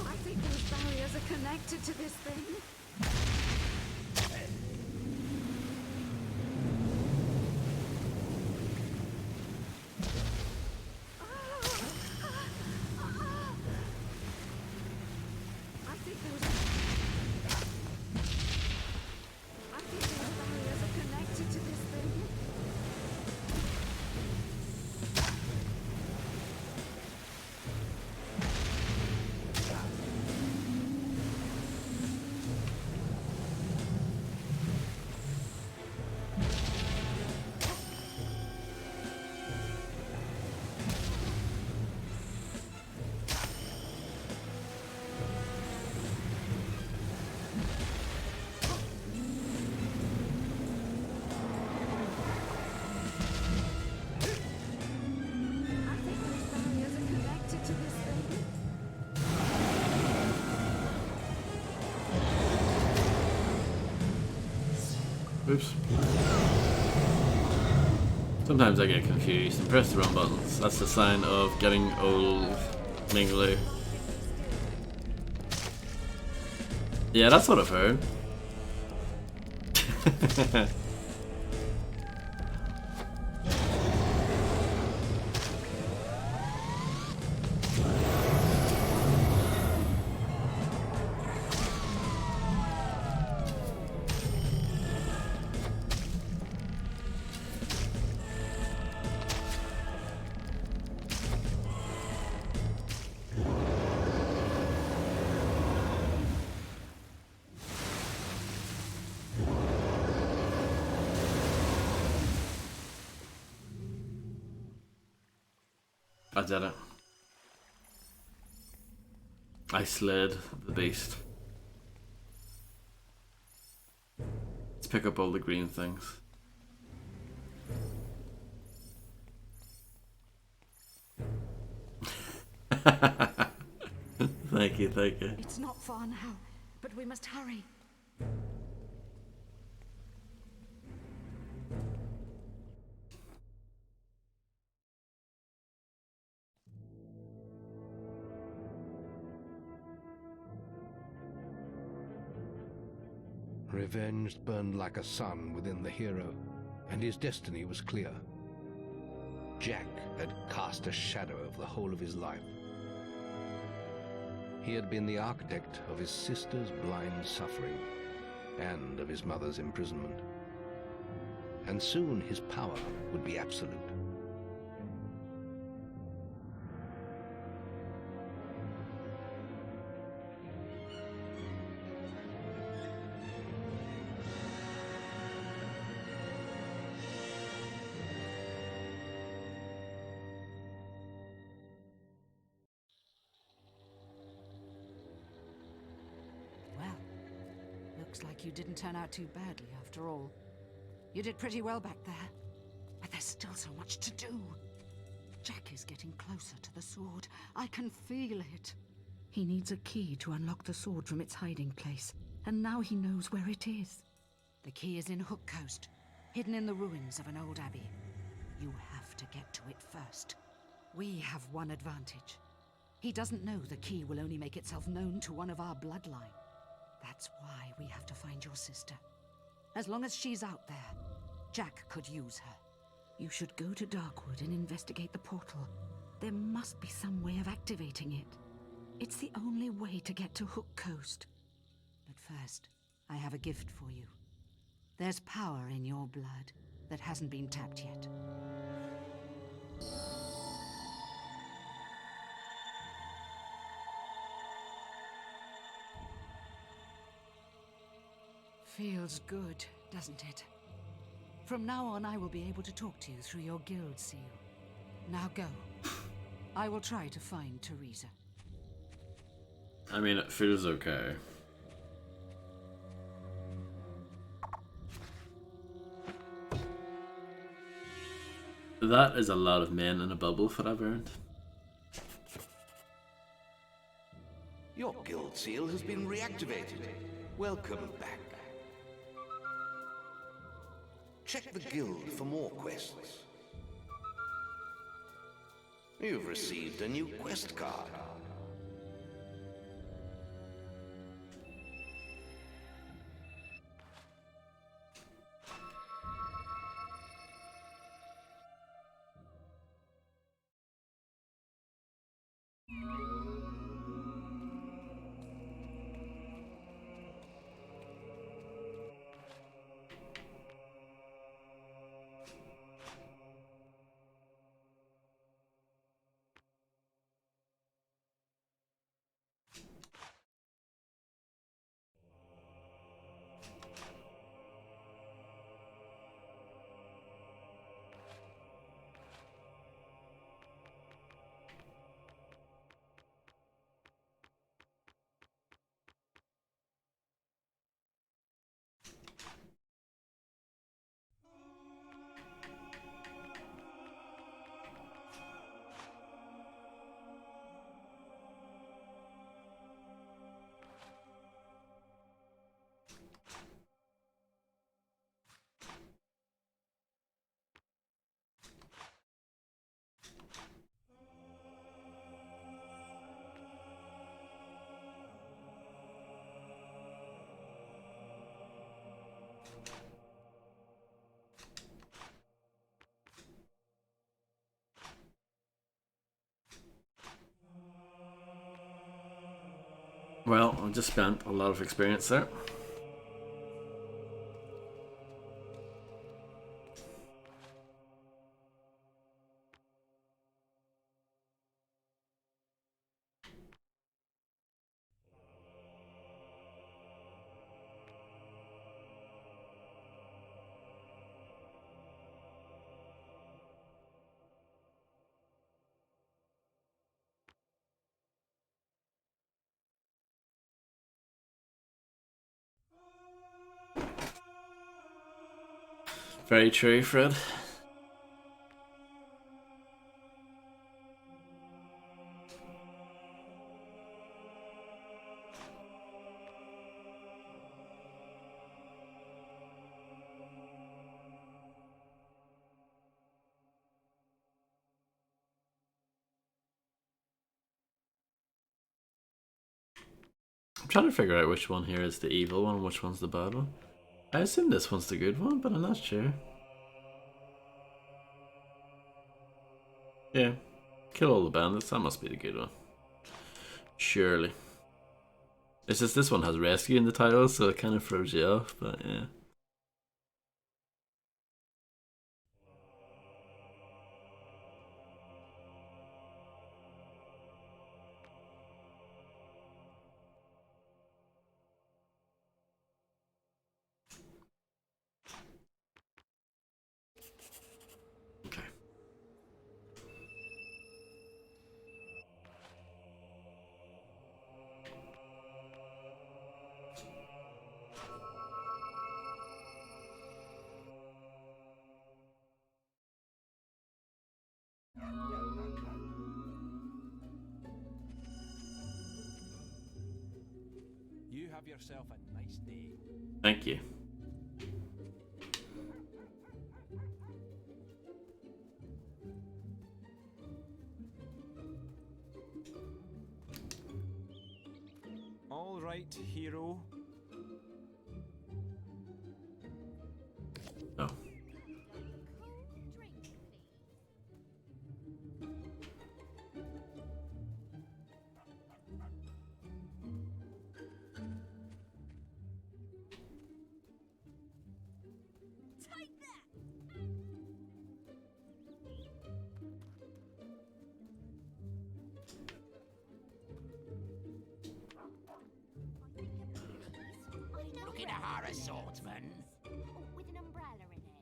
S4: I think those barriers are connected to this thing. I think those barriers are connected to this thing.
S1: Oops. Sometimes I get confused and press the wrong buttons. That's the sign of getting old, Minglu. Yeah, that's what I've heard. I did it. I slid the beast. Let's pick up all the green things. Thank you, thank you.
S4: It's not far now, but we must hurry.
S8: Revenge burned like a sun within the hero, and his destiny was clear. Jack had cast a shadow over the whole of his life. He had been the architect of his sister's blind suffering and of his mother's imprisonment. And soon his power would be absolute.
S4: Well, looks like you didn't turn out too badly after all. You did pretty well back there, but there's still so much to do. Jack is getting closer to the sword. I can feel it. He needs a key to unlock the sword from its hiding place, and now he knows where it is. The key is in Hook Coast, hidden in the ruins of an old abbey. You have to get to it first. We have one advantage. He doesn't know the key will only make itself known to one of our bloodline. That's why we have to find your sister. As long as she's out there, Jack could use her. You should go to Darkwood and investigate the portal. There must be some way of activating it. It's the only way to get to Hook Coast. But first, I have a gift for you. There's power in your blood that hasn't been tapped yet. Feels good, doesn't it? From now on, I will be able to talk to you through your guild seal. Now go. I will try to find Teresa.
S1: I mean, it feels okay. That is a lot of men in a bubble for I've earned.
S16: Your guild seal has been reactivated. Welcome back. Check the guild for more quests. You've received a new quest card.
S1: Well, I just spent a lot of experience there. Very true, Fred. I'm trying to figure out which one here is the evil one and which one's the bad one. I assume this one's the good one, but I'm not sure. Yeah. Kill all the bandits, that must be the good one. Surely. It's just this one has rescue in the title, so it kind of throws you off, but yeah.
S12: You have yourself a nice day.
S1: Thank you.
S12: All right, hero.
S1: Oh.
S2: Looking at her, a swordsman.
S3: With an umbrella in it.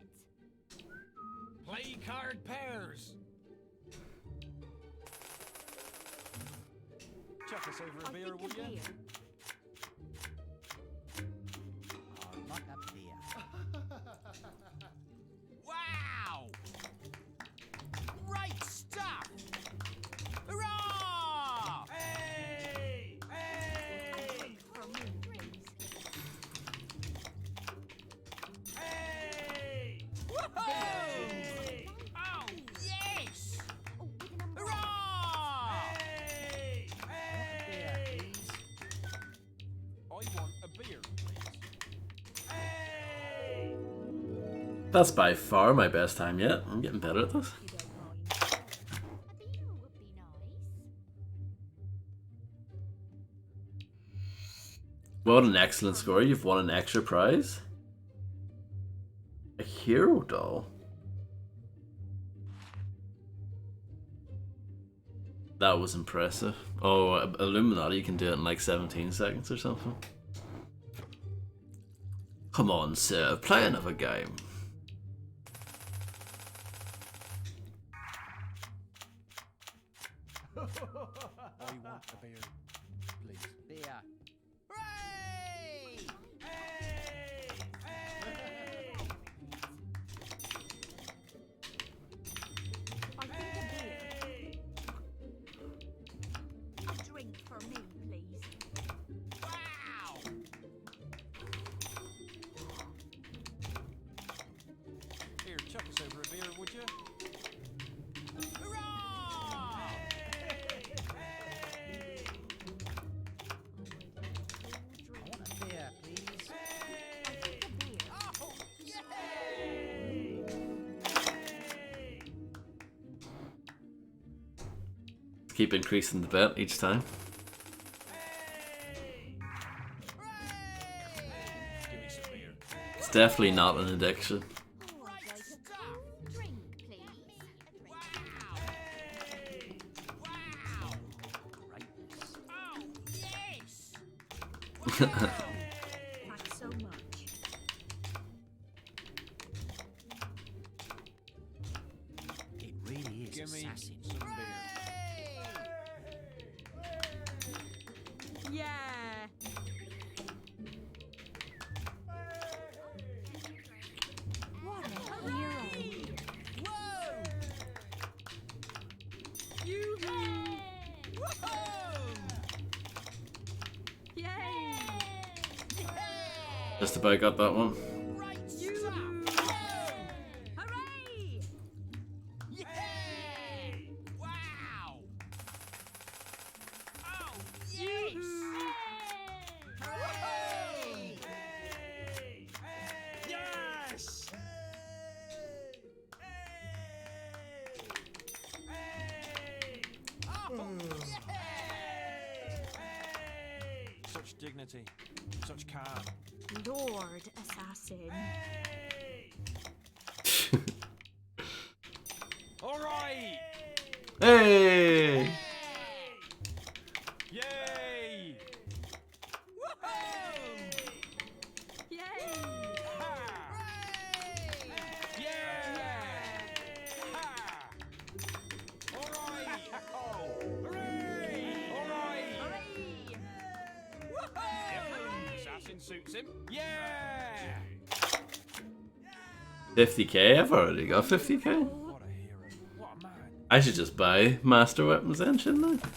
S12: Play card pairs. Chuck us over a beer, will you?
S2: Oh, not a beer. Wow! Great stuff! Hurrah!
S12: Hey! Hey! Hey!
S2: Woohoo!
S12: Hey!
S2: Oh, yes! Hurrah!
S12: Hey! Hey! I want a beer, please. Hey!
S1: That's by far my best time yet. I'm getting better at this. What an excellent score. You've won an extra prize. A hero doll. That was impressive. Oh, Illuminati, you can do it in like 17 seconds or something. Come on, sir, play another game.
S12: I want a beer, please.
S2: Beer.
S12: Hey! Hey! Hey!
S3: I think a beer. A drink for me, please.
S2: Wow!
S12: Here, chuck us over a beer, would you?
S2: Hurrah!
S12: Hey!
S2: I want a beer, please.
S12: Hey!
S2: Oh, yeah!
S12: Hey!
S1: Keep increasing the bet each time.
S12: Give me some beer.
S1: It's definitely not an addiction.
S3: Drink, please.
S2: Wow!
S12: Hey!
S2: Wow! Greatness. Oh, yes!
S3: Thanks so much.
S2: It really is
S12: Give me
S2: assassin.
S12: some beer.
S3: Yeah. What a hero.
S2: Whoa!
S3: Yoo-hoo. Yay.
S1: Just about got that one.
S2: Great stuff!
S3: Hooray!
S2: Yay! Wow! Oh, yes! Hooray!
S12: Hey! Such dignity, such calm.
S3: Lord Assassin.
S12: All right.
S1: Hey!
S12: Yay! Suits him. Yeah!
S1: 50k? I've already got 50k. I should just buy Master Weapons then, shouldn't I?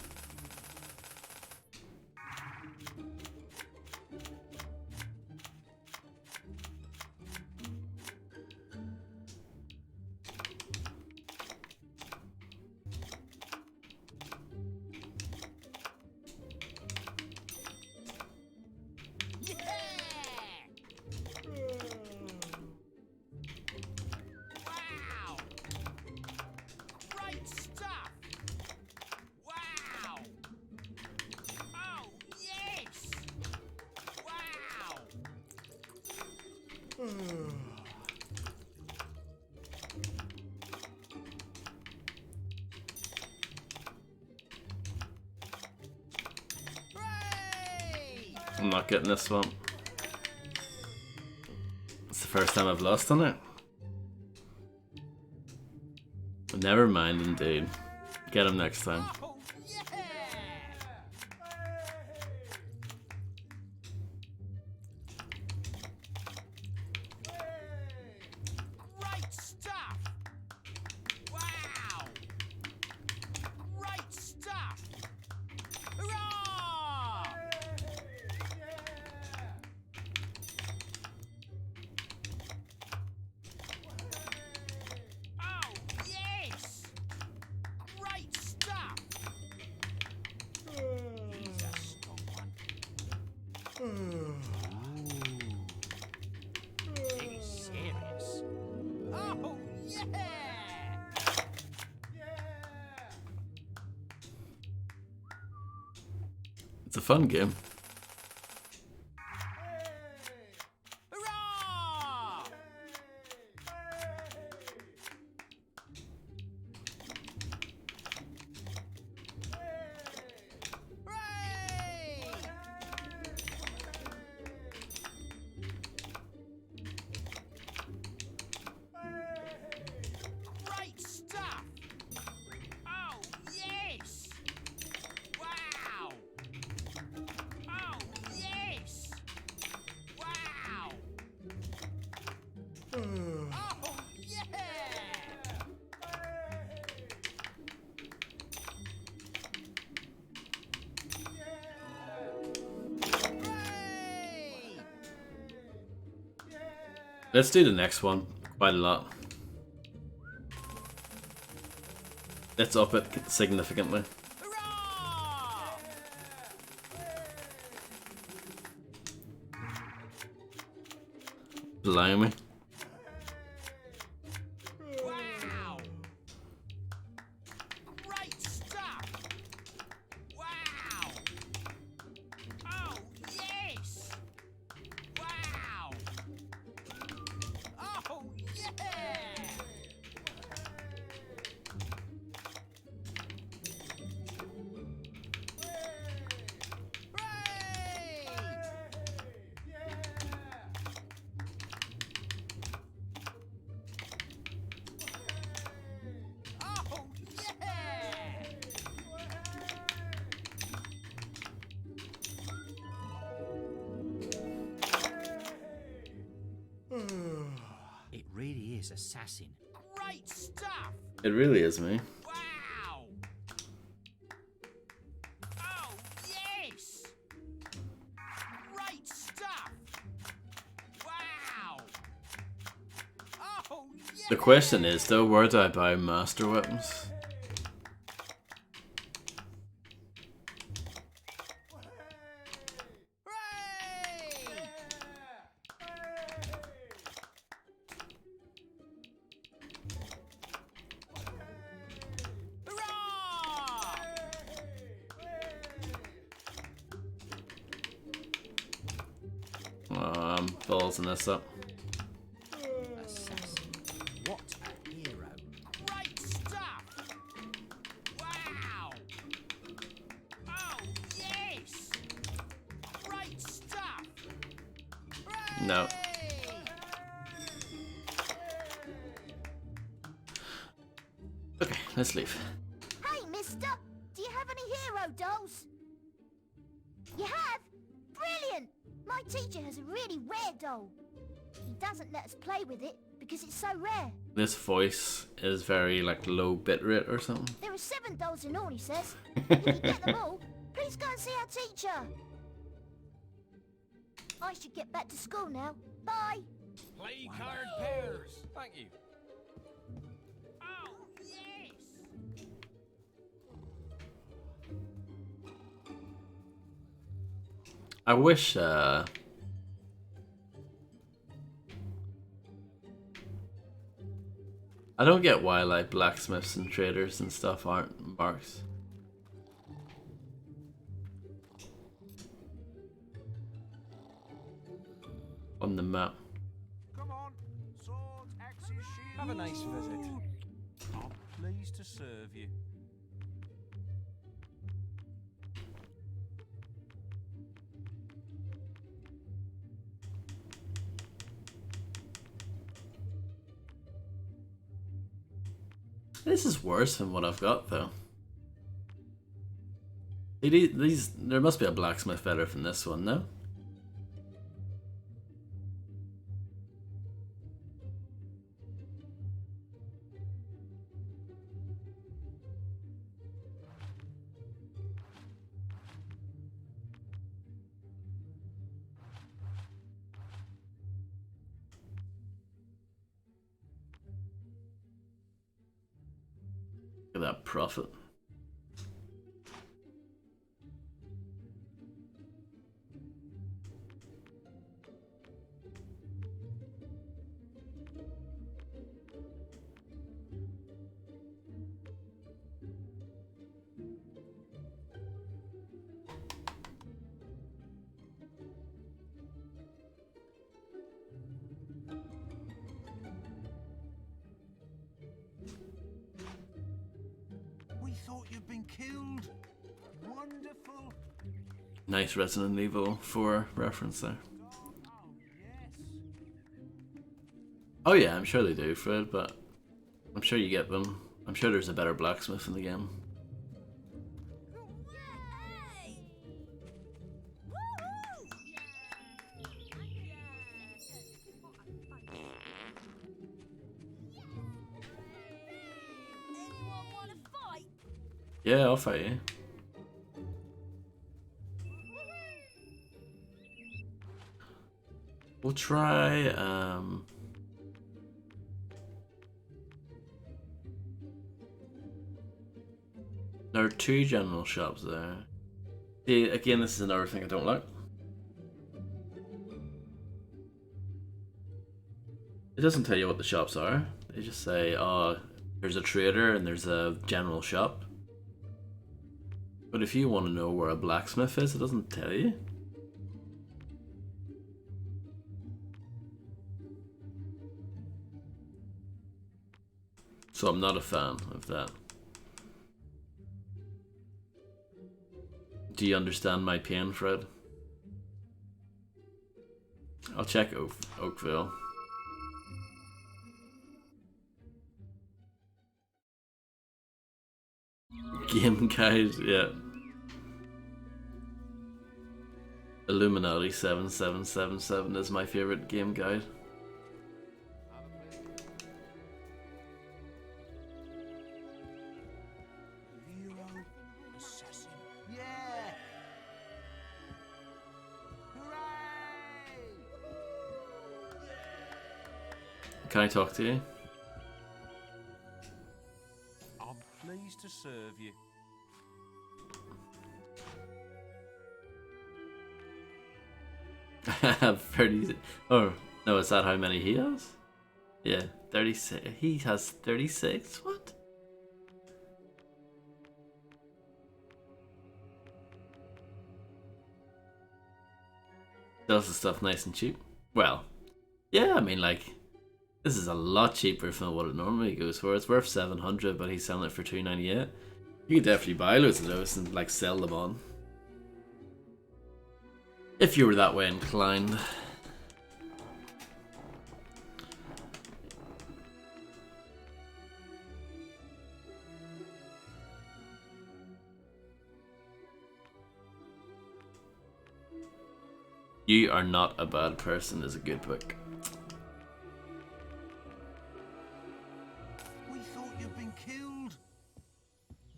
S1: I'm not getting this one. It's the first time I've lost on it. But never mind, indeed. Get him next time. It's a fun game. Let's do the next one. Quite a lot. Let's up it significantly. Blimey.
S2: It really is assassin. Great stuff!
S1: It really is me.
S2: Wow! Oh, yes! Great stuff! Wow! Oh, yes!
S1: The question is though, where do I buy Master Weapons? I'm ballsing this up.
S2: Assassin. What a hero. Great stuff! Wow! Oh, yes! Great stuff!
S1: No. Okay, let's leave.
S3: Hey, mister! Do you have any hero dolls? You have? Brilliant! My teacher has a really rare doll. He doesn't let us play with it because it's so rare.
S1: This voice is very like low bitrate or something.
S3: There are 7 dolls in all, he says. If you get them all, please go and see our teacher. I should get back to school now. Bye.
S12: Play card pairs. Thank you.
S2: Oh, yes!
S1: I wish I don't get why like blacksmiths and traders and stuff aren't marks. On the map.
S15: Come on, swords, axes, shields.
S12: Have a nice visit. I'm pleased to serve you.
S1: This is worse than what I've got though. These there must be a blacksmith better than this one, no? Look at that profit.
S15: We thought you'd been killed. Wonderful.
S1: Nice Resident Evil 4 reference there. Oh yeah, I'm sure they do, Fred, but I'm sure you get them. I'm sure there's a better blacksmith in the game. Yeah, I'll fight you. We'll try, there are 2 general shops there. See, again, this is another thing I don't like. It doesn't tell you what the shops are. They just say, oh, there's a trader and there's a general shop. But if you want to know where a blacksmith is, it doesn't tell you. So I'm not a fan of that. Do you understand my pain, Fred? I'll check Oakville. Game guide, yeah. Illuminati7777 is my favorite game guide.
S15: Hero, assassin. Yeah. Hooray!
S1: Can I talk to you?
S12: I'm pleased to serve you.
S1: 30. Oh, no, is that how many he has? Yeah, 36. He has 36? What? Sells the stuff nice and cheap. Well, yeah, I mean, like, this is a lot cheaper than what it normally goes for. It's worth 700, but he's selling it for 298. You could definitely buy loads of those and like sell them on. If you were that way inclined. You Are Not a Bad Person is a good book.
S10: We thought you'd been killed.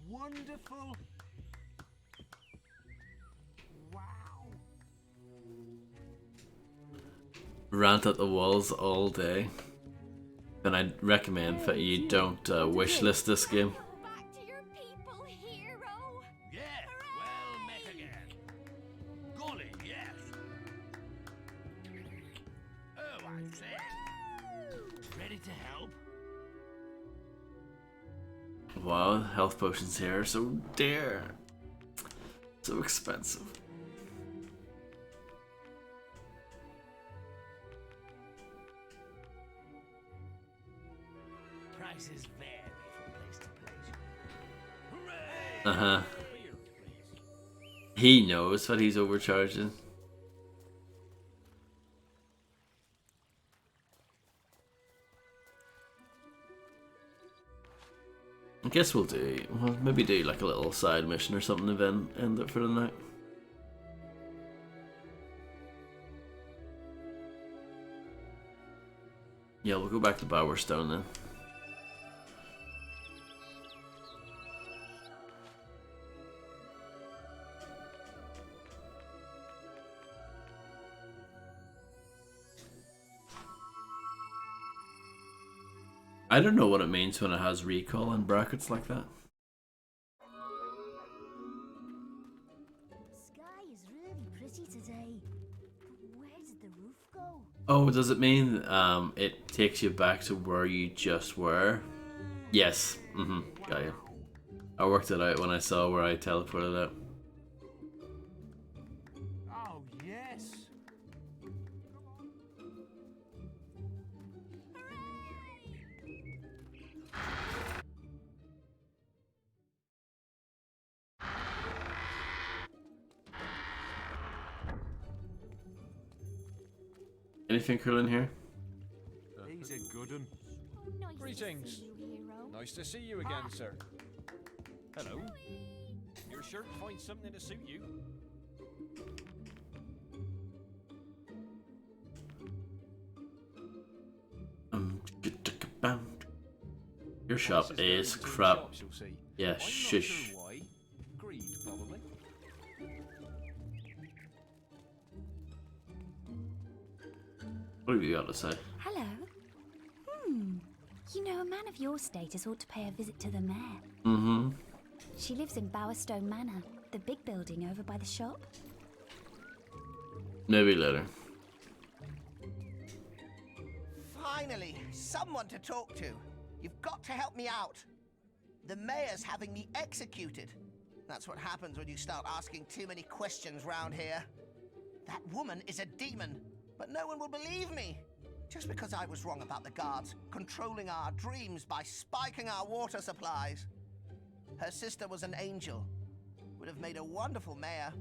S10: Wonderful. Wow.
S1: Rant at the walls all day. And I'd recommend that you don't wishlist this game.
S2: Yeah, well met again. Golly, yes. Oh, I said. Ready to help?
S1: Wow, health potions here are so dear. So expensive.
S2: Prices vary from place to place.
S1: Uh-huh. He knows that he's overcharging. I guess we'll maybe do like a little side mission or something and then end it for the night. Yeah, we'll go back to Bowerstone then. I don't know what it means when it has recall in brackets like that.
S3: The sky is really pretty today. But where did the roof go?
S1: Oh, does it mean it takes you back to where you just were? Yes. Got you. I worked it out when I saw where I teleported out.
S10: Oh, yes.
S1: Anything cool in here?
S15: He's a good un.
S12: Greetings. Nice to see you again, sir. Hello. You're sure to find something to suit you?
S1: Your shop is crap. Yeah, shush.
S12: Greed, probably.
S1: What have you got to say?
S21: Hello. You know, a man of your status ought to pay a visit to the mayor.
S1: Mm-hmm.
S21: She lives in Bowerstone Manor, the big building over by the shop.
S1: Maybe later.
S17: Finally, someone to talk to. You've got to help me out. The mayor's having me executed. That's what happens when you start asking too many questions round here. That woman is a demon, but no one will believe me. Just because I was wrong about the guards controlling our dreams by spiking our water supplies. Her sister was an angel. Would have made a wonderful mayor.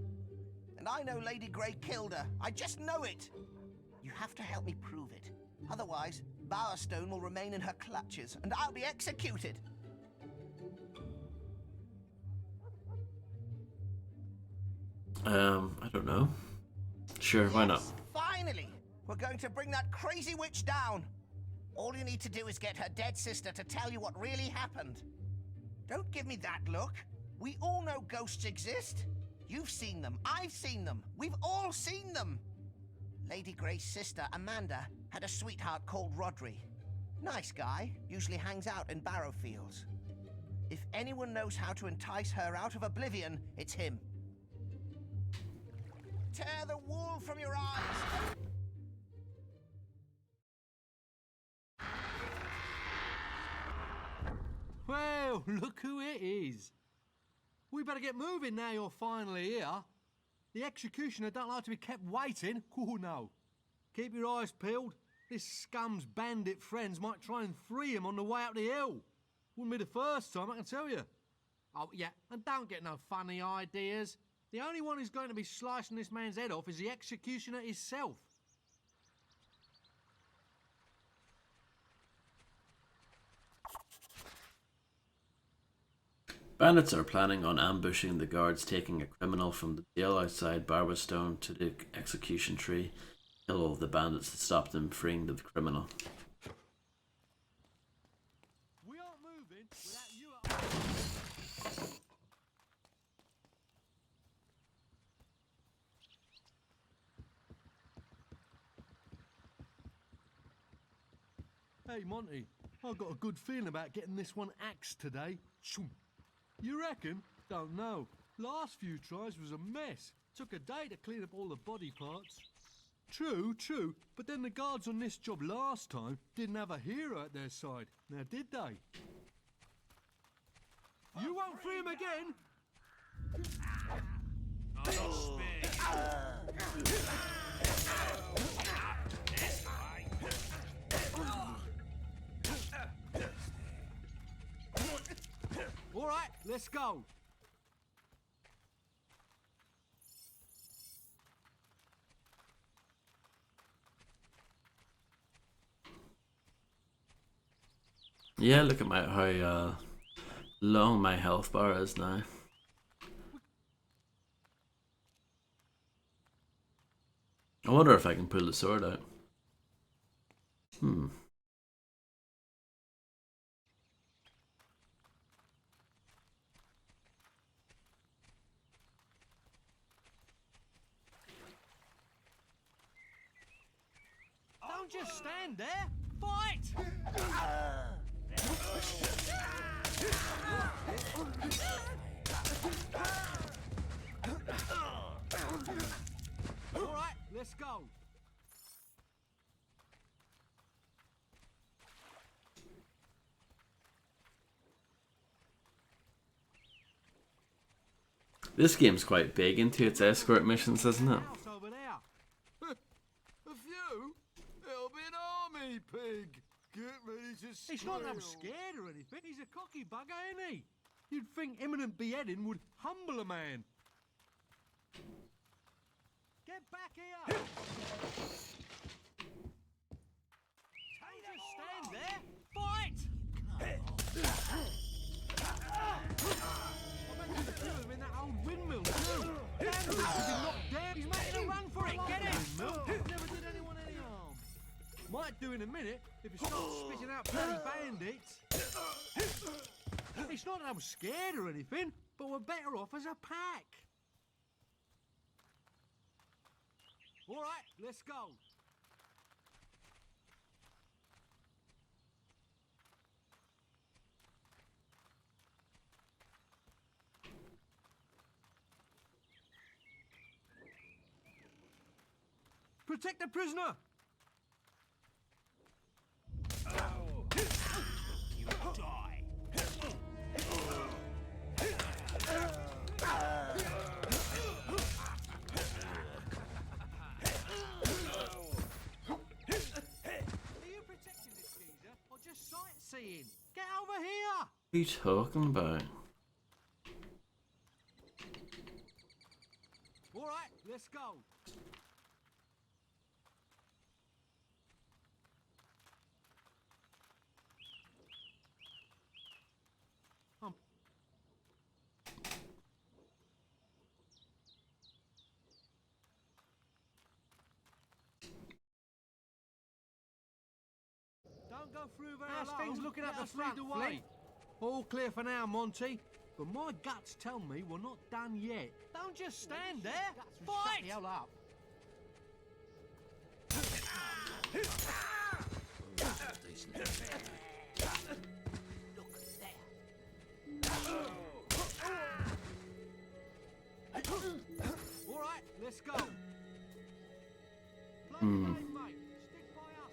S17: And I know Lady Grey killed her. I just know it. You have to help me prove it. Otherwise, Bowerstone will remain in her clutches, and I'll be executed.
S1: I don't know. Sure, why not?
S17: Finally! We're going to bring that crazy witch down. All you need to do is get her dead sister to tell you what really happened. Don't give me that look. We all know ghosts exist. You've seen them. I've seen them. We've all seen them. Lady Grey's sister, Amanda, had a sweetheart called Rodri. Nice guy. Usually hangs out in Barrowfields. If anyone knows how to entice her out of oblivion, it's him. Tear the wool from your eyes.
S15: Well, look who it is. We better get moving now you're finally here.
S5: The executioner don't like to be kept waiting. Oh, no. Keep your eyes peeled. This scum's bandit friends might try and free him on the way up the hill. Wouldn't be the first time, I can tell you. Oh, yeah, and don't get no funny ideas. The only one who's going to be slicing this man's head off is the executioner himself.
S1: Bandits are planning on ambushing the guards taking a criminal from the jail outside Barberstone to the execution tree. Kill all of the bandits that stop them freeing the criminal.
S5: We aren't moving without you at Hey, Monty, I've got a good feeling about getting this one axed today. You reckon? Don't know. Last few tries was a mess. Took a day to clean up all the body parts. True, but then the guards on this job last time didn't have a hero at their side. Now, did they? You won't free him again? All right, let's go.
S1: Yeah, look at how long my health bar is now. I wonder if I can pull the sword out.
S5: Don't just stand there. Fight! All right, let's go.
S1: This game's quite big into its escort missions, isn't it?
S5: Over there. A few? It'll be an army pig. Get ready to squeal. He's not that I'm scared or anything. He's a cocky bugger, ain't he? You'd think imminent beheading would humble a man. Get back here! Don't just stand there. Fight! I bet you the two of them in that old windmill too. Damn, he's been knocked down. He's making a run for it. Get it! Never did anyone any harm. Might do in a minute if he starts spitting out bloody bandits. It's not that I'm scared or anything, but we're better off as a pack. All right, let's go. Protect the prisoner! You die! Are you protecting this geezer or just sightseeing? Get over here!
S1: What are you talking about?
S5: All right, let's go. Don't go through there alone. How's things looking up the front, Flint? All clear for now, Monty. But my guts tell me we're not done yet. Don't just stand there. Fight! Shut the hell up. All right, let's go. Play the game, mate. Stick by us,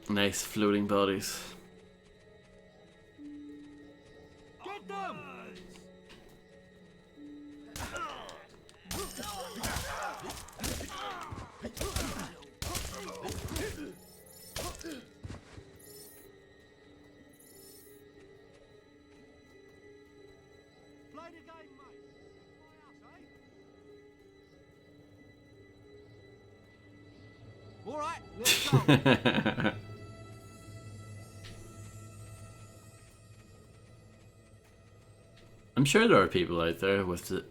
S5: eh?
S1: Nice floating bodies.
S5: Get them!
S15: All right, let's go.
S1: I'm sure there are people out there with the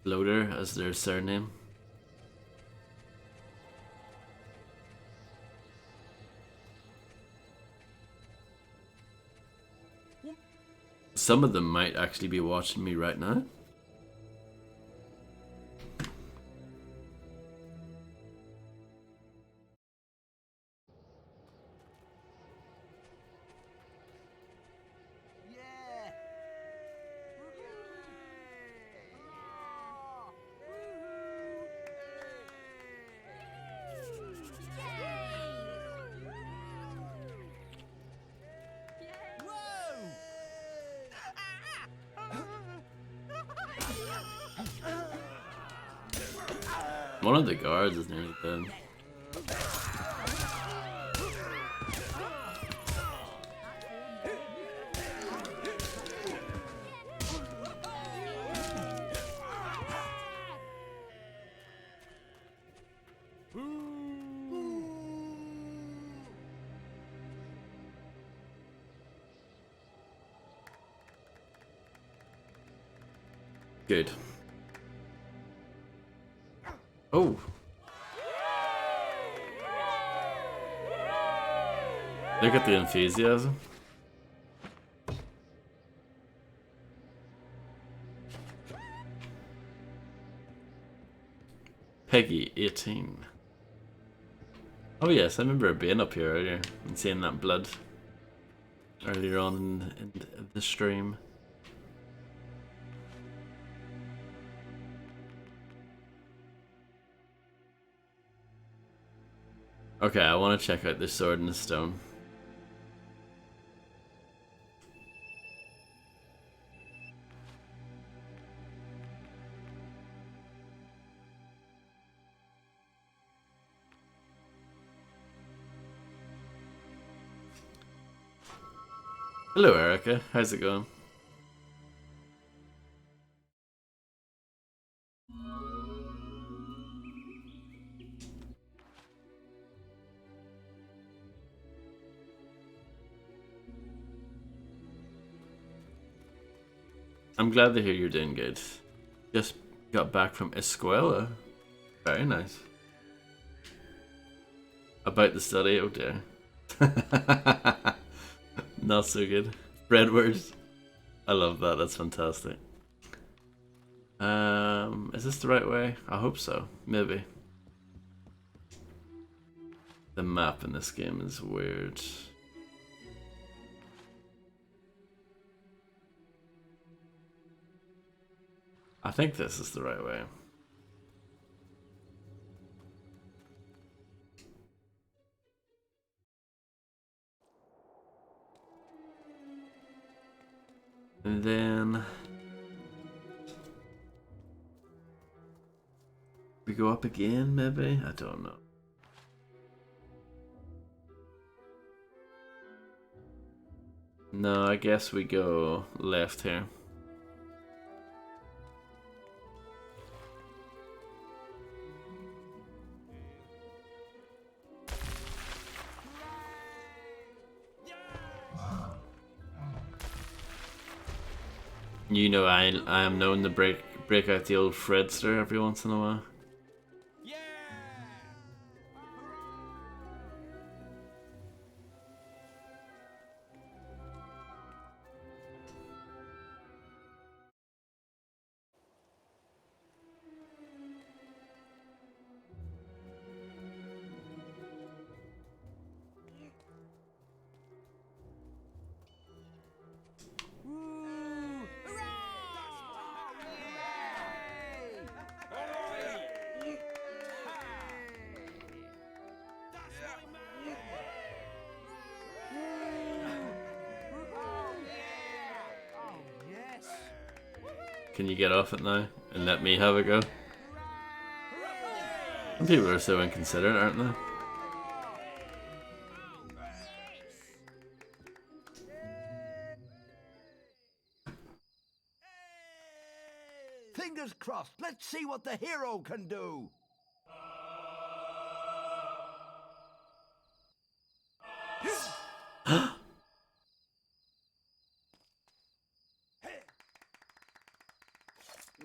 S1: Loader as their surname. Some of them might actually be watching me right now. One of the guards is nearly dead. Good. Oh. Look at the enthusiasm. Peggy 18. Oh yes, I remember being up here earlier and seeing that blood earlier on in the stream. Okay, I want to check out this sword in the stone. Hello, Erica. How's it going? I'm glad to hear you're doing good. Just got back from Escuela. Very nice. About the study, oh dear. Not so good. Breadwurst. I love that, that's fantastic. Is this the right way? I hope so. Maybe. The map in this game is weird. I think this is the right way. And then we go up again, maybe? I don't know. No, I guess we go left here. You know, I am known to break out the old Fredster every once in a while. Can you get off it now and let me have a go? Some people are so inconsiderate, aren't they?
S20: crossed. Let's see what the hero can do.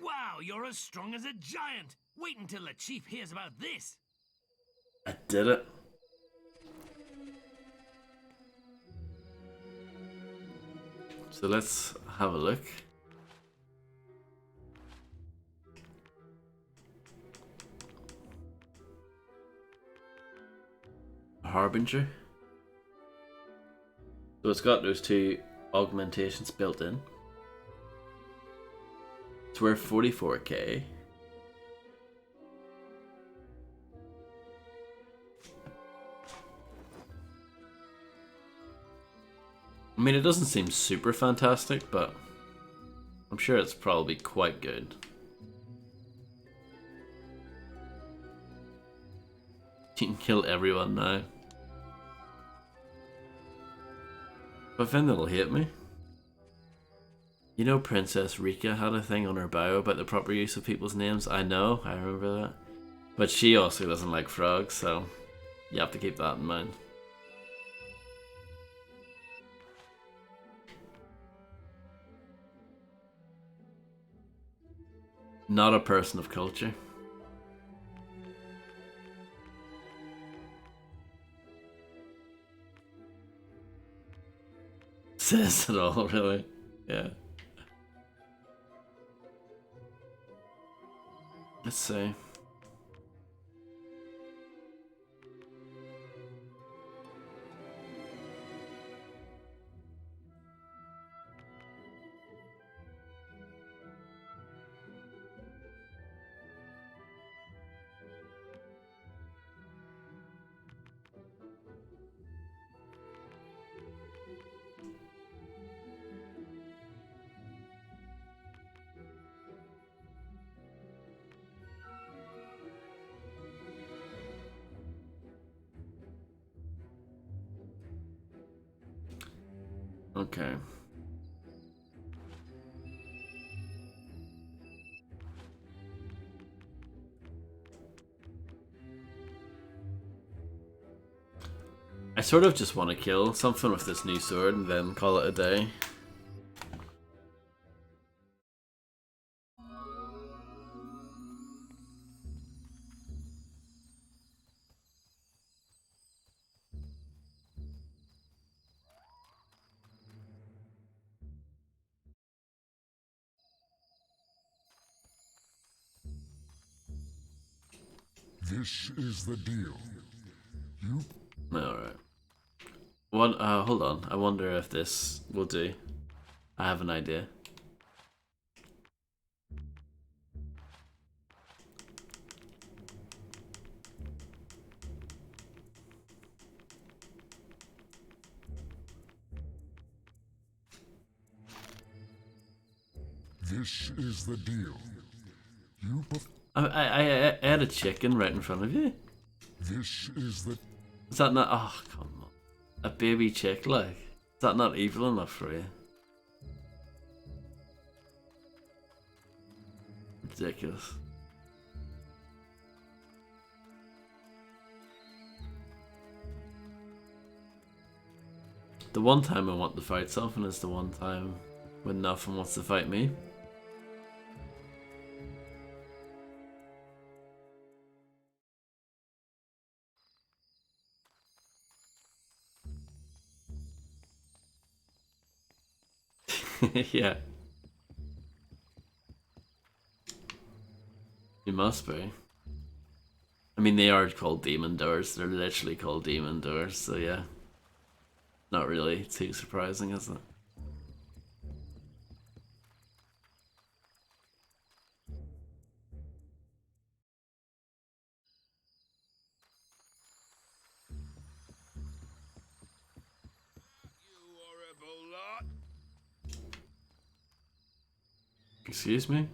S6: Wow, you're as strong as a giant. Wait until the chief hears about this.
S1: I did it. So let's have a look. Harbinger. So it's got those two augmentations built in. It's worth 44k. I mean, it doesn't seem super fantastic, but I'm sure it's probably quite good. You can kill everyone now. But then they'll hate me. You know Princess Rika had a thing on her bio about the proper use of people's names? I know, I remember that. But she also doesn't like frogs, so you have to keep that in mind. Not a person of culture. Says it all, really. Yeah. Let's see. Okay. I sort of just want to kill something with this new sword and then call it a day.
S13: This is the deal. You...
S1: Alright. One, hold on. I wonder if this will do. I have an idea.
S13: This is the deal. You...
S1: I had a chicken right in front of you.
S13: This is the...
S1: Is that not... Oh, come on. A baby chick, like. Is that not evil enough for you? Ridiculous. The one time I want to fight something is the one time when nothing wants to fight me. Yeah. You must be. I mean, they are called demon doors. They're literally called demon doors, so yeah. Not really too surprising, is it? Excuse me?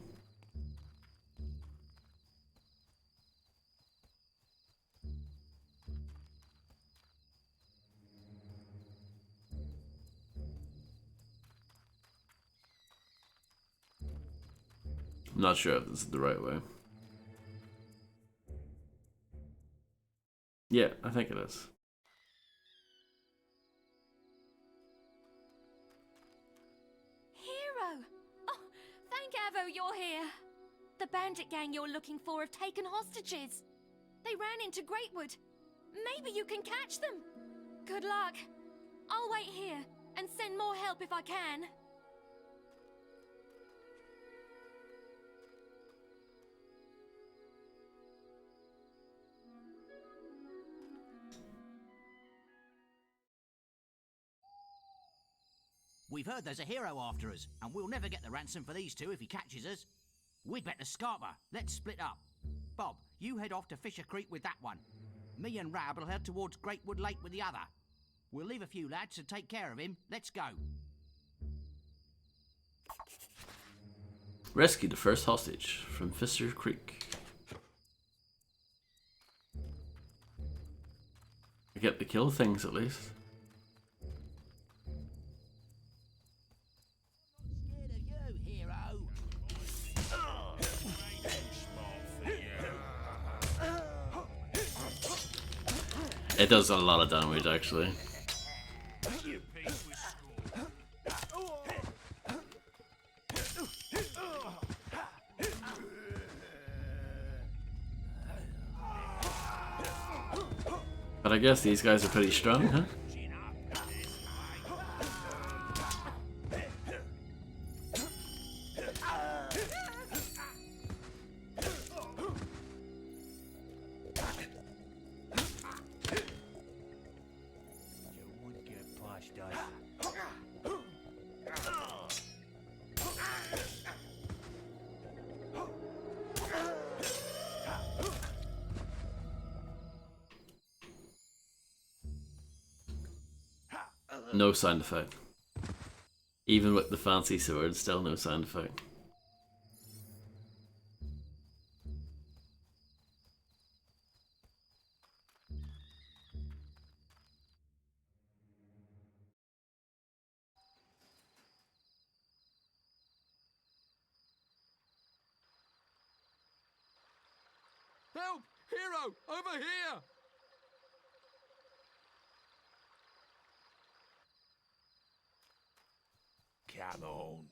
S1: I'm not sure if this is the right way. Yeah, I think it is.
S9: Hero! Oh, thank Avo you're here. The bandit gang you're looking for have taken hostages. They ran into Greatwood. Maybe you can catch them. Good luck. I'll wait here and send more help if I can.
S2: We've heard there's a hero after us, and we'll never get the ransom for these two if he catches us. We'd better scarper. Let's split up. Bob, you head off to Fisher Creek with that one. Me and Rab will head towards Greatwood Lake with the other. We'll leave a few lads to take care of him. Let's go.
S1: Rescue the first hostage from Fisher Creek. I get to kill things at least. It does a lot of damage, actually. But I guess these guys are pretty strong, huh? No sound effect. Even with the fancy sword, still no sound effect.
S15: Help! Hero! Over here!
S20: Come on,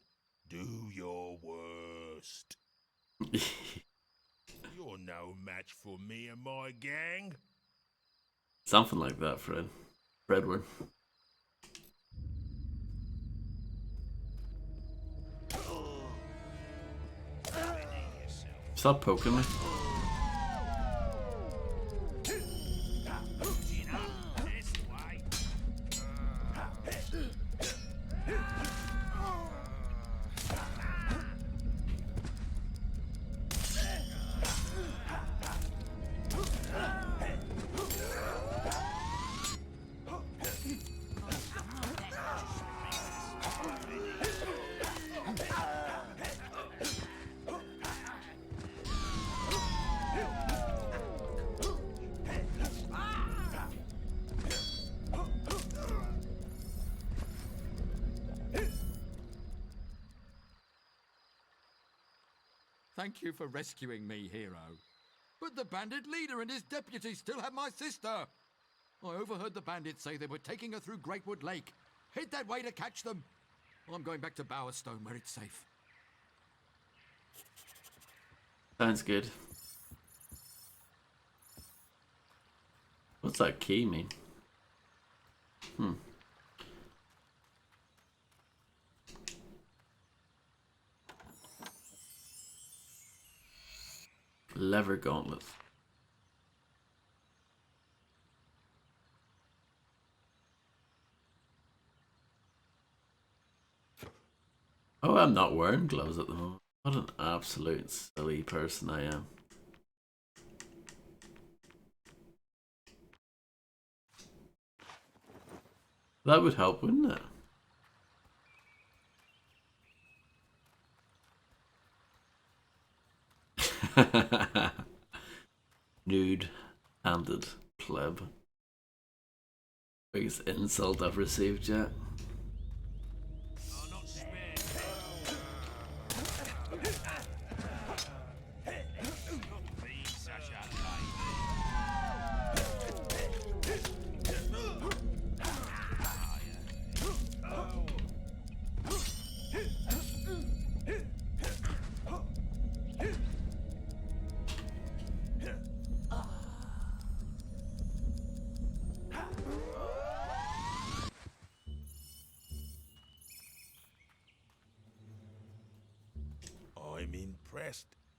S20: do your worst. You're no match for me and my gang.
S1: Something like that, Fred. Fredward. Stop poking me.
S15: Thank you for rescuing me, hero. But the bandit leader and his deputy still have my sister. I overheard the bandits say they were taking her through Greatwood Lake. Head that way to catch them. I'm going back to Bowerstone where it's safe.
S1: Sounds good. What's that key mean? Lever gauntlet. Oh, I'm not wearing gloves at the moment. What an absolute silly person I am. That would help, wouldn't it? Nude-handed pleb. Biggest insult I've received yet.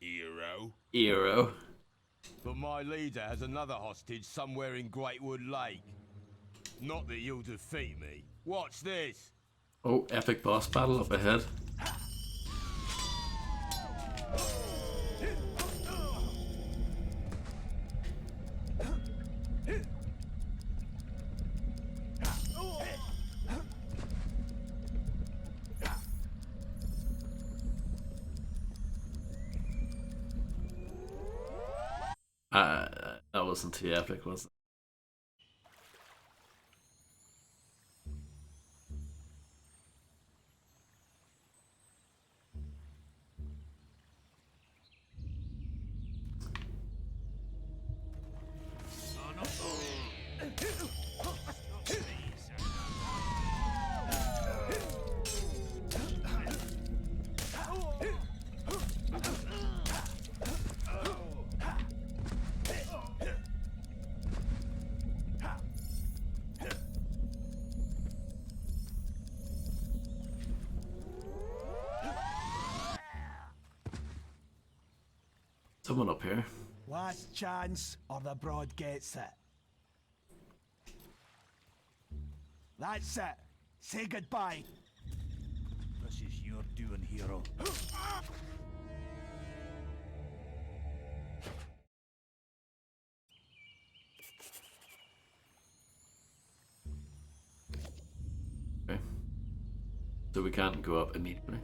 S14: hero.
S1: Hero.
S14: But my leader has another hostage somewhere in Greatwood Lake. Not that you'll defeat me. Watch this.
S1: Oh, epic boss battle up ahead. That wasn't too epic, was it? Someone up here.
S10: Last chance or the broad gets it. That's it. Say goodbye.
S7: This is your doing, hero.
S1: Okay. So we can't go up immediately.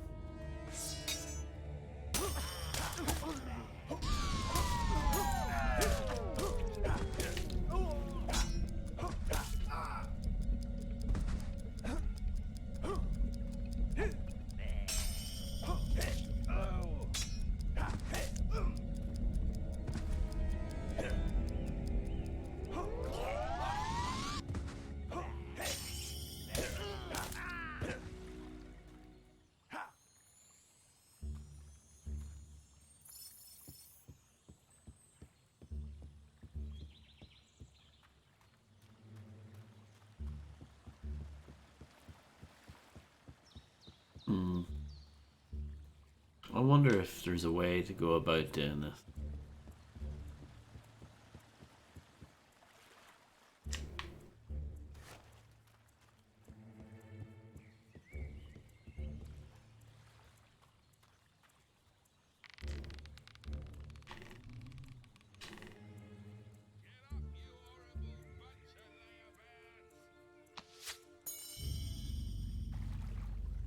S1: I wonder if there's a way to go about doing this.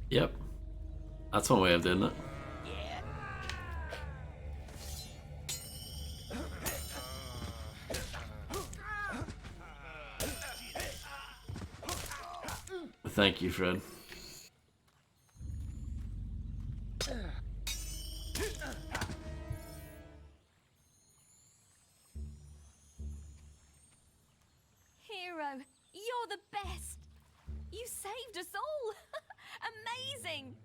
S1: Yep. That's one way of doing it. Thank you, Fred.
S9: Hero, you're the best. You saved us all. Amazing.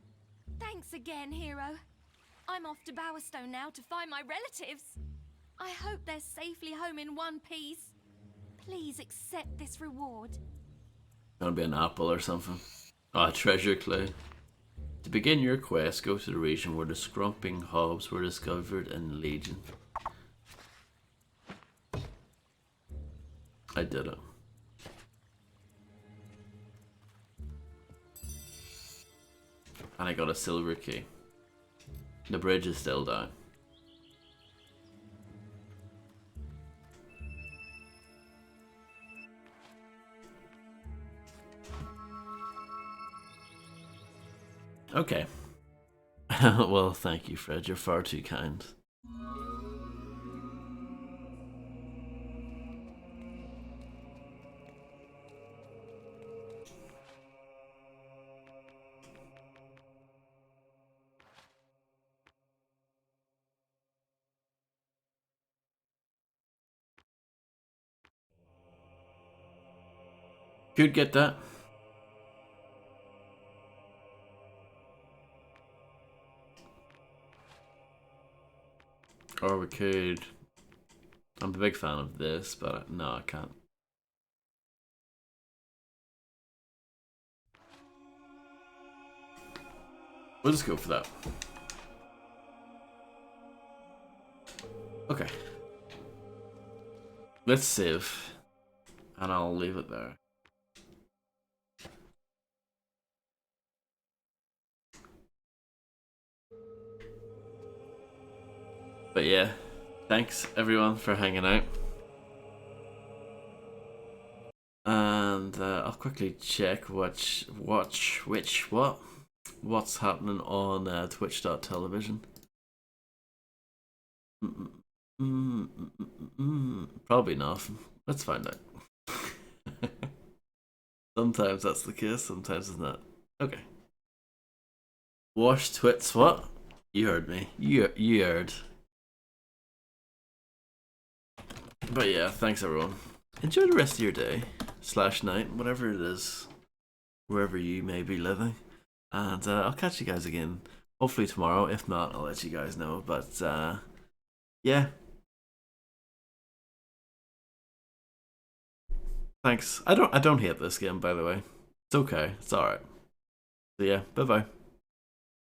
S9: Thanks again, Hero. I'm off to Bowerstone now to find my relatives. I hope they're safely home in one piece. Please accept this reward.
S1: Gonna be an apple or something. Ah, treasure clue. To begin your quest, go to the region where the scrumping hobs were discovered in Legion. I did it. And I got a silver key. The bridge is still down. Okay. Well, thank you, Fred. You're far too kind. Could get that. Or we could... I'm a big fan of this, but no, I can't. We'll just go for that. Okay. Let's save. And I'll leave it there. But yeah, thanks everyone for hanging out. And I'll quickly check what's happening on twitch.television. Probably nothing. Let's find out. Sometimes that's the case, sometimes it's not. Okay. Wash twits, what? You heard me. You heard. But yeah, thanks everyone. Enjoy the rest of your day / night, whatever it is, wherever you may be living. And I'll catch you guys again, hopefully tomorrow. If not, I'll let you guys know. But yeah. Thanks. I don't hate this game, by the way. It's okay. It's alright. So yeah, bye bye.